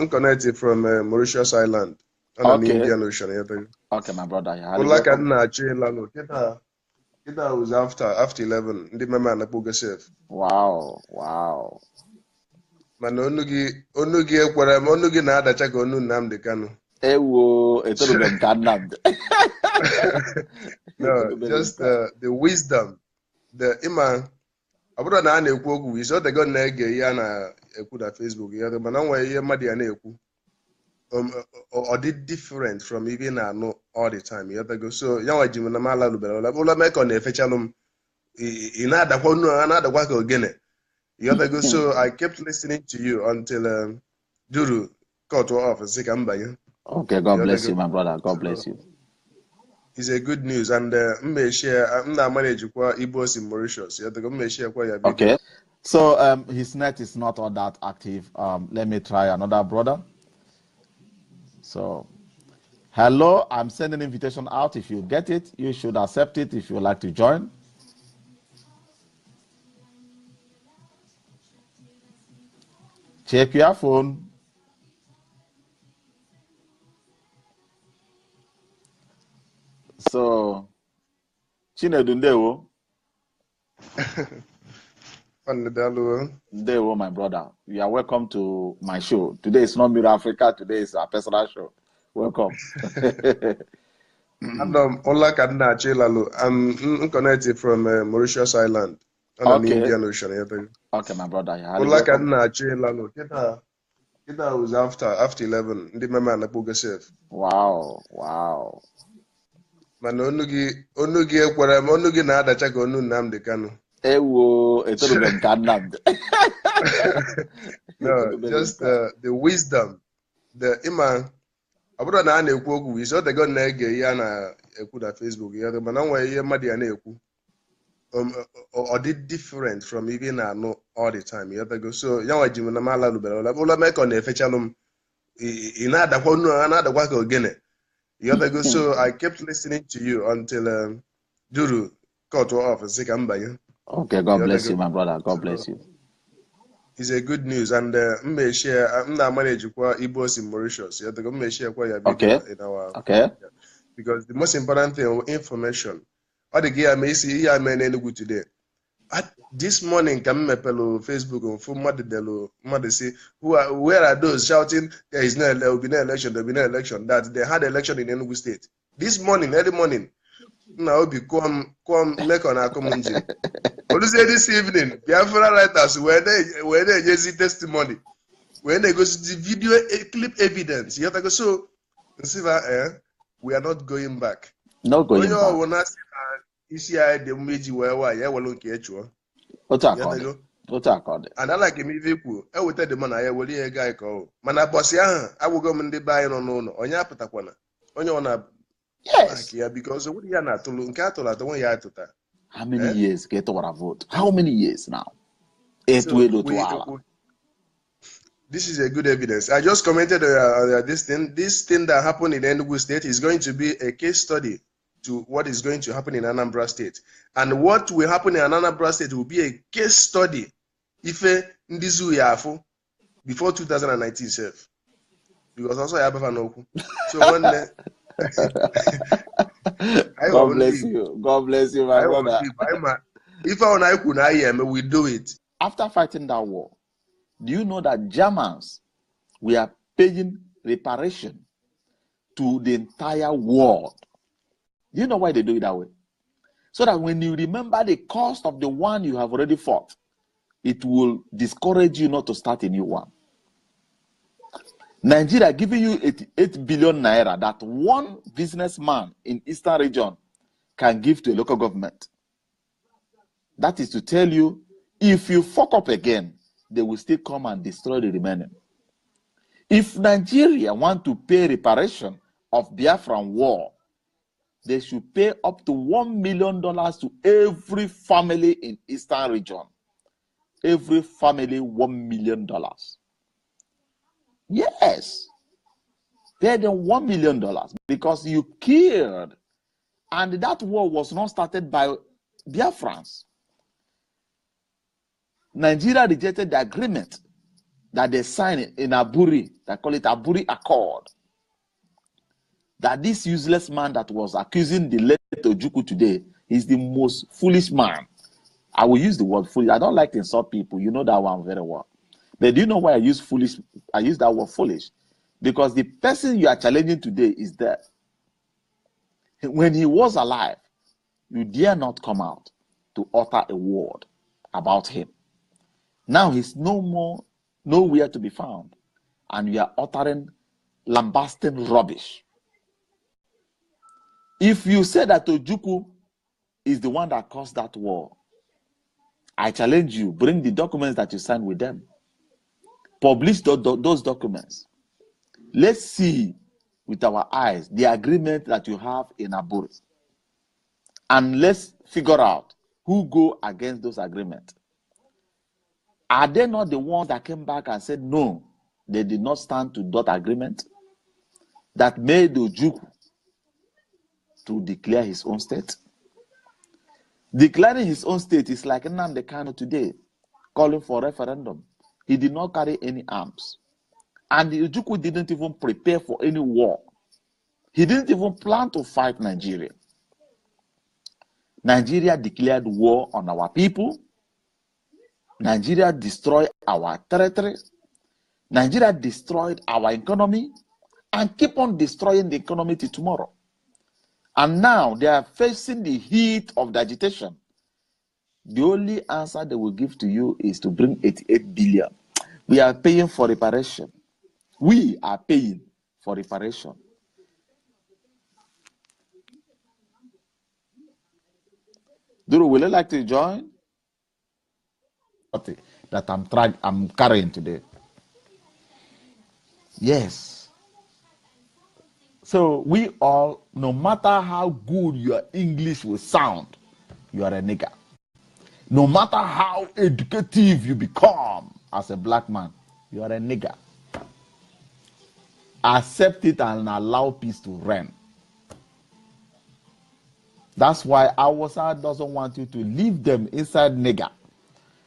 connected from Mauritius Island on the Indian Ocean. Okay, my brother. It was after 11. The mama safe. Wow, wow. Man, onugi na adacha ka onu Nnamdi Kanu. Ewo, No, just the wisdom, the iman. Abụrụ na a na-ekwu okwu isi ọ dego na-ege ihe na-ekwu na Facebook ya mana nwere ihe mmadụ ya na-ekwu ọ dị different from ihe na-anụ all the time ya dego so ya nwa ji m na m ala lubere ụlọ mee ka ọ na-efechalụ m ị na-adakwa onu ha na-adakwa ka ogene ya dego so I kept listening to you until Duru cut off sị ka m banye. Okay, God bless you, my brother. God bless you. It's a good news, and I'm manage igbos in Mauritius. Okay, so his net is not all that active. Let me try another brother. So, hello, I'm sending an invitation out. If you get it, you should accept it if you would like to join. Check your phone. So, Chinedu Ndewo. Ndewo, my brother. You are welcome to my show. Today is not Mirror Africa. Today is our personal show. Welcome. I'm connected from Mauritius Island on the Indian Ocean. Okay, my brother. It was after 11. The mama safe. Wow, wow. Man, onugi na adacha ka onu Nnamdi Kanu. Ewo, No, just the wisdom, the iman. Abụrụ na a na-ekwu okwu isi ọ dego na-ege ihe na-ekwu na Facebook ya mana nwere ihe mmadụ ya na-ekwu ọ dị different from ihe na-anụ all the time ya dego so ya nwa ji m na m ala lubere ụlọ mee ka ọ na-efechalụ m ị na-adakwa onu ha na-adakwa ka ogene. So I kept listening to you until Duru cut off and say Kambaya. Okay, God bless you, my brother. God bless you. It's a good news, and I'm manage igbos in Mauritius. Okay. In our, okay. Because the most important thing, information. All the gear may see here in Enugu today. This morning, Facebook and say, where are those shouting there will be no election, there will be no election, that they had election in Enugu State. This morning, early morning, now come make on our community. What say this evening? Biafra writers when they use testimony, when they go to the video clip evidence, you have to go so we are not going back. No going back. Isi ya de meji wewa ya welu nke echuo. Otu akọdị. And I like him if you eweta de mana ya weli ego anyị ka ọ. Mana boss ahụ agwụgo m ndị be anyị nọ n'ụlọ. Onye apụtakwana. Onye ọ na yes ya because what ya na atụlụ nke atụlụ atụ ya atụta. How many years get to vote? How many years now? This is a good evidence. I just commented this thing that happened in Enugu State is going to be a case study to what is going to happen in Anambra State. And what will happen in Anambra State will be a case study if Ndizu Yafu before 2019 self. Because also I have no. So one God bless you. God bless you, my brother. If I could, we do it. after fighting that war, do you know that Germans were paying reparation to the entire world? Do you know why they do it that way? So that when you remember the cost of the one you have already fought, it will discourage you not to start a new one. Nigeria giving you 88 billion naira that one businessman in Eastern region can give to a local government. That is to tell you, if you fuck up again, they will still come and destroy the remaining. If Nigeria want to pay reparation of Biafran war, they should pay up to $1 million to every family in Eastern region. Every family, $1 million. Yes. Pay them $1 million because you killed. And that war was not started by Biafrans. Nigeria rejected the agreement that they signed in Aburi. They call it Aburi Accord. That this useless man that was accusing the late Ojukwu today is the most foolish man. I will use the word foolish. I don't like to insult people. You know that one very well. But do you know why I use foolish? I use that word foolish. Because the person you are challenging today is dead. When he was alive, you dare not come out to utter a word about him. Now he's nowhere to be found. And you are uttering lambasting rubbish. If you say that Ojukwu is the one that caused that war, I challenge you, bring the documents that you signed with them. Publish those documents. Let's see with our eyes the agreement that you have in Aburi. And let's figure out who go against those agreements. Are they not the ones that came back and said, no, they did not stand to that agreement that made Ojukwu to declare his own state? Declaring his own state is like Nnamdi Kanu today, calling for referendum. He did not carry any arms. And the Ojukwu didn't even prepare for any war. He didn't even plan to fight Nigeria. Nigeria declared war on our people. Nigeria destroyed our territory. Nigeria destroyed our economy and keep on destroying the economy till tomorrow. And now they are facing the heat of the agitation. The only answer they will give to you is to bring 88 billion. We are paying for reparation. We are paying for reparation. Duru, will you like to join? That I'm carrying today. Yes. So we all, no matter how good your English will sound, you are a nigger. No matter how educative you become as a black man, you are a nigger. Accept it and allow peace to reign. That's why Awasa doesn't want you to leave them inside nigger.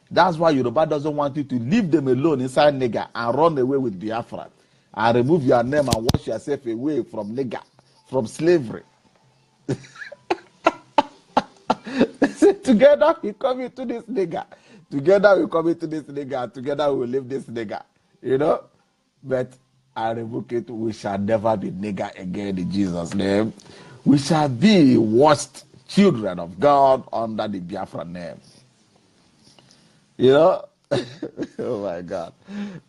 That's why Yoruba doesn't want you to leave them alone inside nigger and run away with Biafra and remove your name and wash yourself away from nigger, from slavery. Together we come into this nigger. Together we come into this nigger. Together we leave this nigger. You know? But I revoke it. We shall never be nigger again in Jesus' name. We shall be washed children of God under the Biafra name. You know? Oh my God.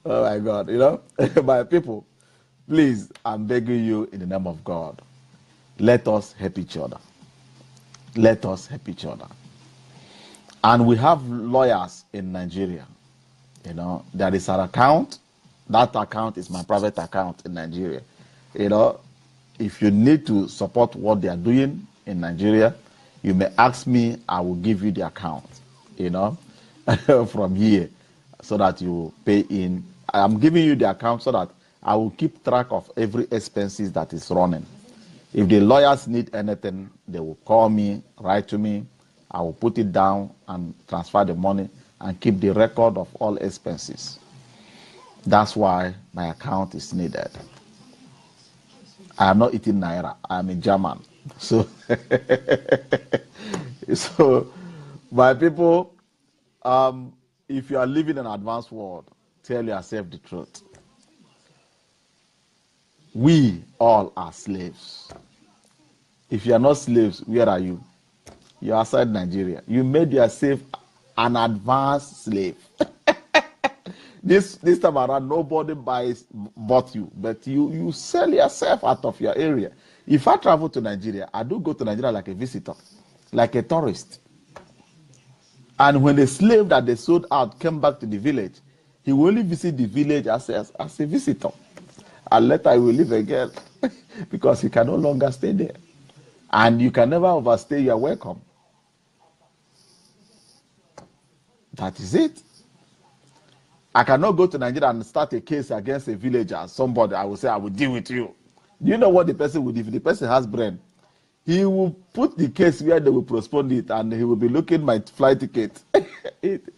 Oh my God. You know? My people, please, I'm begging you in the name of God, let us help each other. Let us help each other. And we have lawyers in Nigeria. You know, there is an account. That account is my private account in Nigeria. You know, if you need to support what they are doing in Nigeria, you may ask me, I will give you the account, you know, from here, so that you pay in. I'm giving you the account so that I will keep track of every expenses that is running. If the lawyers need anything, they will call me, write to me. I will put it down and transfer the money and keep the record of all expenses. That's why my account is needed. I am not eating Naira. I am a German. So, so my people, If you are living in an advanced world, tell yourself the truth. We all are slaves. If you are not slaves, where are you? You are outside Nigeria. You made yourself an advanced slave. This time around, nobody bought you, but you sell yourself out of your area. If I travel to Nigeria, I do go to Nigeria like a visitor, like a tourist. And when the slave that they sold out came back to the village, he will only visit the village as a visitor. And later he will leave again because he can no longer stay there. And you can never overstay your welcome. That is it. I cannot go to Nigeria and start a case against a villager. Somebody, I will say, I will deal with you. Do you know what the person will do? If the person has brain, he will put the case where they will postpone it and he will be looking my flight ticket.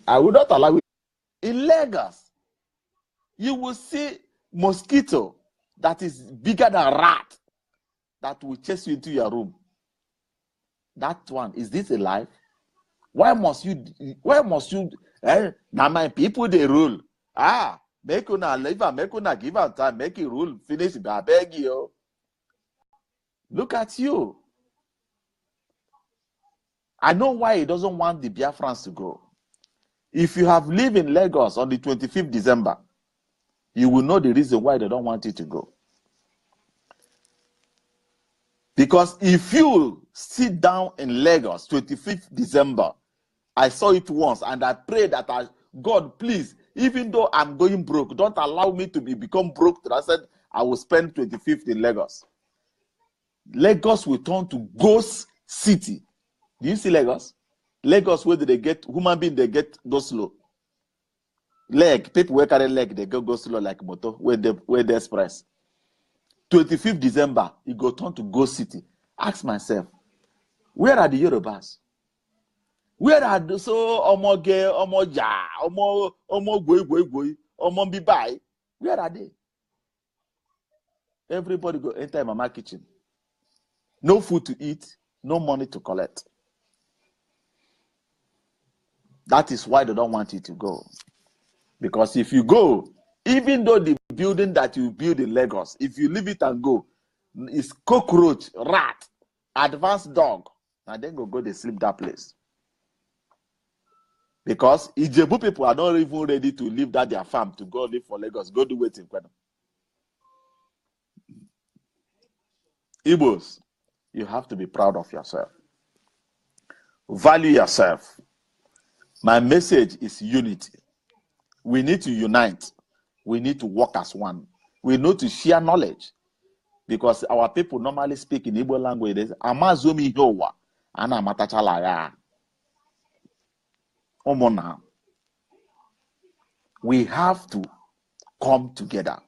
I will not allow it. In Lagos, you will see mosquito that is bigger than rat that will chase you into your room. That one, is this a life? Why must you, now my people, they rule. Make una live and make una give out time, make it rule, finish, I beg you. Look at you. I know why he doesn't want the Biafrans to go. If you have lived in Lagos on the 25th December, you will know the reason why they don't want you to go. Because if you sit down in Lagos, 25th December, I saw it once and I prayed that God, please, even though I'm going broke, don't allow me to become broke. I said I will spend 25th in Lagos. Lagos will turn to ghost city. Do you see Lagos? Lagos, where do they get human being? They get go slow. Leg people who carry leg, they go slow like motor where they express. 25th December, it go turn to ghost city. Ask myself, where are the Yorubas? Where are the omo gay, omo ja, omo goi, omo bibai? Where are they? Everybody go enter mama kitchen. No food to eat, no money to collect. That is why they don't want you to go. Because if you go, even though the building that you build in Lagos, if you leave it and go, it's cockroach, rat, advanced dog, and then go they sleep that place. Because Ijebu people are not even ready to leave that their farm to go live for Lagos. Go do it in Kweno. Igbos, you have to be proud of yourself. Value yourself. My message is unity. We need to unite. We need to work as one. We need to share knowledge. Because our people normally speak in Igbo language. Amazomi Yowa. Ana matachala ya. Omona. We have to come together.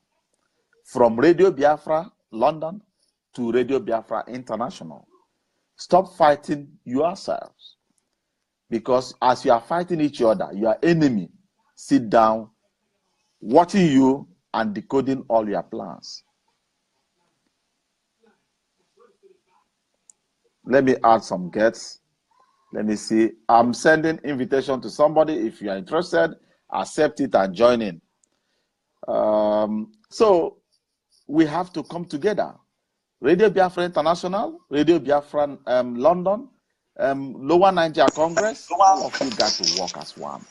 From Radio Biafra London to Radio Biafra International. Stop fighting yourselves. Because as you are fighting each other, your enemy sit down, watching you and decoding all your plans. Let me add some guests. Let me see. I'm sending invitation to somebody. If you are interested, accept it and join in. So we have to come together. Radio Biafra International, Radio Biafra London, Lower Nigeria Congress, all of you got to work as one.